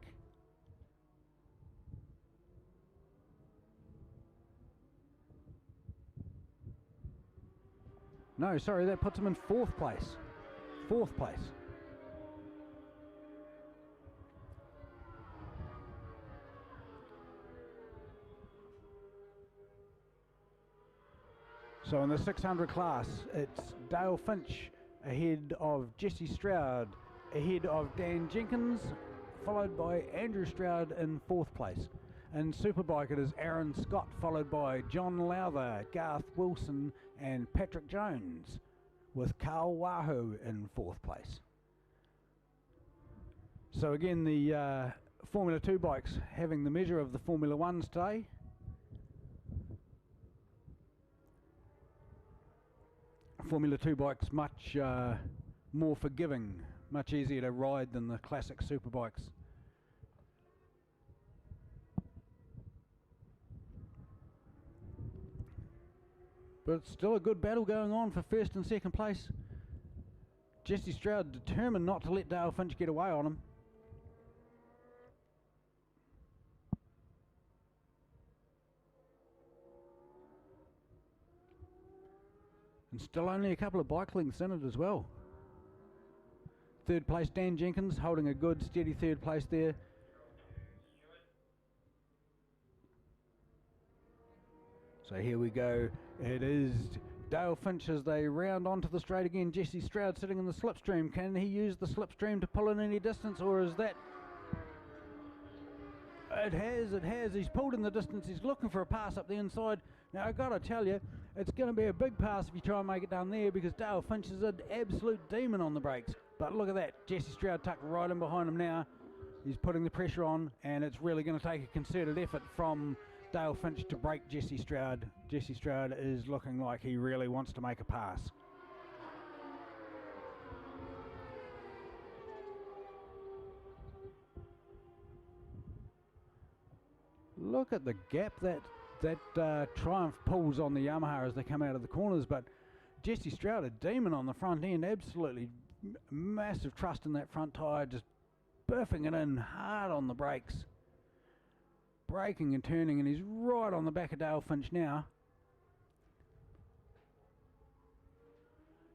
No, sorry, that puts him in 4th place. 4th place. So in the 600 class, it's Dale Finch ahead of Jesse Stroud, ahead of Dan Jenkins, followed by Andrew Stroud in 4th place. In Superbike it is Aaron Scott, followed by John Lowther, Garth Wilson and Patrick Jones, with Carl Waho in 4th place. So again, the Formula 2 bikes having the measure of the Formula 1s today. Formula 2 bikes much more forgiving, much easier to ride than the classic superbikes. But it's still a good battle going on for 1st and 2nd place. Jesse Stroud determined not to let Dale Finch get away on him. And still only a couple of bike lengths in it as well. 3rd place Dan Jenkins holding a good steady 3rd place there. So here we go. It is Dale Finch as they round onto the straight again. Jesse Stroud sitting in the slipstream. Can he use the slipstream to pull in any distance, or is that... It has. He's pulled in the distance. He's looking for a pass up the inside. Now, I've got to tell you, it's going to be a big pass if you try and make it down there, because Dale Finch is an absolute demon on the brakes. But look at that. Jesse Stroud tucked right in behind him now. He's putting the pressure on, and it's really going to take a concerted effort from Dale Finch to break Jesse Stroud. Jesse Stroud is looking like he really wants to make a pass. Look at the gap that Triumph pulls on the Yamaha as they come out of the corners, but Jesse Stroud, a demon on the front end, absolutely massive trust in that front tyre, just biffing it in hard on the brakes, braking and turning, and he's right on the back of Dale Finch now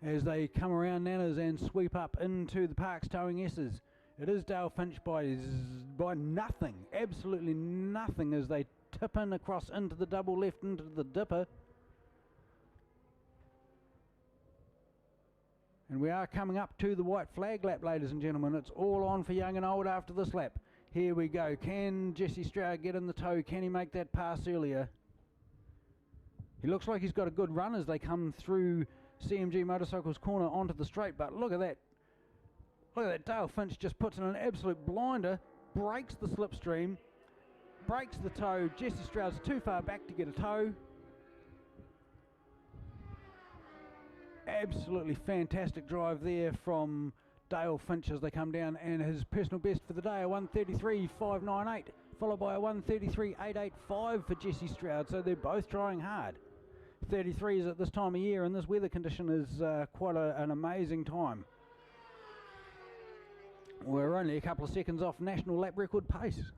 as they come around Nanas and sweep up into the Parks Towing S's. It is Dale Finch by nothing, absolutely nothing, as they tip in across into the double left into the dipper. And we are coming up to the white flag lap, ladies and gentlemen. It's all on for young and old after this lap. Here we go. Can Jesse Stroud get in the tow? Can he make that pass earlier? He looks like he's got a good run as they come through CMG Motorcycles corner onto the straight, but look at that. Look at that. Dale Finch just puts in an absolute blinder, breaks the slipstream, breaks the tow. Jesse Stroud's too far back to get a tow. Absolutely fantastic drive there from Dale Finch as they come down, and his personal best for the day, a 1:33.598, followed by a 1:33.885 for Jesse Stroud, so they're both trying hard. 33s at this time of year in this weather condition is quite an amazing time. We're only a couple of seconds off national lap record pace,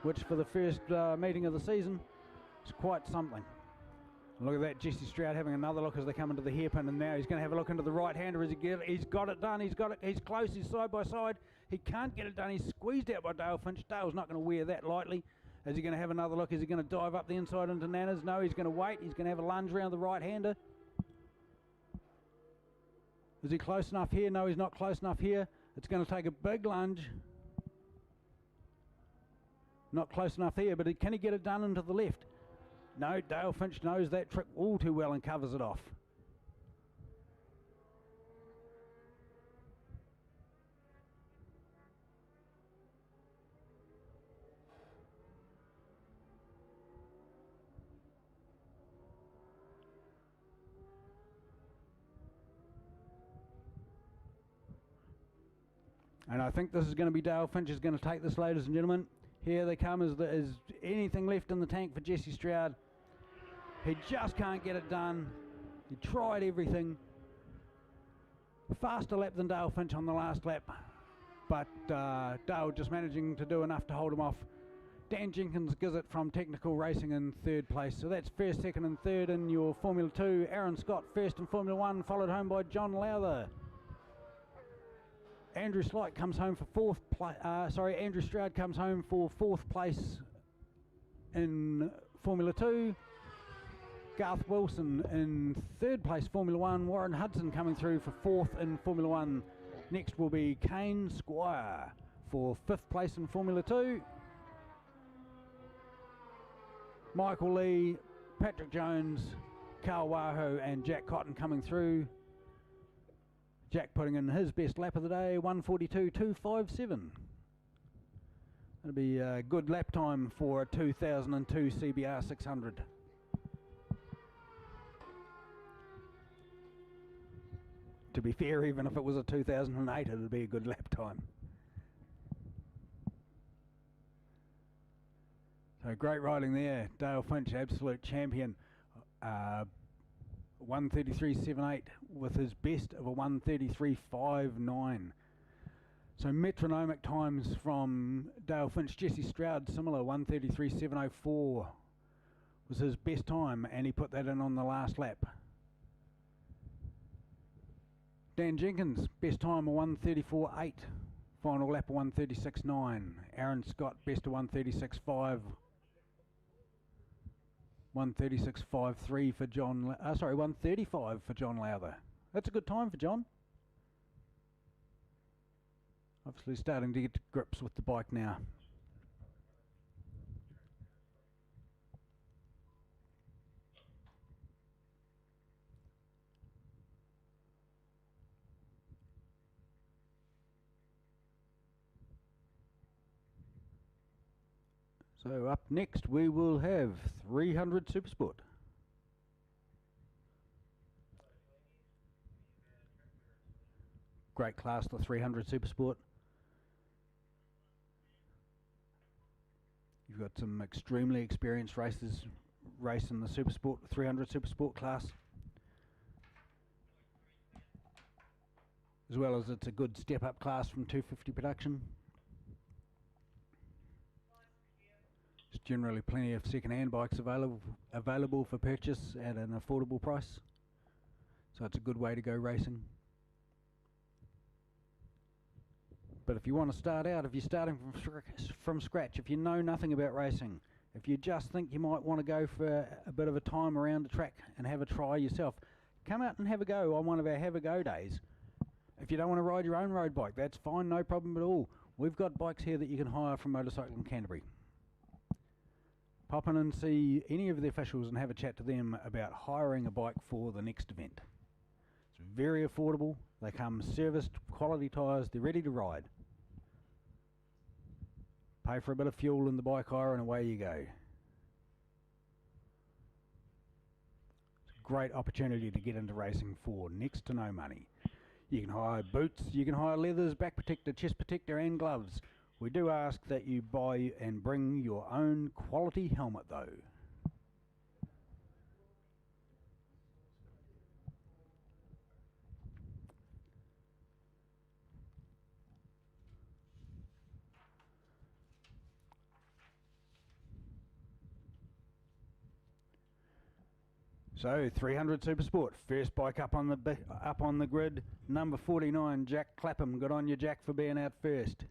which for the first meeting of the season is quite something. Look at that, Jesse Stroud having another look as they come into the hairpin, and now he's going to have a look into the right-hander as he's got it done. He's got it. He's close. He's side by side. He can't get it done. He's squeezed out by Dale Finch. Dale's not going to wear that lightly. Is he going to have another look? Is he going to dive up the inside into Nana's? No, he's going to wait. He's going to have a lunge around the right-hander. Is he close enough here? No, he's not close enough here. It's going to take a big lunge. Not close enough here, but can he get it done into the left? No, Dale Finch knows that trick all too well and covers it off. And I think this is going to be Dale Finch is going to take this, ladies and gentlemen. Here they come. Is anything left in the tank for Jesse Stroud? He just can't get it done. He tried everything. Faster lap than Dale Finch on the last lap, but Dale just managing to do enough to hold him off. Dan Jenkins gives it from Technical Racing in third place. So that's first, second and third in your Formula 2. Aaron Scott first in Formula 1, followed home by John Lowther. Andrew Slight comes home for fourth place. Andrew Stroud comes home for fourth place in Formula 2. Garth Wilson in third place Formula 1. Warren Hudson coming through for fourth in Formula 1. Next will be Kane Squire for fifth place in Formula 2. Michael Lee, Patrick Jones, Carl Waho and Jack Cotton coming through. Jack putting in his best lap of the day, 1:42.257. That'll be a good lap time for a 2002 CBR 600. To be fair, even if it was a 2008, it would be a good lap time. So great riding there. Dale Finch, absolute champion. 1:33.78 with his best of a 1:33.59. So metronomic times from Dale Finch. Jesse Stroud, similar, 1:33.704 was his best time, and he put that in on the last lap. Dan Jenkins, best time of 1:34.8, final lap of 1:36.9. Aaron Scott, best of 1:36.5. 1:36.53 for John, 1:35 for John Lowther. That's a good time for John. Obviously starting to get to grips with the bike now. So up next we will have 300 Supersport. Great class, the 300 Supersport. You've got some extremely experienced racers racing the Supersport, 300 Supersport class. As well as it's a good step up class from 250 production. There's generally plenty of second-hand bikes available for purchase at an affordable price. So it's a good way to go racing. But if you want to start out, if you're starting from scratch, if you know nothing about racing, if you just think you might want to go for a bit of a time around the track and have a try yourself, come out and have a go on one of our have a go days. If you don't want to ride your own road bike, that's fine, no problem at all. We've got bikes here that you can hire from Motorcycling Canterbury. Pop in and see any of the officials and have a chat to them about hiring a bike for the next event. It's very affordable. They come serviced, quality tyres, they're ready to ride. Pay for a bit of fuel in the bike hire and away you go. It's a great opportunity to get into racing for next to no money. You can hire boots, you can hire leathers, back protector, chest protector and gloves. We do ask that you buy and bring your own quality helmet though. So 300 SUPERSPORT, first bike up on the grid, number 49, Jack Clapham. Good on you, Jack, for being out first.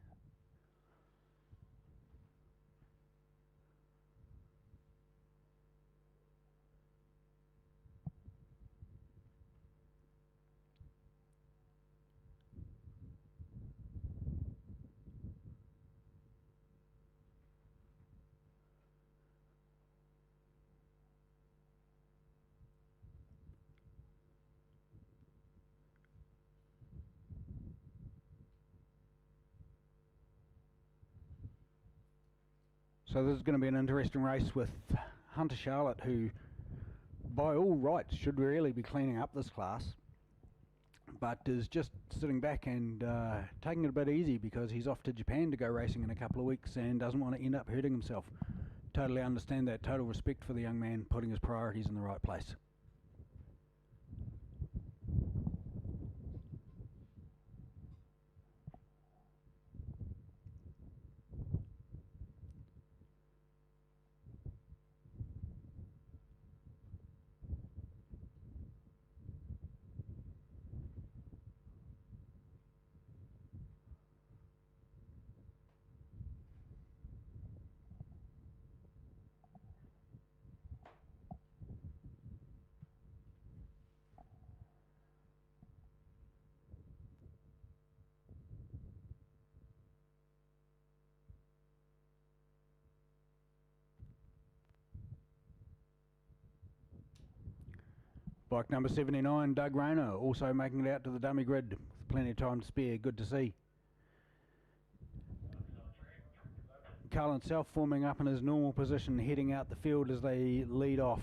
So this is going to be an interesting race with Hunter Charlotte, who by all rights should really be cleaning up this class, but is just sitting back and taking it a bit easy because he's off to Japan to go racing in a couple of weeks and doesn't want to end up hurting himself. Totally understand that, total respect for the young man putting his priorities in the right place. Bike number 79, Doug Rayner, also making it out to the dummy grid with plenty of time to spare. Good to see. Carlin Self forming up in his normal position, heading out the field as they lead off.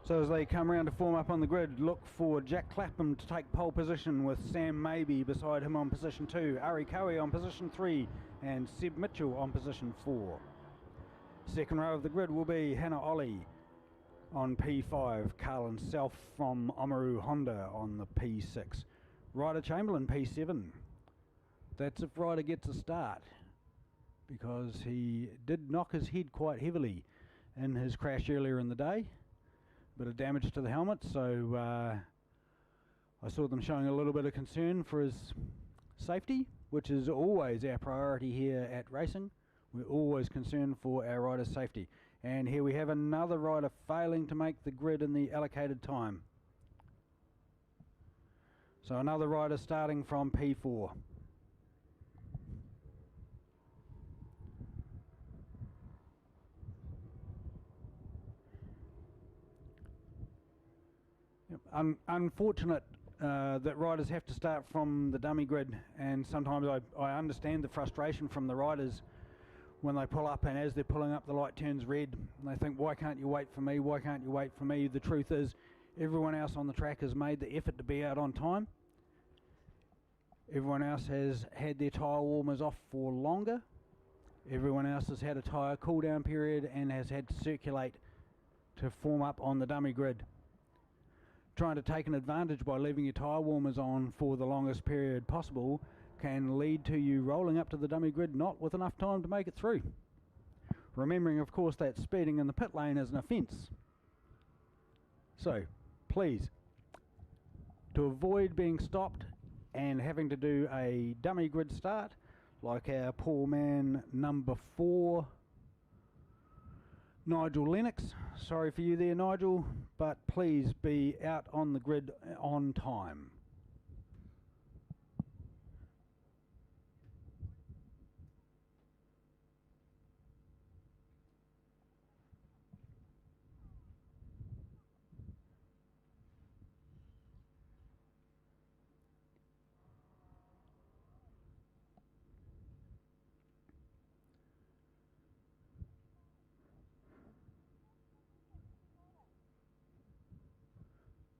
So as they come around to form up on the grid, look for Jack Clapham to take pole position with Sam Maybe beside him on position 2, Ari Cowie on position 3 and Seb Mitchell on position 4. Second row of the grid will be Hannah Ollie on P5, Carlin Self from Omaru Honda on the P6, Ryder Chamberlain P7. That's if Ryder gets a start, because he did knock his head quite heavily in his crash earlier in the day. Bit of damage to the helmet, so I saw them showing a little bit of concern for his safety, which is always our priority here at racing. We're always concerned for our riders' safety. And here we have another rider failing to make the grid in the allocated time. So another rider starting from P4. Unfortunate that riders have to start from the dummy grid, and sometimes I understand the frustration from the riders when they pull up, and as they're pulling up the light turns red and they think, why can't you wait for me, why can't you wait for me? The truth is everyone else on the track has made the effort to be out on time. Everyone else has had their tyre warmers off for longer. Everyone else has had a tyre cool down period and has had to circulate to form up on the dummy grid. Trying to take an advantage by leaving your tyre warmers on for the longest period possible can lead to you rolling up to the dummy grid not with enough time to make it through. Remembering, of course, that speeding in the pit lane is an offence. So, please, to avoid being stopped and having to do a dummy grid start, like our poor man number 4, Nigel Lennox. Sorry for you there, Nigel, but please be out on the grid on time.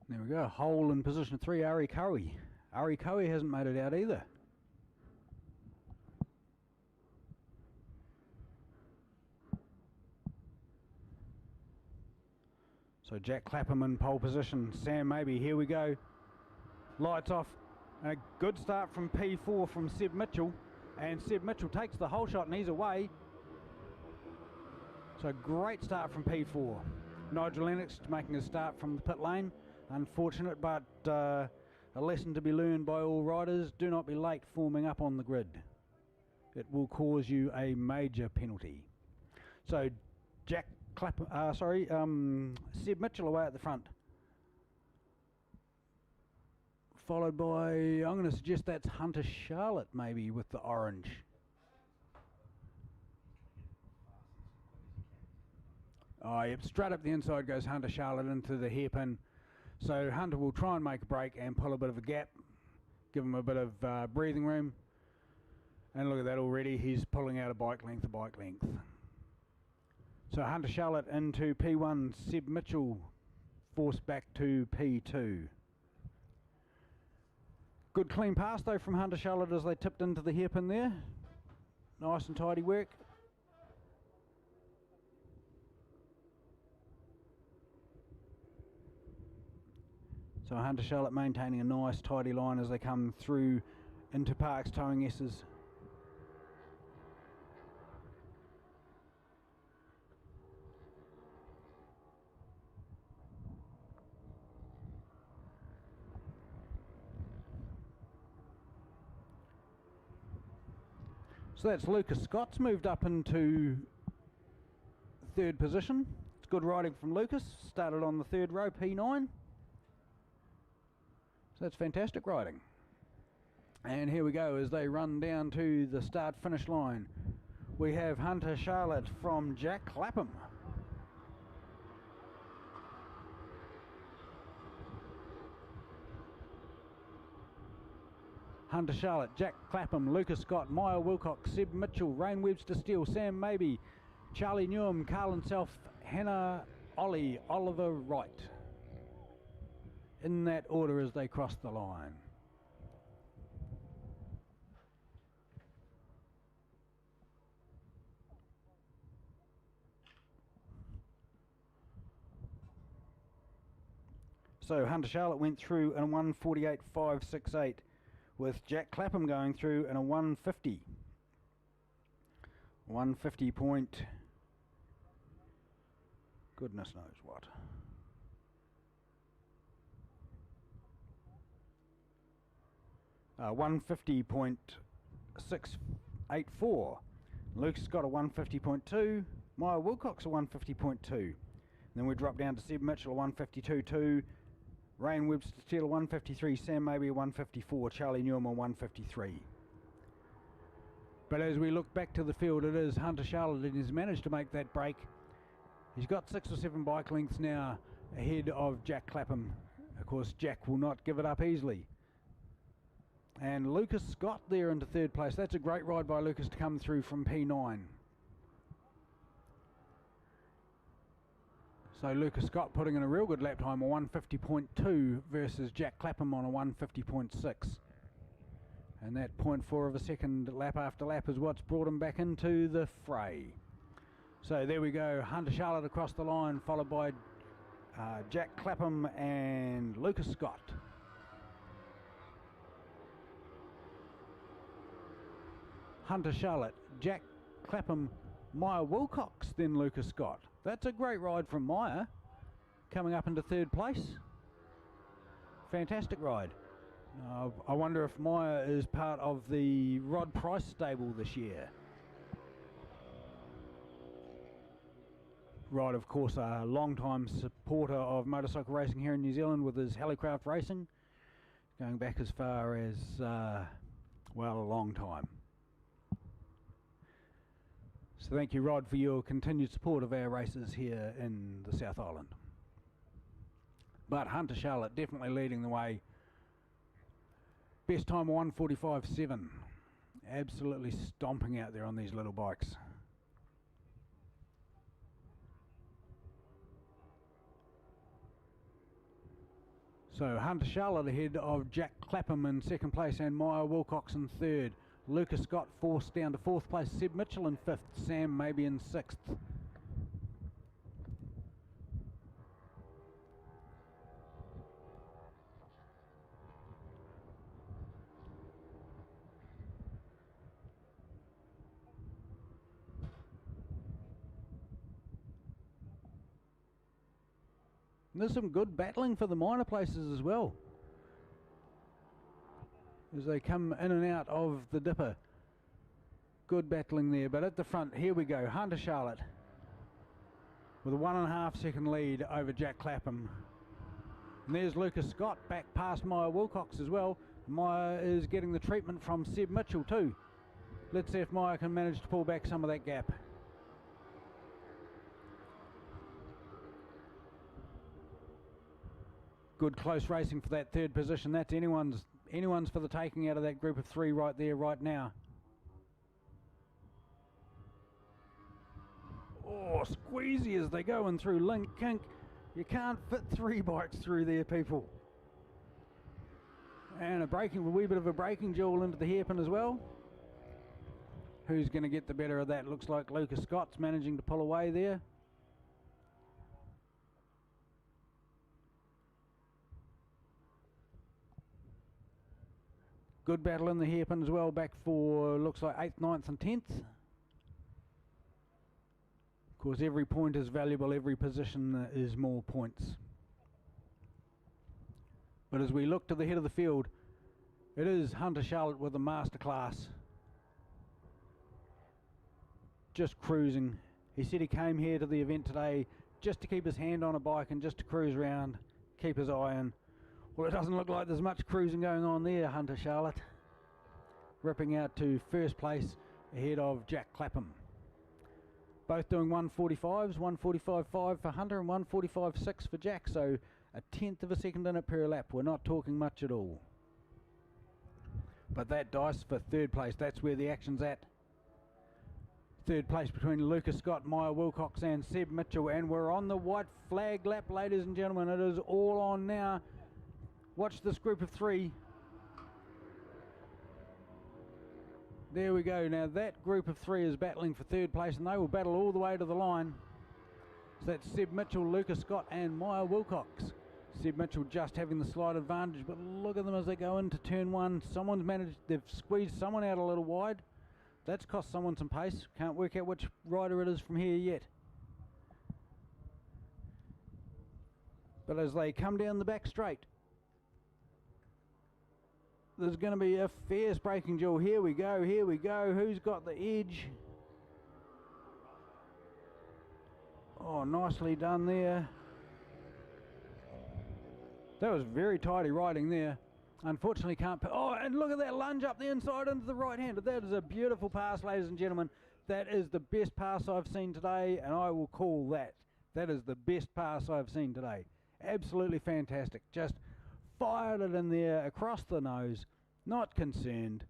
There we go, hole in position 3, Ari Curry. Ari Curry hasn't made it out either. So Jack Clapham in pole position, Sam Maybe, here we go. Lights off, a good start from P4 from Seb Mitchell, and Seb Mitchell takes the whole shot and he's away. So great start from P4. Nigel Lennox making a start from the pit lane. Unfortunate, but a lesson to be learned by all riders. Do not be late forming up on the grid. It will cause you a major penalty. So Jack Clapham, Seb Mitchell away at the front. Followed by, I'm going to suggest that's Hunter Charlotte maybe with the orange. Oh, yep, straight up the inside goes Hunter Charlotte into the hairpin. So Hunter will try and make a break and pull a bit of a gap, give him a bit of breathing room. And look at that already, he's pulling out a bike length. So Hunter Charlotte into P1, Seb Mitchell forced back to P2. Good clean pass though from Hunter Charlotte as they tipped into the hairpin there. Nice and tidy work. So Hunter Charlotte maintaining a nice tidy line as they come through into Parks towing S's. So that's Lucas Scott's moved up into 3rd position. It's good riding from Lucas, started on the 3rd row, P9. That's fantastic riding. And here we go as they run down to the start finish line. We have Hunter Charlotte from Jack Clapham. Hunter Charlotte, Jack Clapham, Lucas Scott, Maya Wilcox, Seb Mitchell, Rain Webster Steele, Sam Maybe, Charlie Newham, Carlin Self, Hannah Ollie, Oliver Wright. In that order as they cross the line. So Hunter Charlotte went through in a 1:48.568 with Jack Clapham going through in a 1:50. 1:50 point, goodness knows what. 1:50.684. Luke's got a 1:50.2. Maya Wilcox a 1:50.2. Then we drop down to Seb Mitchell a 1:52.2. Rain Webster Steele a 1:53. Sam Maybe a 1:54. Charlie Newham a 1:53. But as we look back to the field, it is Hunter Charlotte and he's managed to make that break. He's got 6 or 7 bike lengths now ahead of Jack Clapham. Of course, Jack will not give it up easily. And Lucas Scott there into 3rd place. That's a great ride by Lucas to come through from P9. So Lucas Scott putting in a real good lap time, a 1:50.2 versus Jack Clapham on a 1:50.6. And that 0.4 of a second lap after lap is what's brought him back into the fray. So there we go, Hunter Charlotte across the line, followed by Jack Clapham and Lucas Scott. Hunter Charlotte, Jack Clapham, Meyer Wilcox, then Lucas Scott. That's a great ride from Meyer, coming up into third place. Fantastic ride. I wonder if Meyer is part of the Rod Price stable this year. Rod, of course, a long-time supporter of motorcycle racing here in New Zealand with his Helicraft Racing, going back as far as, well, a long time. So thank you, Rod, for your continued support of our races here in the South Island. But Hunter Charlotte definitely leading the way. Best time 1:45.7. Absolutely stomping out there on these little bikes. So Hunter Charlotte ahead of Jack Clapham in second place and Meyer Wilcox in third. Lucas Scott forced down to fourth place. Seb Mitchell in fifth. Sam maybe in sixth. And there's some good battling for the minor places as well, as they come in and out of the dipper. Good battling there, but at the front, here we go, Hunter Charlotte with a 1.5 second lead over Jack Clapham. And there's Lucas Scott back past Meyer Wilcox as well. Meyer is getting the treatment from Seb Mitchell too. Let's see if Meyer can manage to pull back some of that gap. Good close racing for that third position. That's anyone's for the taking out of that group of three right there, right now. Oh, squeezy as they go in through Link Kink. You can't fit three bikes through there, people. And a wee bit of a braking duel into the hairpin as well. Who's going to get the better of that? Looks like Lucas Scott's managing to pull away there. Good battle in the hairpin as well, back for, looks like 8th, 9th and 10th. Of course, every point is valuable, every position is more points. But as we look to the head of the field, it is Hunter Charlotte with a masterclass. Just cruising. He said he came here to the event today just to keep his hand on a bike and just to cruise around, keep his eye in. Well, it doesn't look like there's much cruising going on there, Hunter Charlotte. Ripping out to first place ahead of Jack Clapham. Both doing 1:45s, 1:45.5 for Hunter and 1:45.6 for Jack, so a 1/10 of a second in it per lap. We're not talking much at all. But that dice for third place, that's where the action's at. Third place between Lucas Scott, Meyer Wilcox and Seb Mitchell, and we're on the white flag lap, ladies and gentlemen. It is all on now. Watch this group of three. There we go. Now that group of three is battling for third place, and they will battle all the way to the line. So that's Seb Mitchell, Lucas Scott and Meyer Wilcox. Seb Mitchell just having the slight advantage, but look at them as they go into turn one. They've squeezed someone out a little wide. That's cost someone some pace. Can't work out which rider it is from here yet. But as they come down the back straight, there's going to be a fierce braking duel. Here we go, here we go. Who's got the edge? Oh, nicely done there. That was very tidy riding there. Unfortunately can't... Oh, and look at that lunge up the inside into the right hand. That is a beautiful pass, ladies and gentlemen. That is the best pass I've seen today, and I will call that. That is the best pass I've seen today. Absolutely fantastic. Just fired it in there across the nose, not concerned.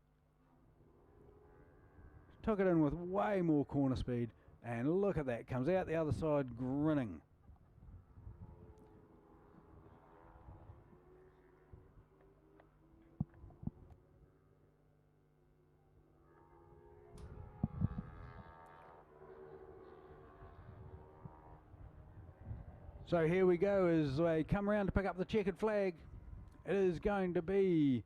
Took it in with way more corner speed, and look at that, comes out the other side grinning. So here we go as they come around to pick up the checkered flag. It is going to be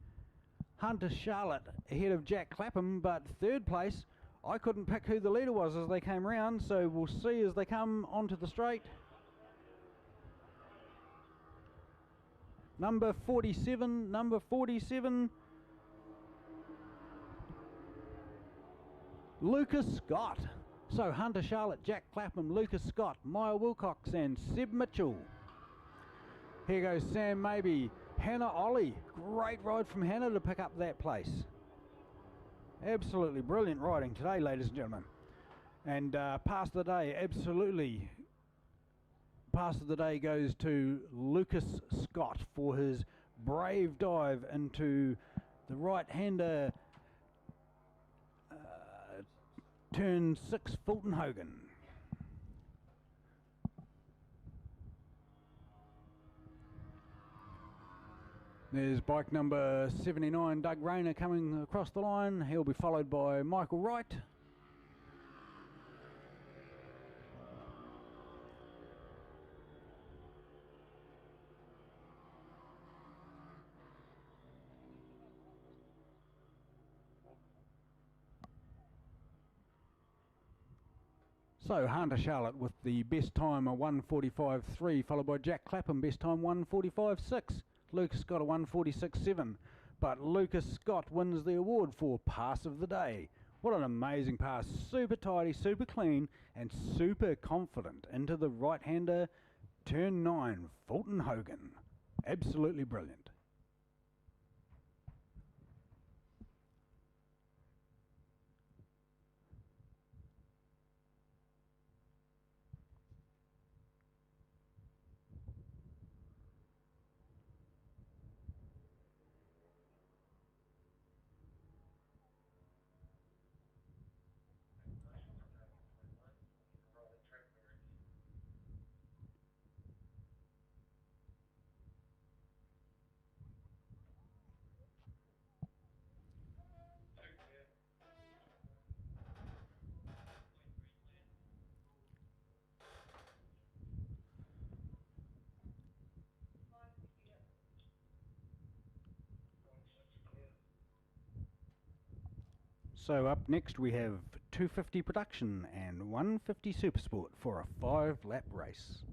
Hunter Charlotte ahead of Jack Clapham, but third place, I couldn't pick who the leader was as they came round, so we'll see as they come onto the straight. Number 47, Lucas Scott. So Hunter Charlotte, Jack Clapham, Lucas Scott, Maya Wilcox and Seb Mitchell. Here goes Sam Maybe, Hannah Ollie. Great ride from Hannah to pick up that place. Absolutely brilliant riding today, ladies and gentlemen. And pass of the day, absolutely. Pass of the day goes to Lucas Scott for his brave dive into the right-hander turn 6 Fulton Hogan. There's bike number 79, Doug Rayner, coming across the line. He'll be followed by Michael Wright. So Hunter Charlotte with the best time, a 1:45.3, followed by Jack Clapham, best time 1:45.6. Lucas Scott a 1:46.7, but Lucas Scott wins the award for pass of the day. What an amazing pass, super tidy, super clean and super confident into the right-hander turn 9 Fulton Hogan. Absolutely brilliant. So up next we have 250 Production and 150 Supersport for a 5-lap race.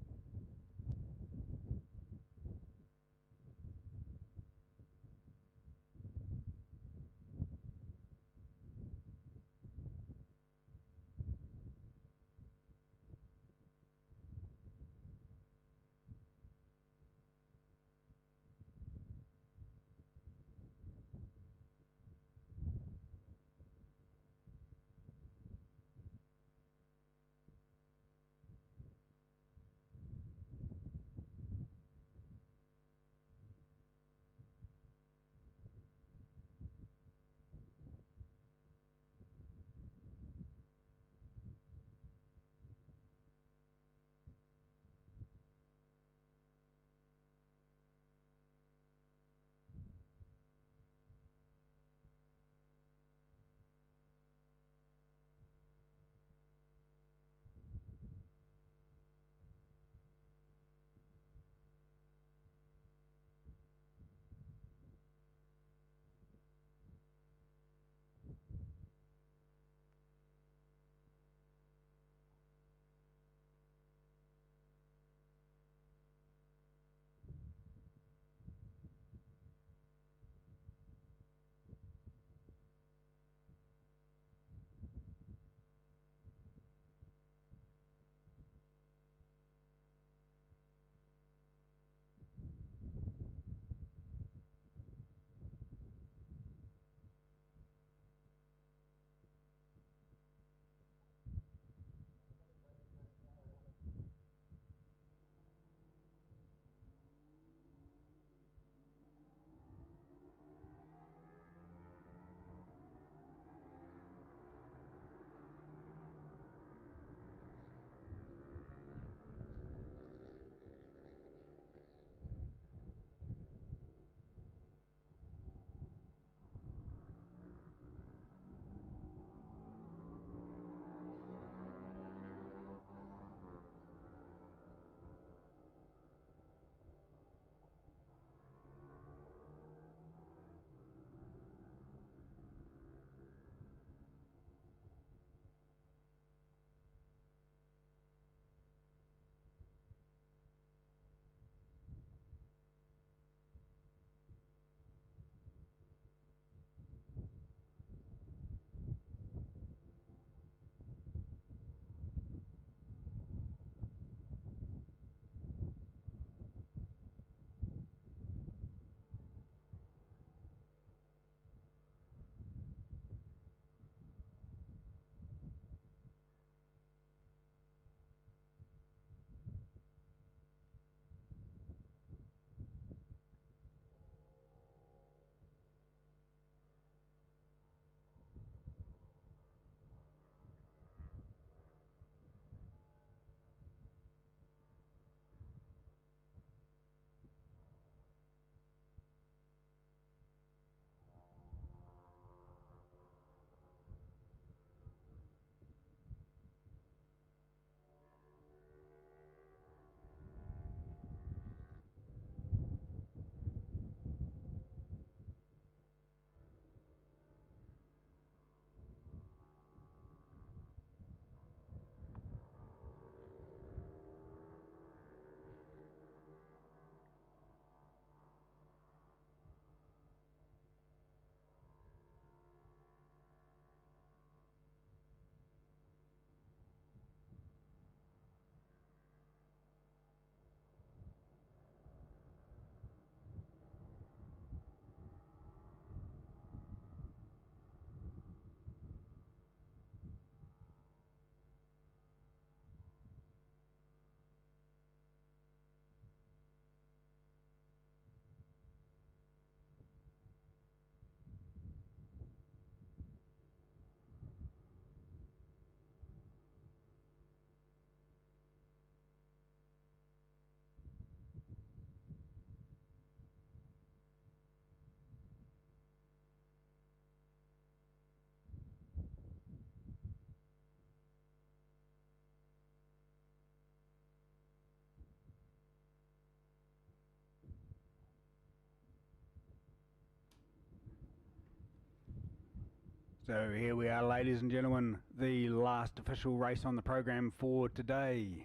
So here we are, ladies and gentlemen, the last official race on the program for today.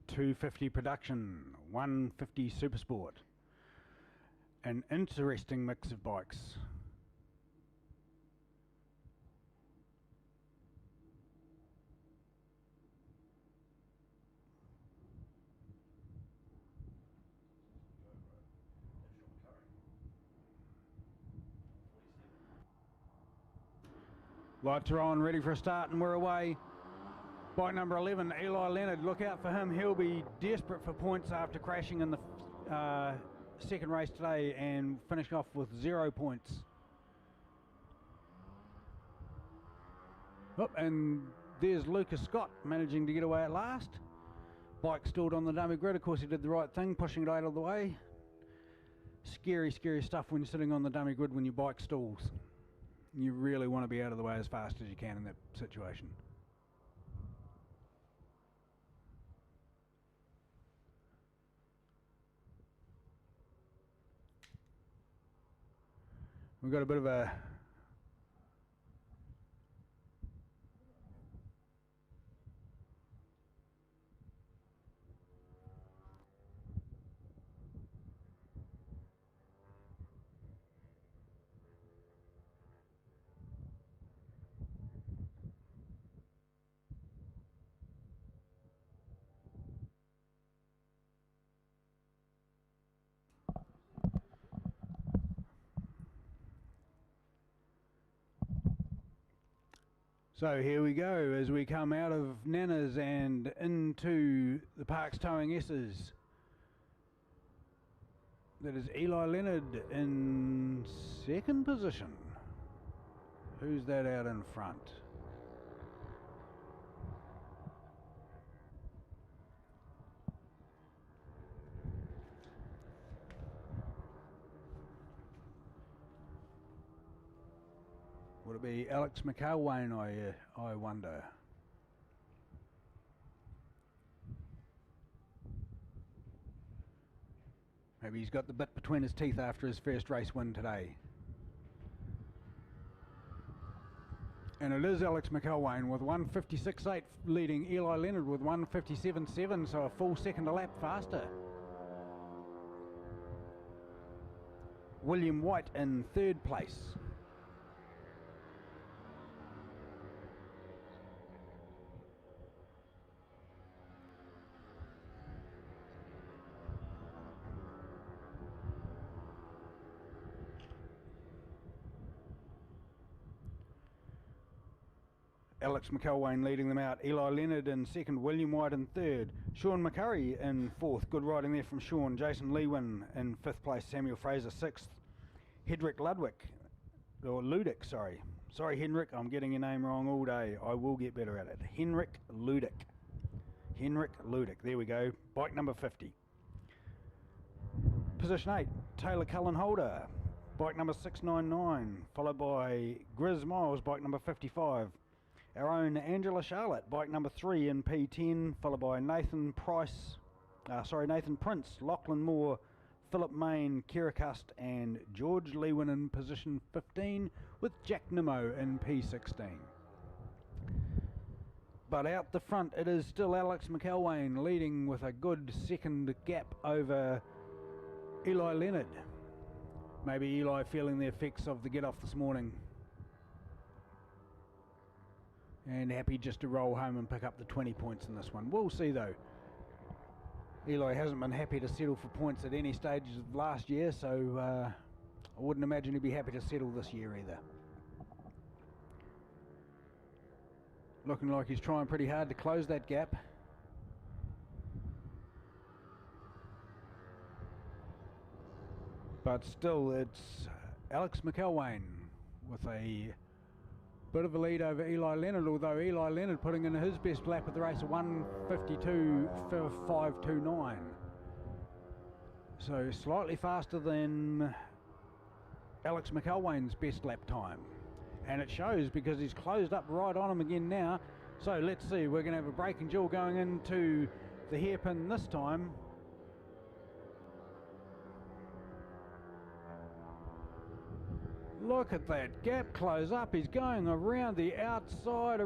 250 production, 150 SUPERSPORT. An interesting mix of bikes. Lights are on, ready for a start, and we're away. Bike number 11, Eli Leonard. Look out for him. He'll be desperate for points after crashing in the second race today and finishing off with 0 points. Oh, and there's Lucas Scott managing to get away at last. Bike stalled on the dummy grid. Of course, he did the right thing, pushing it out of the way. Scary, scary stuff when you're sitting on the dummy grid when your bike stalls. You really want to be out of the way as fast as you can in that situation. We've got a bit of a So here we go as we come out of Nana's and into the Parks Towing S's. That is Eli Leonard in second position. Who's that out in front? Would it be Alex McElwain, I wonder? Maybe he's got the bit between his teeth after his first race win today. And it is Alex McElwain with 1:56.8 leading Eli Leonard with 1:57.7, so a full second a lap faster. William White in third place. Alex McElwain leading them out, Eli Leonard in second, William White in third, Sean McCurry in fourth, good riding there from Sean, Jason Lewin in fifth place, Samuel Fraser sixth, Hedrick Ludick, sorry Henrik, I'm getting your name wrong all day, I will get better at it, Henrik Ludick, there we go, bike number 50. Position 8, Taylor Cullen Holder, bike number 699, followed by Grizz Miles, bike number 55. Our own Angela Charlotte, bike number 3 in P10, followed by Nathan Prince, Lachlan Moore, Philip Main, Kira Cust and George Lewin in position 15 with Jack Nimmo in P16. But out the front it is still Alex McElwain leading with a good second gap over Eli Leonard. Maybe Eli feeling the effects of the get off this morning. And happy just to roll home and pick up the 20 points in this one. We'll see though. Eli hasn't been happy to settle for points at any stages of last year, so I wouldn't imagine he'd be happy to settle this year either. Looking like he's trying pretty hard to close that gap. But still, it's Alex McElwain with a bit of a lead over Eli Leonard, although Eli Leonard putting in his best lap of the race, a 1:52.529. So slightly faster than Alex McElwain's best lap time. And it shows because he's closed up right on him again now. So let's see, we're going to have a break and duel going into the hairpin this time. Look at that gap close up. He's going around the outside,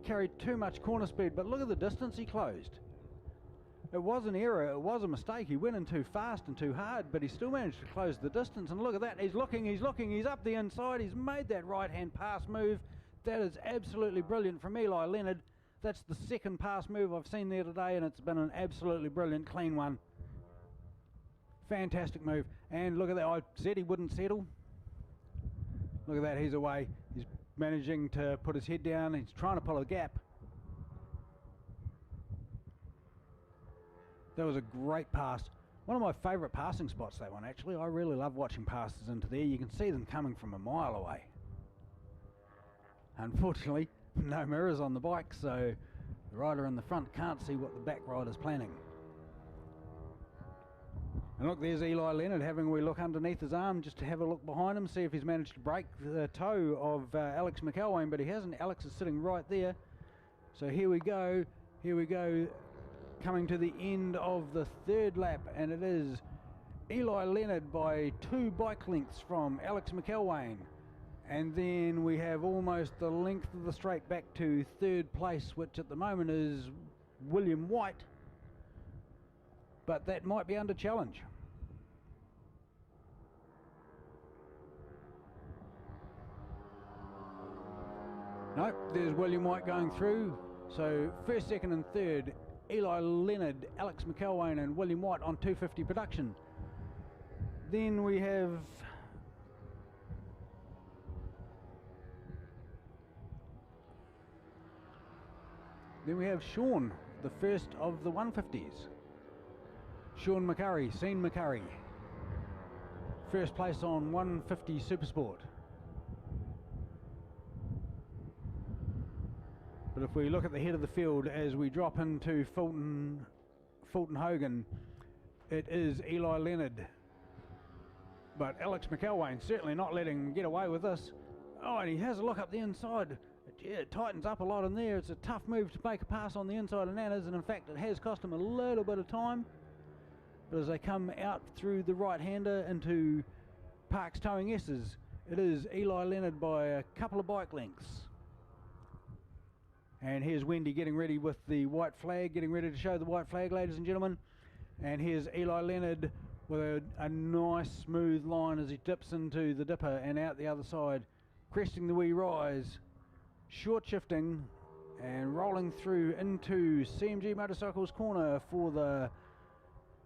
Carried too much corner speed, but look at the distance he closed. It was an error, it was a mistake. He went in too fast and too hard, but he still managed to close the distance. And look at that, he's looking, he's up the inside, he's made that right-hand pass move. That is absolutely brilliant from Eli Leonard. That's the second pass move I've seen there today, and it's been an absolutely brilliant, clean one. Fantastic move. And look at that, I said he wouldn't settle. Look at that, he's away. He's managing to put his head down, he's trying to pull a gap. That was a great pass. One of my favourite passing spots, that one actually. I really love watching passes into there. You can see them coming from a mile away. Unfortunately, no mirrors on the bike, so the rider in the front can't see what the back rider's planning. And look, there's Eli Leonard having a wee look underneath his arm just to have a look behind him, see if he's managed to break the toe of Alex McElwain, but he hasn't. Alex is sitting right there. So here we go, coming to the end of the third lap, and it is Eli Leonard by 2 bike lengths from Alex McElwain. And then we have almost the length of the straight back to third place, which at the moment is William White, but that might be under challenge. Nope, there's William White going through. So first, second and third, Eli Leonard, Alex McElwain and William White on 250 production. Then we have Sean, the first of the 150s. Sean McCurry, Sean McCurry. First place on 150 Supersport. But if we look at the head of the field as we drop into Fulton Hogan, it is Eli Leonard. But Alex McElwain certainly not letting him get away with this. Oh, and he has a look up the inside. It tightens up a lot in there. It's a tough move to make a pass on the inside of Nanas, and in fact it has cost him a little bit of time. But as they come out through the right-hander into Parks Towing S's, it is Eli Leonard by a couple of bike lengths. And here's Wendy getting ready with the white flag, getting ready to show the white flag, ladies and gentlemen. And here's Eli Leonard with a nice smooth line as he dips into the dipper and out the other side, cresting the wee rise, short shifting and rolling through into CMG Motorcycles corner for the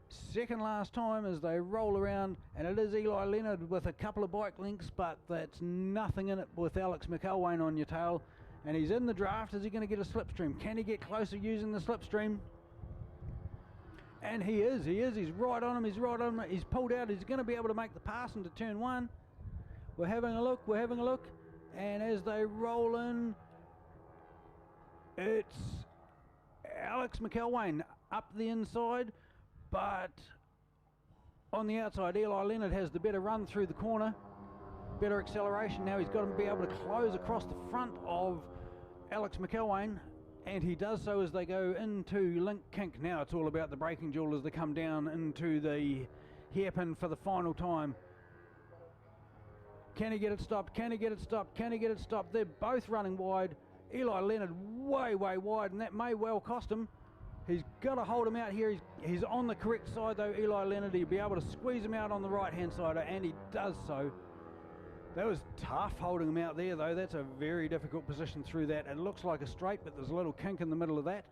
second last time as they roll around. And it is Eli Leonard with a couple of bike links, but that's nothing in it with Alex McElwain on your tail. And he's in the draft. Is he going to get a slipstream? Can he get closer using the slipstream? And he is, he's right on him, he's pulled out, he's going to be able to make the pass into turn 1. We're having a look, and as they roll in, it's Alex McElwain up the inside, but on the outside, Eli Leonard has the better run through the corner, better acceleration. Now he's got to be able to close across the front of Alex McElwain, and he does so as they go into Link Kink. Now it's all about the braking duel as they come down into the hairpin for the final time. Can he get it stopped? Can he get it stopped? They're both running wide. Eli Leonard way wide, and that may well cost him. He's got to hold him out here. He's on the correct side though, Eli Leonard. He'll be able to squeeze him out on the right hand side, and he does so. That was tough holding him out there though. That's a very difficult position through that. It looks like a straight, but there's a little kink in the middle of that.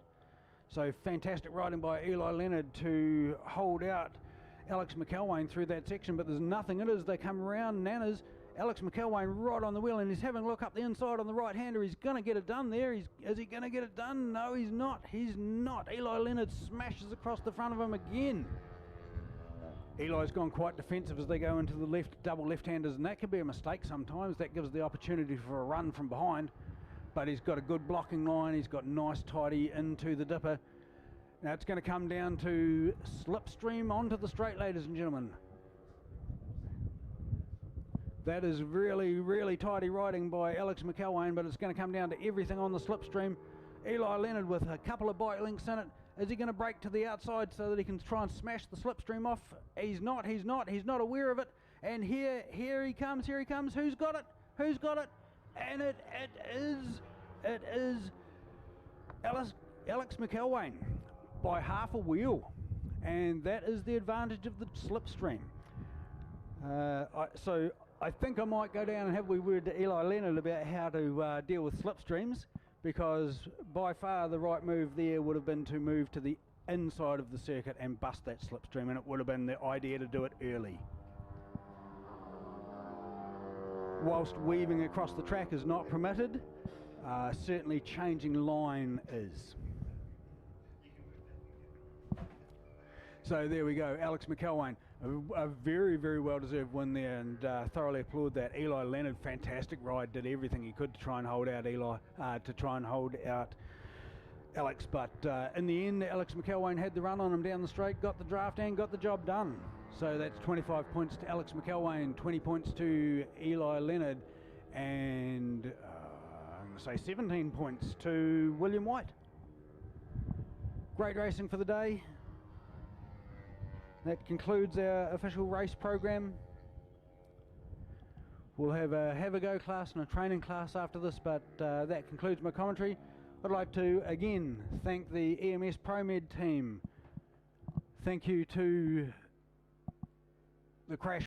So fantastic riding by Eli Leonard to hold out Alex McElwain through that section, but there's nothing in it as they come around Nanas. Alex McElwain right on the wheel, and he's having a look up the inside on the right hander. He's going to get it done there. Is he going to get it done? No, he's not. Eli Leonard smashes across the front of him again. Eli's gone quite defensive as they go into the double left-handers, and that can be a mistake sometimes. That gives the opportunity for a run from behind, but he's got a good blocking line. He's got nice tidy into the dipper. Now it's going to come down to slipstream onto the straight, ladies and gentlemen. That is really tidy riding by Alex McElwain, but it's going to come down to everything on the slipstream. Eli Leonard with a couple of bike links in it. Is he going to brake to the outside so that he can try and smash the slipstream off? He's not aware of it, And here he comes, who's got it? And it is Alex McElwain by half a wheel, and that is the advantage of the slipstream. So I think I might go down and have a word to Eli Leonard about how to deal with slipstreams, because by far the right move there would have been to move to the inside of the circuit and bust that slipstream, and it would have been the idea to do it early. Whilst weaving across the track is not permitted, certainly changing line is. So there we go, Alex McElwain, a very, very well-deserved win there, and thoroughly applaud that. Eli Leonard, fantastic ride, did everything he could to try and hold out Alex, but in the end, Alex McElwain had the run on him down the straight, got the draft and got the job done. So that's 25 points to Alex McElwain, 20 points to Eli Leonard, and I'm going to say 17 points to William White. Great racing for the day. That concludes our official race program. We'll have a go class and a training class after this, but that concludes my commentary. I'd like to again thank the EMS ProMed team. Thank you to the Crash